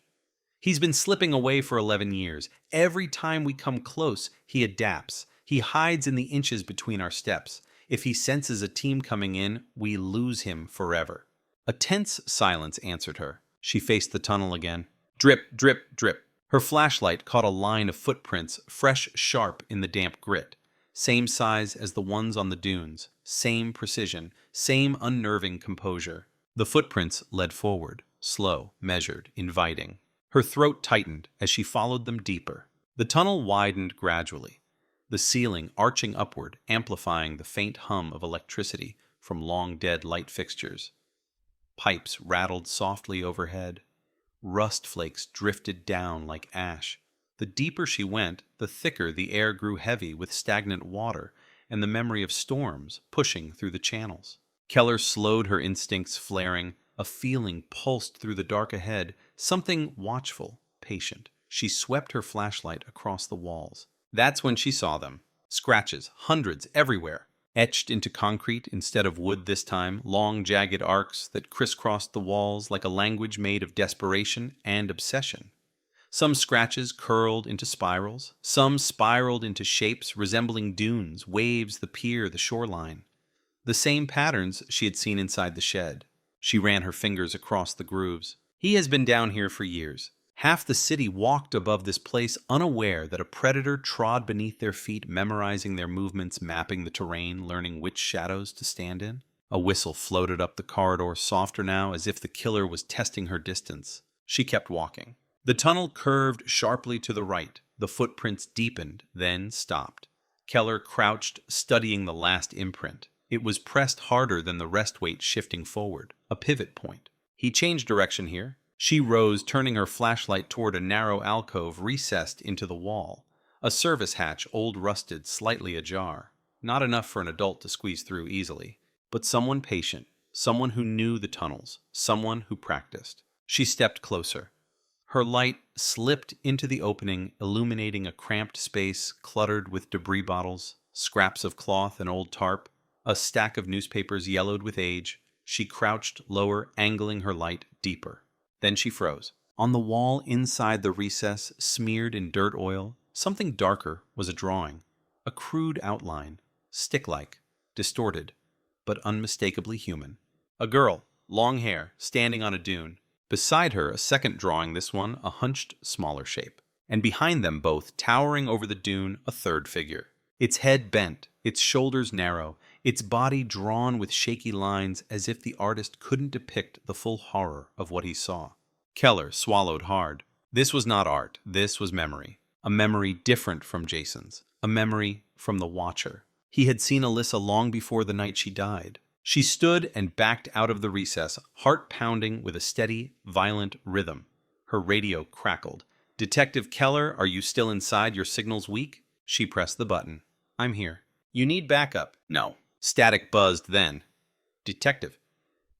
He's been slipping away for 11 years. Every time we come close, he adapts. He hides in the inches between our steps. If he senses a team coming in, we lose him forever. A tense silence answered her. She faced the tunnel again. Drip, drip, drip. Her flashlight caught a line of footprints, fresh, sharp in the damp grit. Same size as the ones on the dunes. Same precision. Same unnerving composure. The footprints led forward, slow, measured, inviting. Her throat tightened as she followed them deeper. The tunnel widened gradually, the ceiling arching upward, amplifying the faint hum of electricity from long-dead light fixtures. Pipes rattled softly overhead. Rust flakes drifted down like ash. The deeper she went, the thicker the air grew, heavy with stagnant water and the memory of storms pushing through the channels. Keller slowed, her instincts flaring. A feeling pulsed through the dark ahead, something watchful, patient. She swept her flashlight across the walls. That's when she saw them. Scratches, hundreds everywhere. Etched into concrete instead of wood this time, long jagged arcs that crisscrossed the walls like a language made of desperation and obsession. Some scratches curled into spirals, some spiraled into shapes resembling dunes, waves, the pier, the shoreline. The same patterns she had seen inside the shed. She ran her fingers across the grooves. He has been down here for years. Half the city walked above this place, unaware that a predator trod beneath their feet, memorizing their movements, mapping the terrain, learning which shadows to stand in. A whistle floated up the corridor, softer now, as if the killer was testing her distance. She kept walking. The tunnel curved sharply to the right. The footprints deepened, then stopped. Keller crouched, studying the last imprint. It was pressed harder than the rest weight, shifting forward, a pivot point. He changed direction here. She rose, turning her flashlight toward a narrow alcove recessed into the wall. A service hatch, old rusted, slightly ajar. Not enough for an adult to squeeze through easily. But someone patient, someone who knew the tunnels, someone who practiced. She stepped closer. Her light slipped into the opening, illuminating a cramped space cluttered with debris bottles, scraps of cloth and old tarp. A stack of newspapers yellowed with age. She crouched lower, angling her light deeper. Then she froze. On the wall inside the recess, smeared in dirt oil, something darker was a drawing. A crude outline, stick-like, distorted, but unmistakably human. A girl, long hair, standing on a dune. Beside her, a second drawing, this one a hunched, smaller shape. And behind them both, towering over the dune, a third figure. Its head bent, its shoulders narrow, its body drawn with shaky lines, as if the artist couldn't depict the full horror of what he saw. Keller swallowed hard. This was not art, this was memory. A memory different from Jason's. A memory from the Watcher. He had seen Alyssa long before the night she died. She stood and backed out of the recess, heart pounding with a steady, violent rhythm. Her radio crackled. "Detective Keller, are you still inside? Your signal's weak?" She pressed the button. "I'm here." "You need backup." "No." Static buzzed then. "Detective,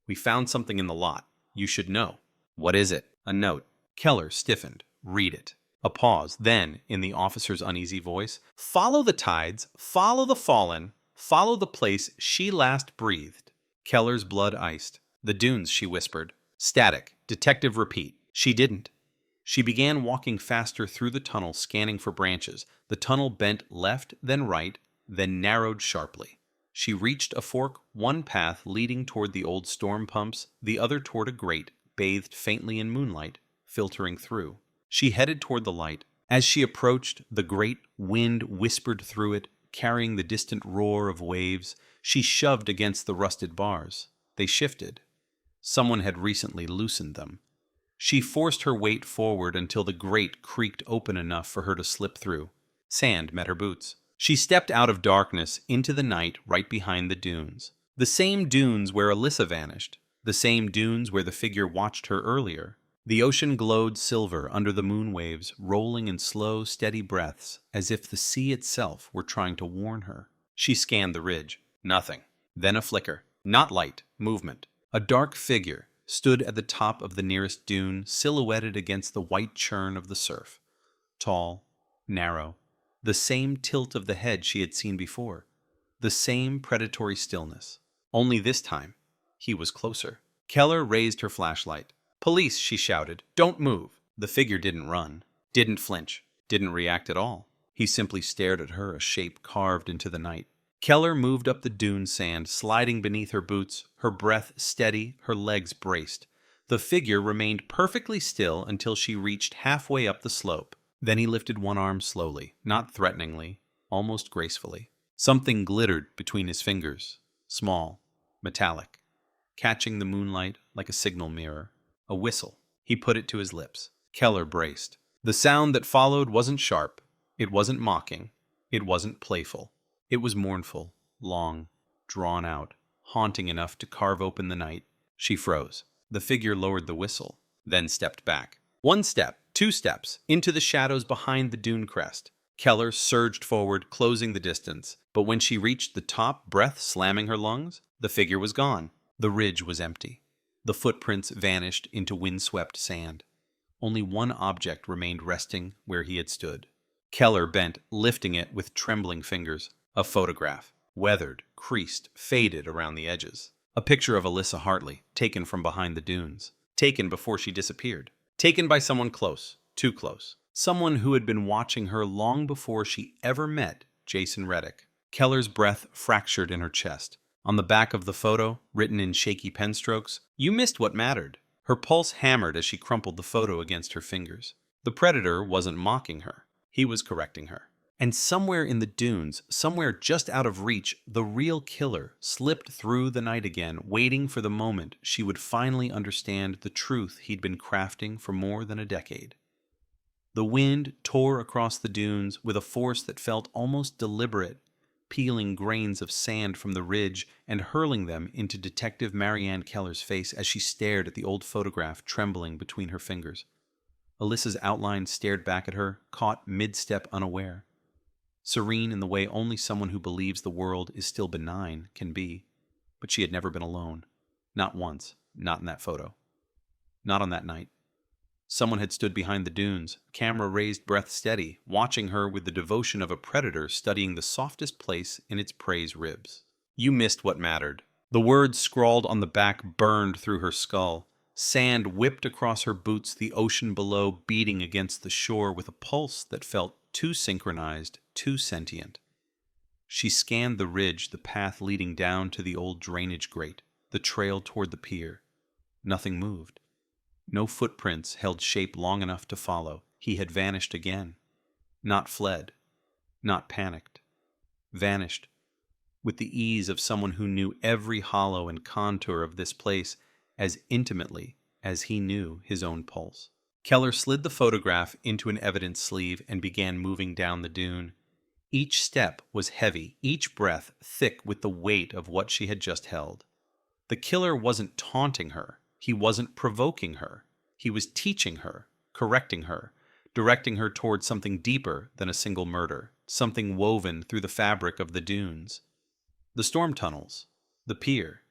we found something in the lot. You should know." "What is it?" "A note." Keller stiffened. "Read it." A pause. Then, in the officer's uneasy voice, "Follow the tides, follow the fallen, follow the place she last breathed." Keller's blood iced. "The dunes," she whispered. "Static. Detective, repeat." She didn't. She began walking faster through the tunnel, scanning for branches. The tunnel bent left, then right, then narrowed sharply. She reached a fork, one path leading toward the old storm pumps, the other toward a grate, bathed faintly in moonlight, filtering through. She headed toward the light. As she approached, the great wind whispered through it, carrying the distant roar of waves. She shoved against the rusted bars. They shifted. Someone had recently loosened them. She forced her weight forward until the grate creaked open enough for her to slip through. Sand met her boots. She stepped out of darkness into the night right behind the dunes. The same dunes where Alyssa vanished. The same dunes where the figure watched her earlier. The ocean glowed silver under the moon waves, rolling in slow, steady breaths, as if the sea itself were trying to warn her. She scanned the ridge. Nothing. Then a flicker. Not light. Movement. A dark figure stood at the top of the nearest dune, silhouetted against the white churn of the surf. Tall, narrow, the same tilt of the head she had seen before, the same predatory stillness. Only this time, he was closer. Keller raised her flashlight. "Police," she shouted. "Don't move." The figure didn't run, didn't flinch, didn't react at all. He simply stared at her, a shape carved into the night. Keller moved up the dune sand, sliding beneath her boots, her breath steady, her legs braced. The figure remained perfectly still until she reached halfway up the slope. Then he lifted one arm slowly, not threateningly, almost gracefully. Something glittered between his fingers, small, metallic, catching the moonlight like a signal mirror. A whistle. He put it to his lips. Keller braced. The sound that followed wasn't sharp. It wasn't mocking. It wasn't playful. It was mournful, long, drawn out, haunting enough to carve open the night. She froze. The figure lowered the whistle, then stepped back. 1 step, 2 steps, into the shadows behind the dune crest. Keller surged forward, closing the distance. But when she reached the top, breath slamming her lungs, the figure was gone. The ridge was empty. The footprints vanished into windswept sand. Only one object remained resting where he had stood. Keller bent, lifting it with trembling fingers. A photograph, weathered, creased, faded around the edges. A picture of Alyssa Hartley, taken from behind the dunes. Taken before she disappeared. Taken by someone close, too close. Someone who had been watching her long before she ever met Jason Reddick. Keller's breath fractured in her chest. On the back of the photo, written in shaky pen strokes, "You missed what mattered." Her pulse hammered as she crumpled the photo against her fingers. The predator wasn't mocking her. He was correcting her. And somewhere in the dunes, somewhere just out of reach, the real killer slipped through the night again, waiting for the moment she would finally understand the truth he'd been crafting for more than a decade. The wind tore across the dunes with a force that felt almost deliberate, peeling grains of sand from the ridge and hurling them into Detective Marianne Keller's face as she stared at the old photograph trembling between her fingers. Alyssa's outline stared back at her, caught mid-step unaware. Serene in the way only someone who believes the world is still benign can be. But she had never been alone. Not once. Not in that photo. Not on that night. Someone had stood behind the dunes, camera raised, breath steady, watching her with the devotion of a predator studying the softest place in its prey's ribs. "You missed what mattered." The words scrawled on the back burned through her skull. Sand whipped across her boots, the ocean below beating against the shore with a pulse that felt too synchronized, too sentient. She scanned the ridge, the path leading down to the old drainage grate, the trail toward the pier. Nothing moved. No footprints held shape long enough to follow. He had vanished again. Not fled. Not panicked. Vanished. With the ease of someone who knew every hollow and contour of this place as intimately as he knew his own pulse. Keller slid the photograph into an evidence sleeve and began moving down the dune. Each step was heavy, each breath thick with the weight of what she had just held. The killer wasn't taunting her. He wasn't provoking her. He was teaching her, correcting her, directing her toward something deeper than a single murder, something woven through the fabric of the dunes. The storm tunnels, the pier,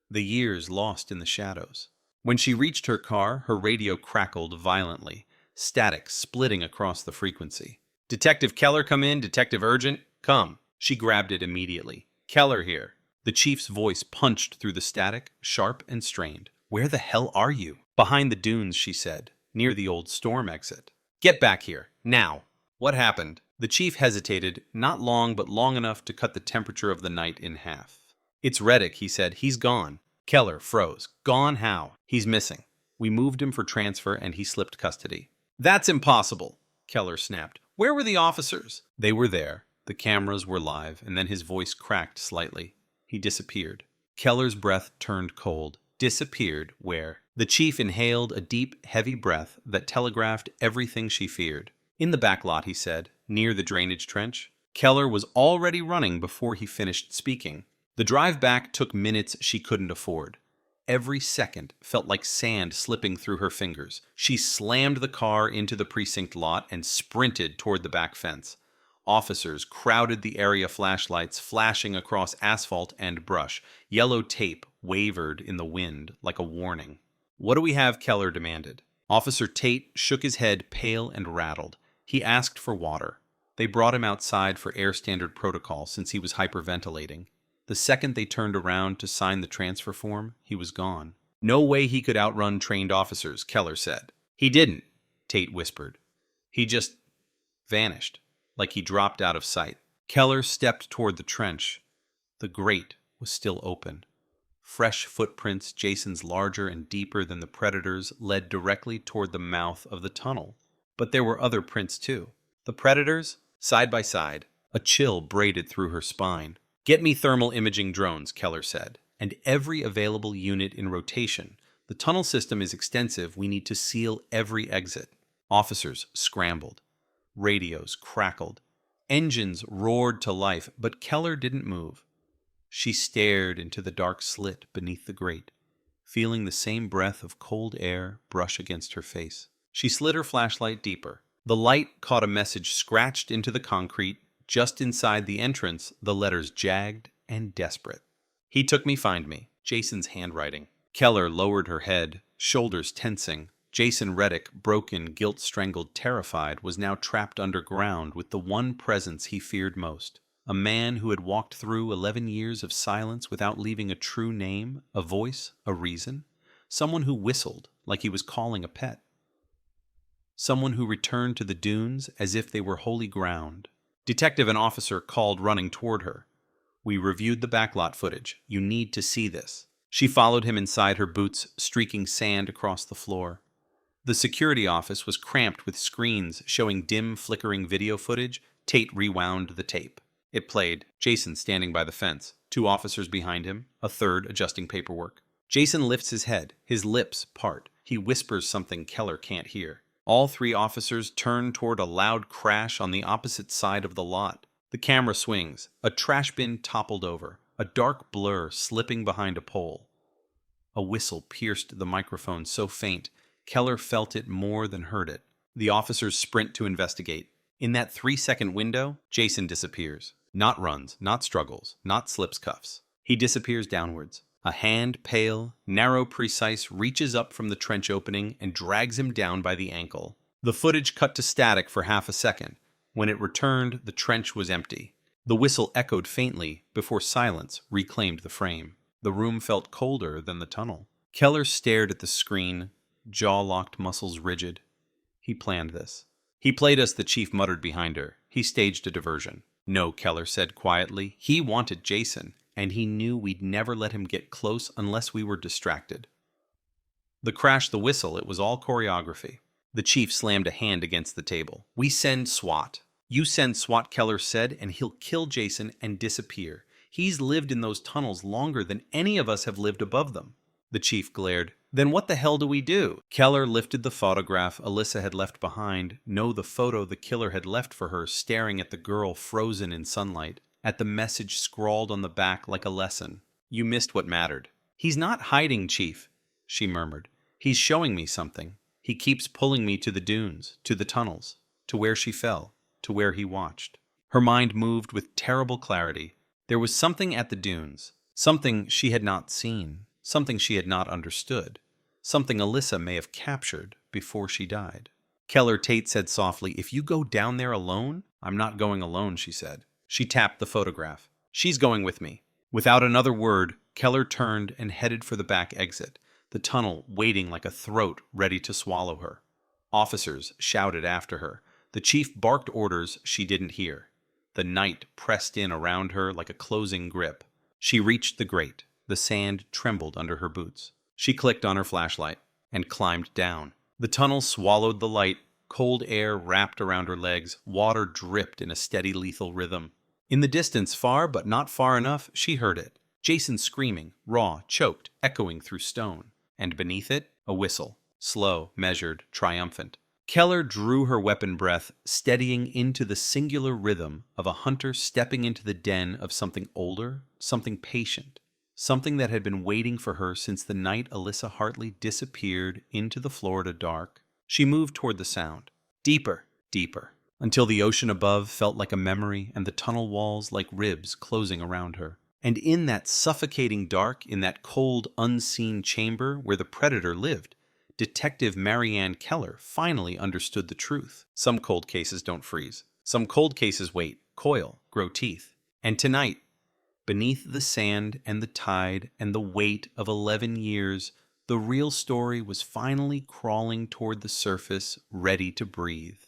the years lost in the shadows. When she reached her car, her radio crackled violently, static splitting across the frequency. "Detective Keller, come in. Detective Urgent, come." She grabbed it immediately. "Keller here." The chief's voice punched through the static, sharp and strained. "Where the hell are you?" "Behind the dunes," she said, "near the old storm exit." "Get back here, now." "What happened?" The chief hesitated, not long but long enough to cut the temperature of the night in half. "It's Reddick," he said. "He's gone." Keller froze. "Gone how?" "He's missing. We moved him for transfer and he slipped custody." "That's impossible," Keller snapped. "Where were the officers?" "They were there. The cameras were live," and then his voice cracked slightly. He disappeared. Keller's breath turned cold. Disappeared where? The chief inhaled a deep, heavy breath that telegraphed everything she feared. "In the back lot," he said, "near the drainage trench." Keller was already running before he finished speaking. The drive back took minutes she couldn't afford. Every second felt like sand slipping through her fingers. She slammed the car into the precinct lot and sprinted toward the back fence. Officers crowded the area, flashlights flashing across asphalt and brush. Yellow tape wavered in the wind like a warning. "What do we have?" Keller demanded. Officer Tate shook his head, pale and rattled. He asked for water. They brought him outside for air standard protocol since he was hyperventilating. The second they turned around to sign the transfer form, he was gone. "No way he could outrun trained officers," Keller said. "He didn't," Tate whispered. "He just vanished." like he dropped out of sight. Keller stepped toward the trench. The grate was still open. Fresh footprints, Jason's larger and deeper than the Predator's, led directly toward the mouth of the tunnel. But there were other prints too. The Predators, side by side. A chill braided through her spine. "Get me thermal imaging drones," Keller said, "and every available unit in rotation. The tunnel system is extensive. We need to seal every exit." Officers scrambled. Radios crackled. Engines roared to life, but Keller didn't move. She stared into the dark slit beneath the grate, feeling the same breath of cold air brush against her face. She slid her flashlight deeper. The light caught a message scratched into the concrete. Just inside the entrance, the letters jagged and desperate. "He took me, find me." Jason's handwriting. Keller lowered her head, shoulders tensing. Jason Reddick, broken, guilt-strangled, terrified, was now trapped underground with the one presence he feared most. A man who had walked through 11 years of silence without leaving a true name, a voice, a reason. Someone who whistled like he was calling a pet. Someone who returned to the dunes as if they were holy ground. Detective and officer called running toward her. "We reviewed the backlot footage. You need to see this." She followed him inside, her boots streaking sand across the floor. The security office was cramped with screens showing dim, flickering video footage. Tate rewound the tape. It played. Jason standing by the fence. 2 officers behind him. A third adjusting paperwork. Jason lifts his head. His lips part. He whispers something Keller can't hear. All 3 officers turn toward a loud crash on the opposite side of the lot. The camera swings. A trash bin toppled over. A dark blur slipping behind a pole. A whistle pierced the microphone so faint, Keller felt it more than heard it. The officers sprint to investigate. In that 3-second window, Jason disappears. Not runs, not struggles, not slips cuffs. He disappears downwards. A hand, pale, narrow, precise, reaches up from the trench opening and drags him down by the ankle. The footage cut to static for half a second. When it returned, the trench was empty. The whistle echoed faintly before silence reclaimed the frame. The room felt colder than the tunnel. Keller stared at the screen, jaw-locked, muscles rigid. He planned this. "He played us," the chief muttered behind her. "He staged a diversion." "No," Keller said quietly. "He wanted Jason, and he knew we'd never let him get close unless we were distracted." The crash, the whistle, it was all choreography. The chief slammed a hand against the table. "We send SWAT." "You send SWAT," Keller said, "and he'll kill Jason and disappear. He's lived in those tunnels longer than any of us have lived above them." The chief glared. "Then what the hell do we do?" Keller lifted the photograph Alyssa had left behind. No, the photo the killer had left for her, staring at the girl frozen in sunlight, at the message scrawled on the back like a lesson. "You missed what mattered." "He's not hiding, Chief," she murmured. "He's showing me something. He keeps pulling me to the dunes, to the tunnels, to where she fell, to where he watched." Her mind moved with terrible clarity. There was something at the dunes, something she had not seen, something she had not understood, something Alyssa may have captured before she died. Keller, Tate said softly, "If you go down there alone—" "I'm not going alone," she said. She tapped the photograph. "She's going with me." Without another word, Keller turned and headed for the back exit, the tunnel waiting like a throat ready to swallow her. Officers shouted after her. The chief barked orders she didn't hear. The night pressed in around her like a closing grip. She reached the grate. The sand trembled under her boots. She clicked on her flashlight and climbed down. The tunnel swallowed the light. Cold air wrapped around her legs. Water dripped in a steady, lethal rhythm. In the distance, far but not far enough, she heard it. Jason screaming, raw, choked, echoing through stone. And beneath it, a whistle. Slow, measured, triumphant. Keller drew her weapon breath, steadying into the singular rhythm of a hunter stepping into the den of something older, something patient, something that had been waiting for her since the night Alyssa Hartley disappeared into the Florida dark. She moved toward the sound, deeper, deeper, until the ocean above felt like a memory and the tunnel walls like ribs closing around her. And in that suffocating dark, in that cold, unseen chamber where the predator lived, Detective Marianne Keller finally understood the truth. Some cold cases don't freeze. Some cold cases wait, coil, grow teeth. And tonight, beneath the sand and the tide and the weight of 11 years, the real story was finally crawling toward the surface, ready to breathe.